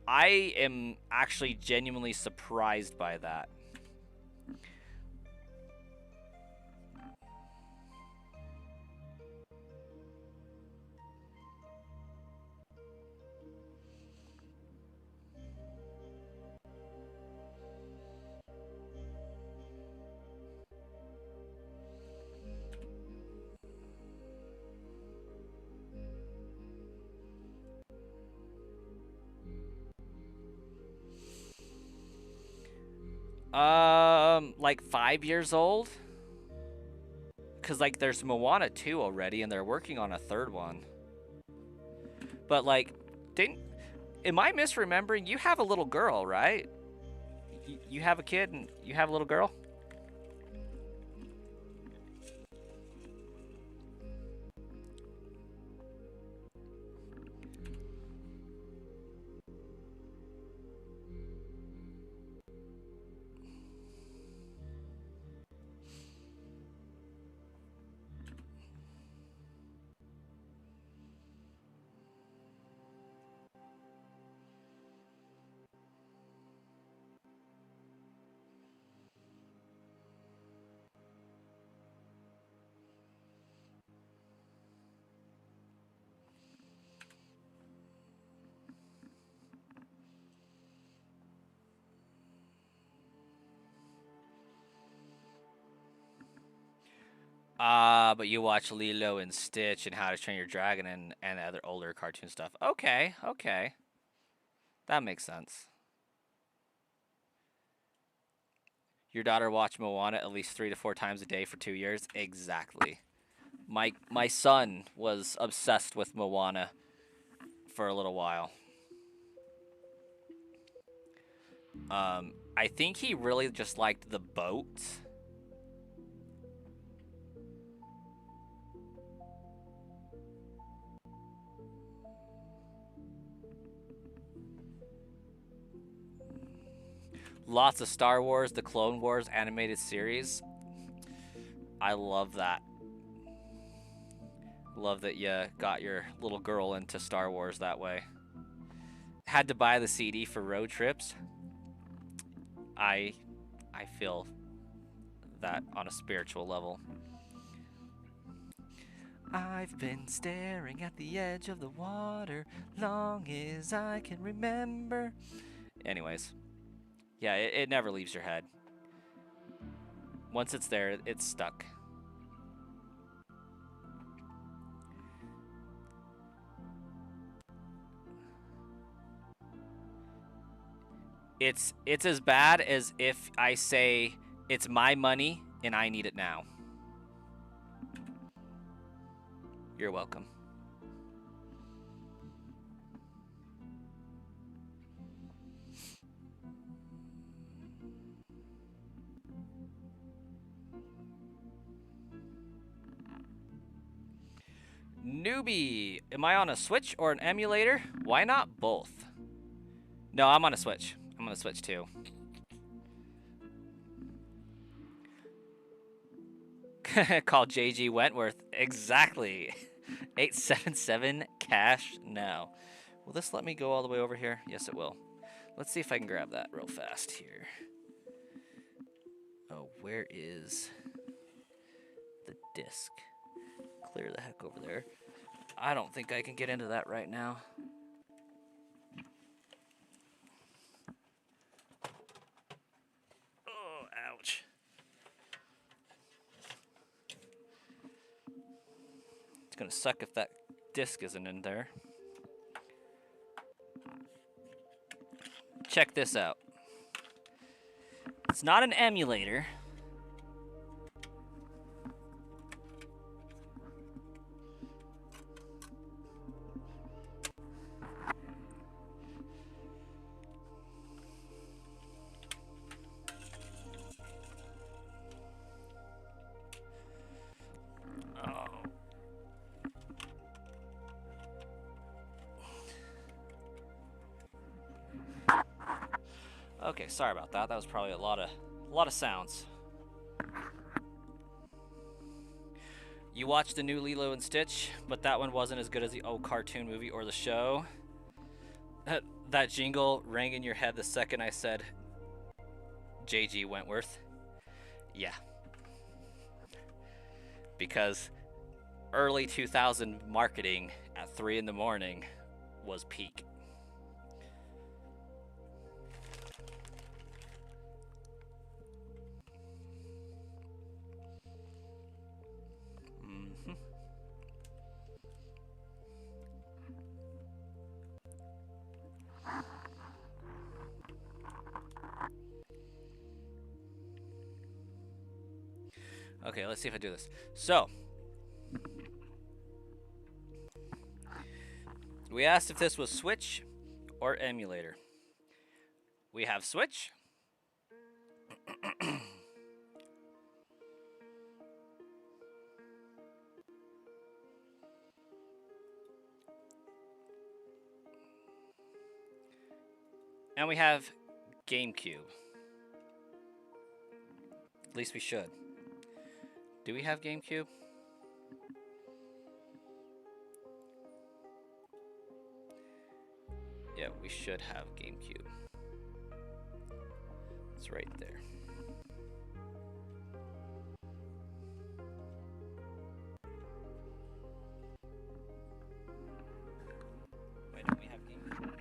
I am actually genuinely surprised by that. Like 5 years old? Because, like, there's Moana 2 already, and they're working on a third one. But, like, am I misremembering? You have a little girl, right? You have a kid and you have a little girl? But you watch Lilo and Stitch and How to Train Your Dragon and other older cartoon stuff. Okay, okay. That makes sense. Your daughter watched Moana at least 3 to 4 times a day for 2 years? Exactly. My son was obsessed with Moana for a little while. I think he really just liked the boat. Lots of Star Wars, the Clone Wars animated series. I love that. Love that you got your little girl into Star Wars that way. Had to buy the CD for road trips. I feel that on a spiritual level. I've been staring at the edge of the water long as I can remember. Anyways. Yeah, it never leaves your head. Once it's there, it's stuck. It's as bad as if I say it's my money and I need it now. You're welcome. Newbie, am I on a Switch or an emulator? Why not both? No, I'm on a Switch. I'm on a Switch too. Call JG Wentworth. Exactly. 877 cash now. Will this let me go all the way over here? Yes, it will. Let's see if I can grab that real fast here. Oh, where is the disc? Clear the heck over there. I don't think I can get into that right now. Oh, ouch. It's gonna suck if that disc isn't in there. Check this out. It's not an emulator. Okay, sorry about that. That was probably a lot of sounds. You watched the new Lilo and Stitch, but that one wasn't as good as the old cartoon movie or the show. That jingle rang in your head the second I said JG Wentworth. Yeah. Because early 2000 marketing at 3 in the morning was peak. Okay, let's see if I do this. So, we asked if this was Switch or emulator. We have Switch. And we have GameCube. At least we should. Do we have GameCube? Yeah, we should have GameCube. It's right there. Why don't we have GameCube?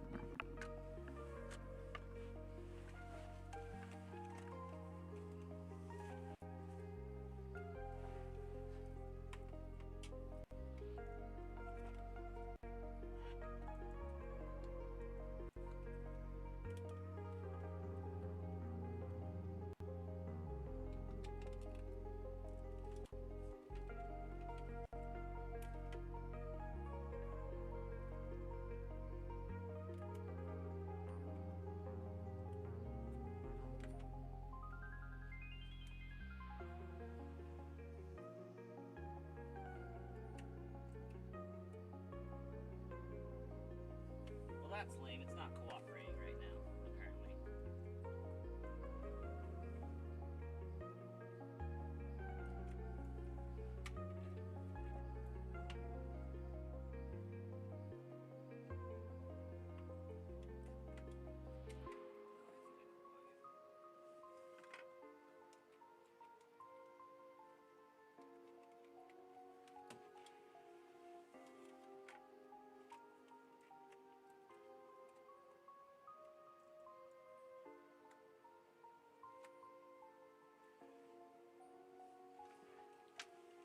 That's lame. It's not cooperating right now, apparently.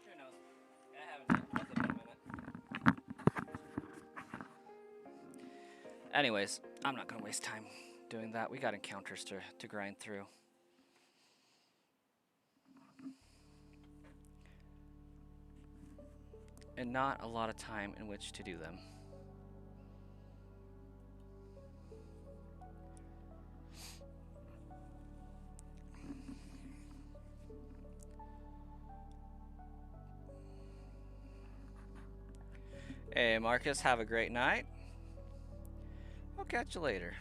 Who knows? I haven't looked at it in a minute. Anyways, I'm not gonna waste time doing that. We got encounters to grind through. And not a lot of time in which to do them. Anyway, Marcus, have a great night. I'll catch you later.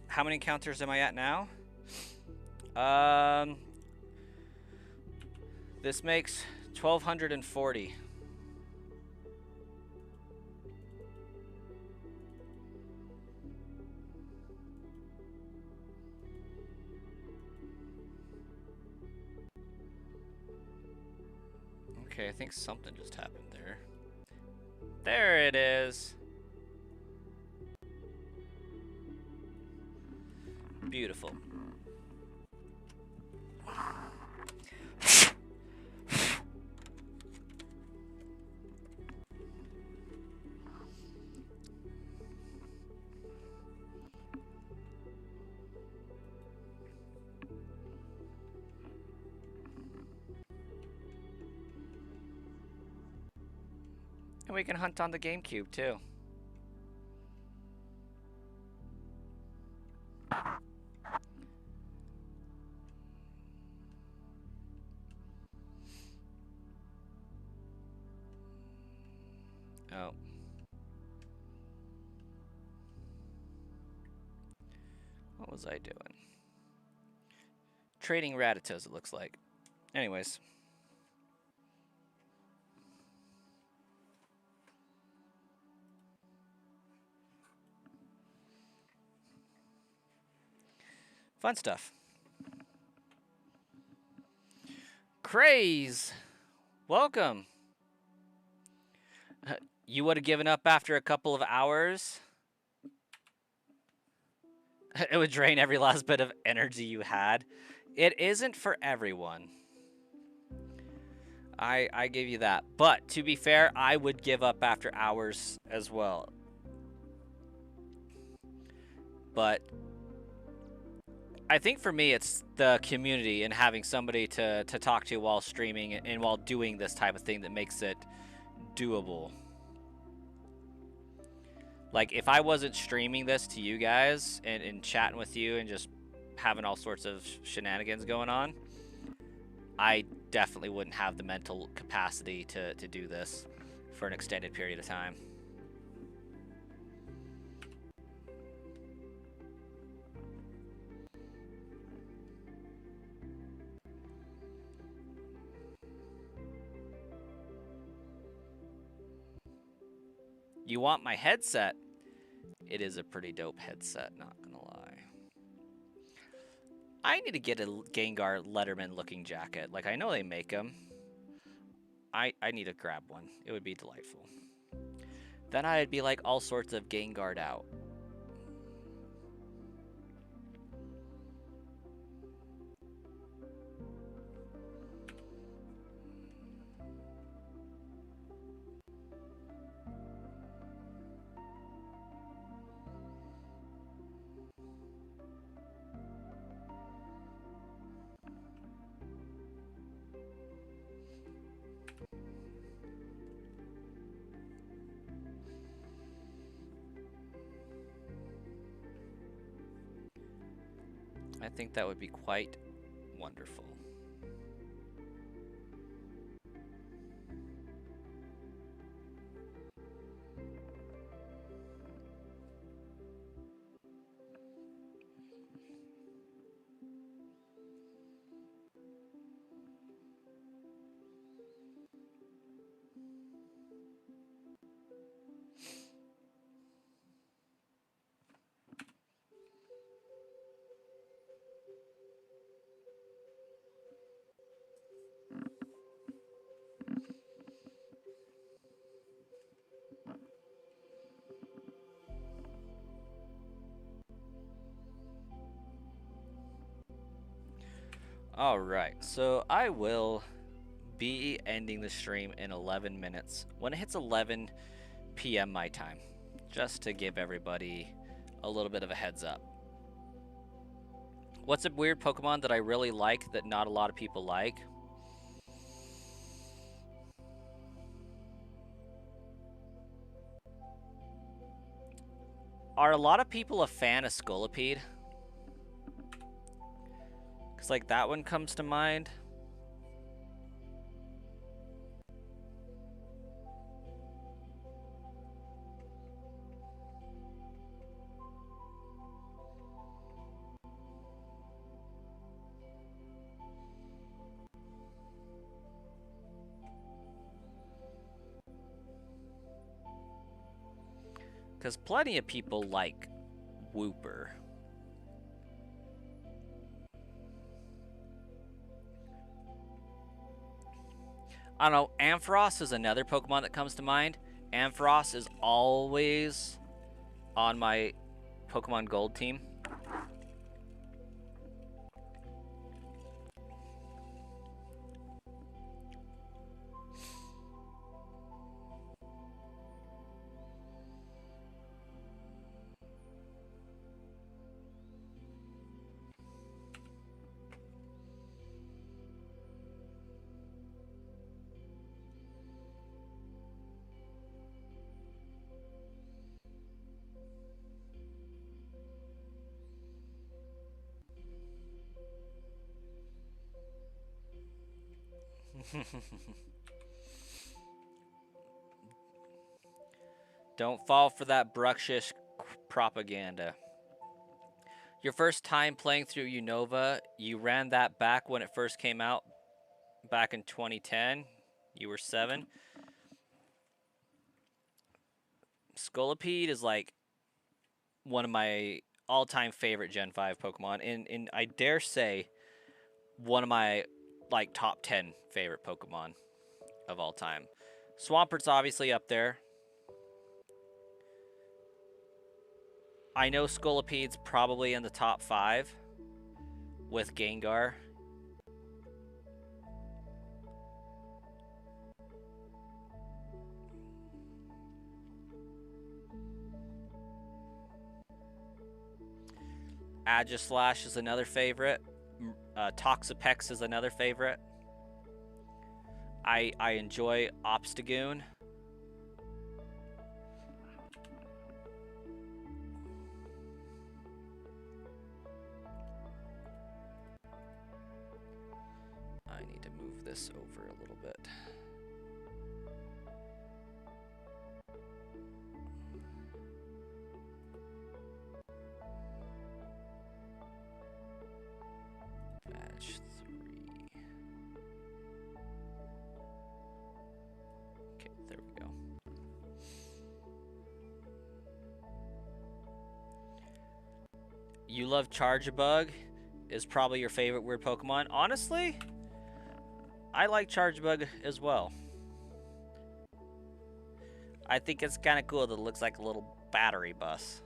How many encounters am I at now? This makes 1,240. Okay, I think something just happened there. There it is. Beautiful. And we can hunt on the GameCube too. Oh. What was I doing? Trading Ratatas, it looks like. Anyways. Fun stuff. Craze! Welcome! You would have given up after a couple of hours? It would drain every last bit of energy you had. It isn't for everyone. I give you that. But to be fair, I would give up after hours as well. But I think for me, it's the community and having somebody to talk to while streaming and while doing this type of thing that makes it doable. Like, if I wasn't streaming this to you guys and chatting with you and just having all sorts of shenanigans going on, I definitely wouldn't have the mental capacity to do this for an extended period of time. You want my headset? It is a pretty dope headset, not gonna lie. I need to get a Gengar Letterman looking jacket. Like, I know they make them. I need to grab one. It would be delightful. Then I'd be like all sorts of Gengar out. I think that would be quite wonderful. Alright, so I will be ending the stream in 11 minutes when it hits 11 p.m. my time, just to give everybody a little bit of a heads up. What's a weird Pokemon that I really like that not a lot of people like? Are a lot of people a fan of Scolipede? Because, like, that one comes to mind. Because plenty of people like Wooper. I don't know, Ampharos is another Pokemon that comes to mind. Ampharos is always on my Pokemon Gold team. Don't fall for that Bruxish propaganda. Your first time playing through Unova, you ran that back when it first came out back in 2010. You were 7. Scolipede is like one of my all-time favorite Gen 5 Pokemon, and I dare say one of my like top 10 favorite Pokemon of all time. Swampert's obviously up there. I know Scolipede's probably in the top 5 with Gengar. Aegislash is another favorite. Toxapex is another favorite. I enjoy Obstagoon. I need to move this over a little bit. Batch 3. Okay, there we go. You love Charjabug is probably your favorite weird Pokemon. Honestly, I like Charjabug as well. I think it's kind of cool that it looks like a little battery bus.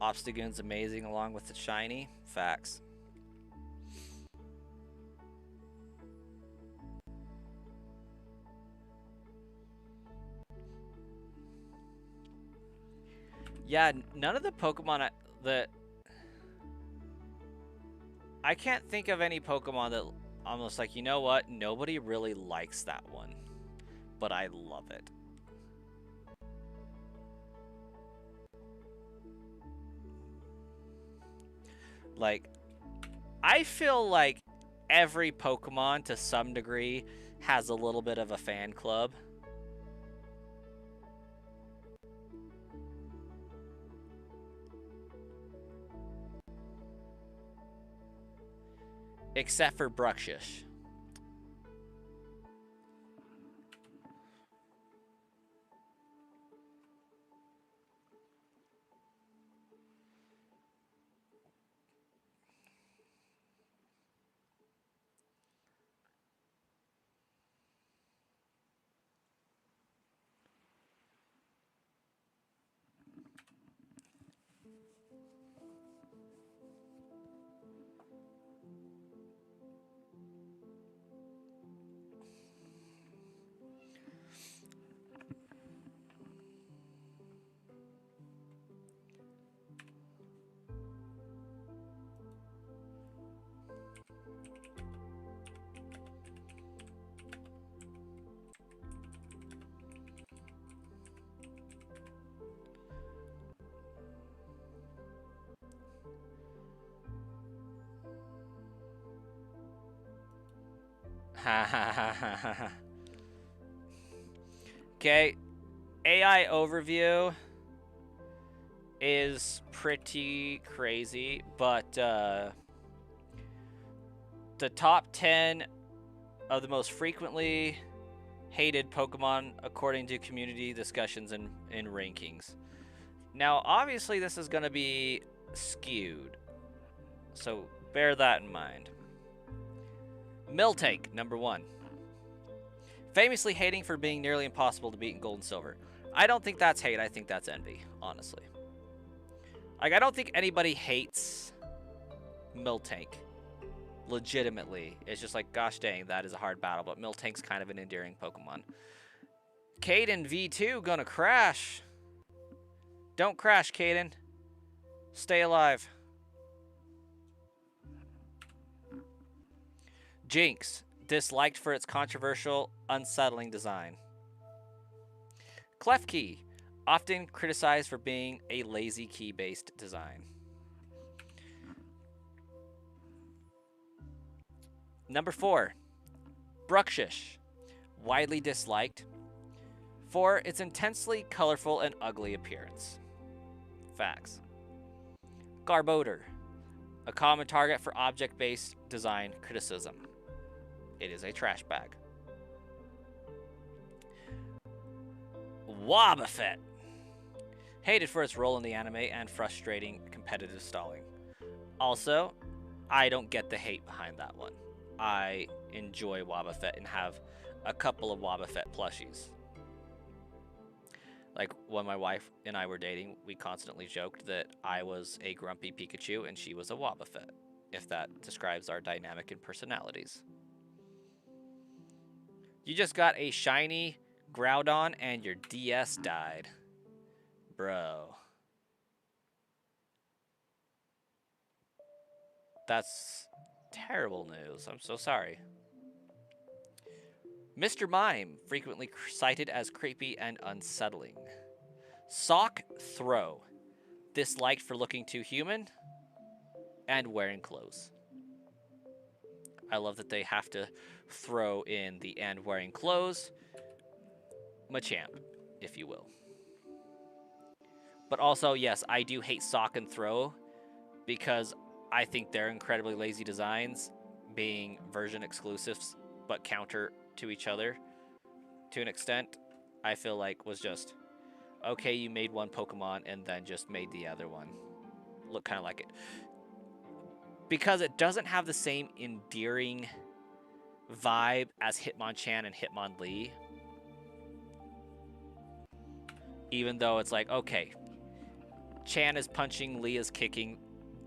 Obstagoon's amazing along with the shiny. Facts. Yeah, none of the Pokemon that... I can't think of any Pokemon that almost like, you know what? Nobody really likes that one. But I love it. Like, I feel like every Pokemon to some degree has a little bit of a fan club. Except for Bruxish. Ha ha ha ha ha. Okay, AI overview is pretty crazy, but the top 10 of the most frequently hated Pokemon according to community discussions and rankings. Now, obviously, this is going to be skewed, so bear that in mind. Miltank, number 1. Famously hating for being nearly impossible to beat in Gold and Silver. I don't think that's hate, I think that's envy, honestly. Like, I don't think anybody hates Miltank. Legitimately. It's just like, gosh dang, that is a hard battle, but Miltank's kind of an endearing Pokemon. Caden V2 gonna crash. Don't crash, Caden. Stay alive. Jinx, disliked for its controversial, unsettling design. Klefki, often criticized for being a lazy key-based design. Number 4, Bruxish, widely disliked for its intensely colorful and ugly appearance. Facts. Garbodor, a common target for object-based design criticism. It is a trash bag. Wobbuffet, hated for its role in the anime and frustrating competitive stalling. Also, I don't get the hate behind that one. I enjoy Wobbuffet and have a couple of Wobbuffet plushies. Like, when my wife and I were dating, we constantly joked that I was a grumpy Pikachu and she was a Wobbuffet, if that describes our dynamic and personalities. You just got a shiny Groudon and your DS died. Bro. That's terrible news. I'm so sorry. Mr. Mime, frequently cited as creepy and unsettling. Sock Throw, disliked for looking too human and wearing clothes. I love that they have to throw in the and wearing clothes. Machamp, if you will. But also, yes, I do hate Sock and Throw because I think they're incredibly lazy designs, being version exclusives, but counter to each other to an extent. I feel like was just, okay, you made one Pokemon and then just made the other one look kind of like it. Because it doesn't have the same endearing vibe as Hitmonchan and Hitmonlee. Even though it's like, okay, Chan is punching, Lee is kicking.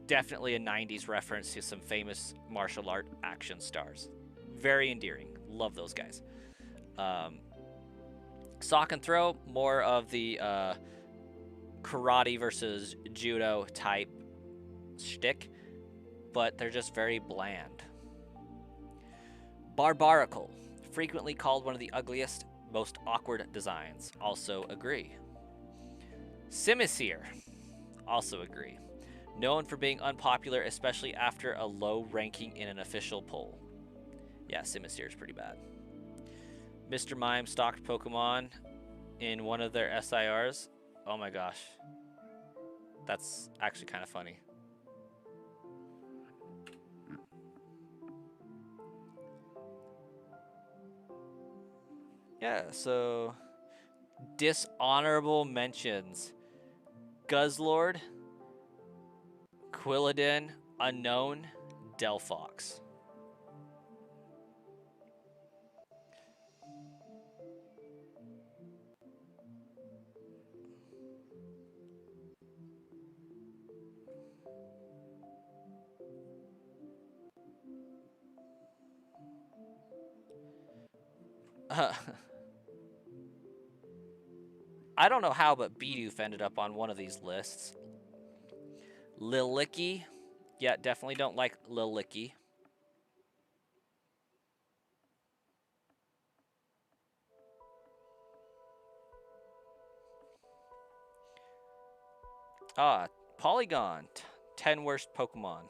Definitely a 90s reference to some famous martial art action stars. Very endearing. Love those guys. Sock and Throw, more of the karate versus judo type shtick, but they're just very bland. Barbaracle, frequently called one of the ugliest, most awkward designs. Also agree. Simisear, also agree. Known for being unpopular, especially after a low ranking in an official poll. Yeah, Simisear is pretty bad. Mr. Mime stocked Pokemon in one of their SIRs. Oh my gosh. That's actually kind of funny. Yeah, so dishonorable mentions. Guzzlord, Quilladin, Unknown, Delphox. I don't know how, but Bidoof ended up on one of these lists. Lilicky. Yeah, definitely don't like Lilicky. Polygon. 10 worst Pokemon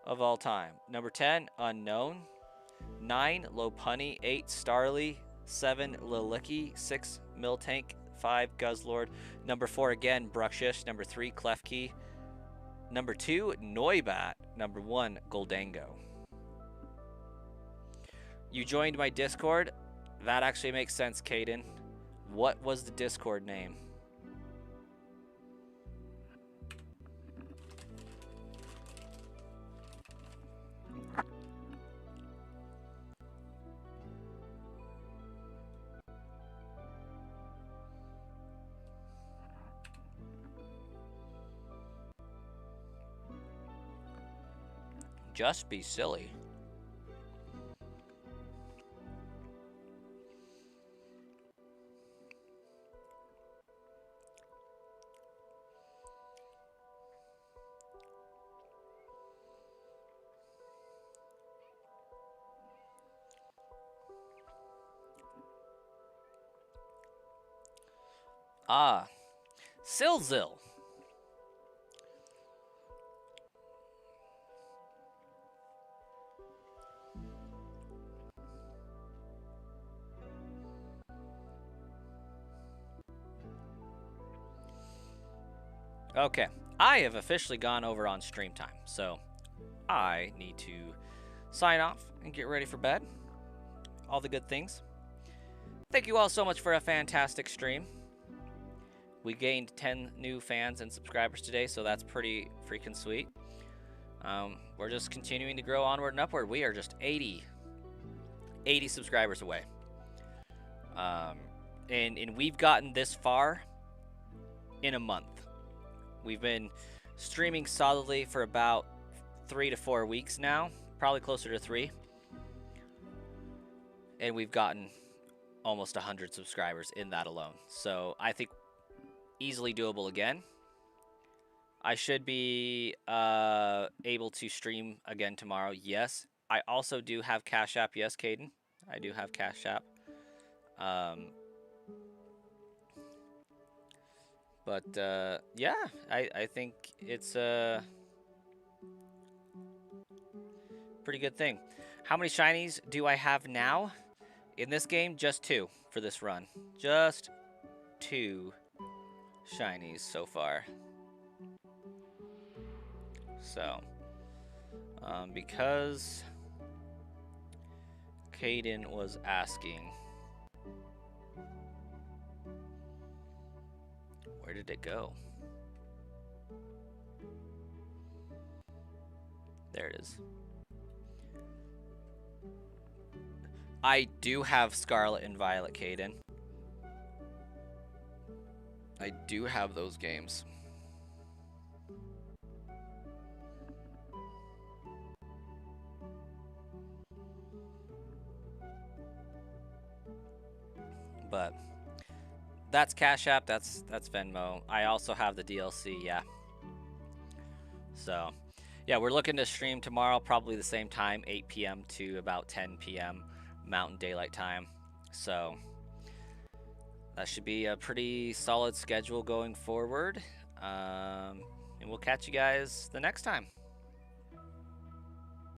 of all time. Number 10, Unknown. 9 Lopunny, 8 Starly, 7 Lilicky, 6 Miltank, 5 Guzzlord, number 4 again Bruxish, number 3 Klefki, number 2 Noibat, number 1 Goldango. You joined my Discord. That actually makes sense, Caden. What was the Discord name? Just be silly. Ah, Silzil. Okay, I have officially gone over on stream time, so I need to sign off and get ready for bed. All the good things. Thank you all so much for a fantastic stream. We gained 10 new fans and subscribers today, so that's pretty freaking sweet. We're just continuing to grow onward and upward. We are just 80 subscribers away. And we've gotten this far in a month. We've been streaming solidly for about 3 to 4 weeks now, probably closer to 3. And we've gotten almost 100 subscribers in that alone. So I think easily doable again. I should be able to stream again tomorrow. Yes. I also do have CashApp. Yes, Caden. I do have CashApp. But yeah, I think it's a pretty good thing. How many shinies do I have now in this game? Just 2 for this run. Just 2 shinies so far. So, because Caden was asking, where did it go? There it is. I do have Scarlet and Violet, Caden. I do have those games. But that's Cash App, that's Venmo. I also have the DLC, yeah. So, yeah, we're looking to stream tomorrow, probably the same time, 8 p.m. to about 10 p.m. Mountain Daylight Time. So, that should be a pretty solid schedule going forward. And we'll catch you guys the next time.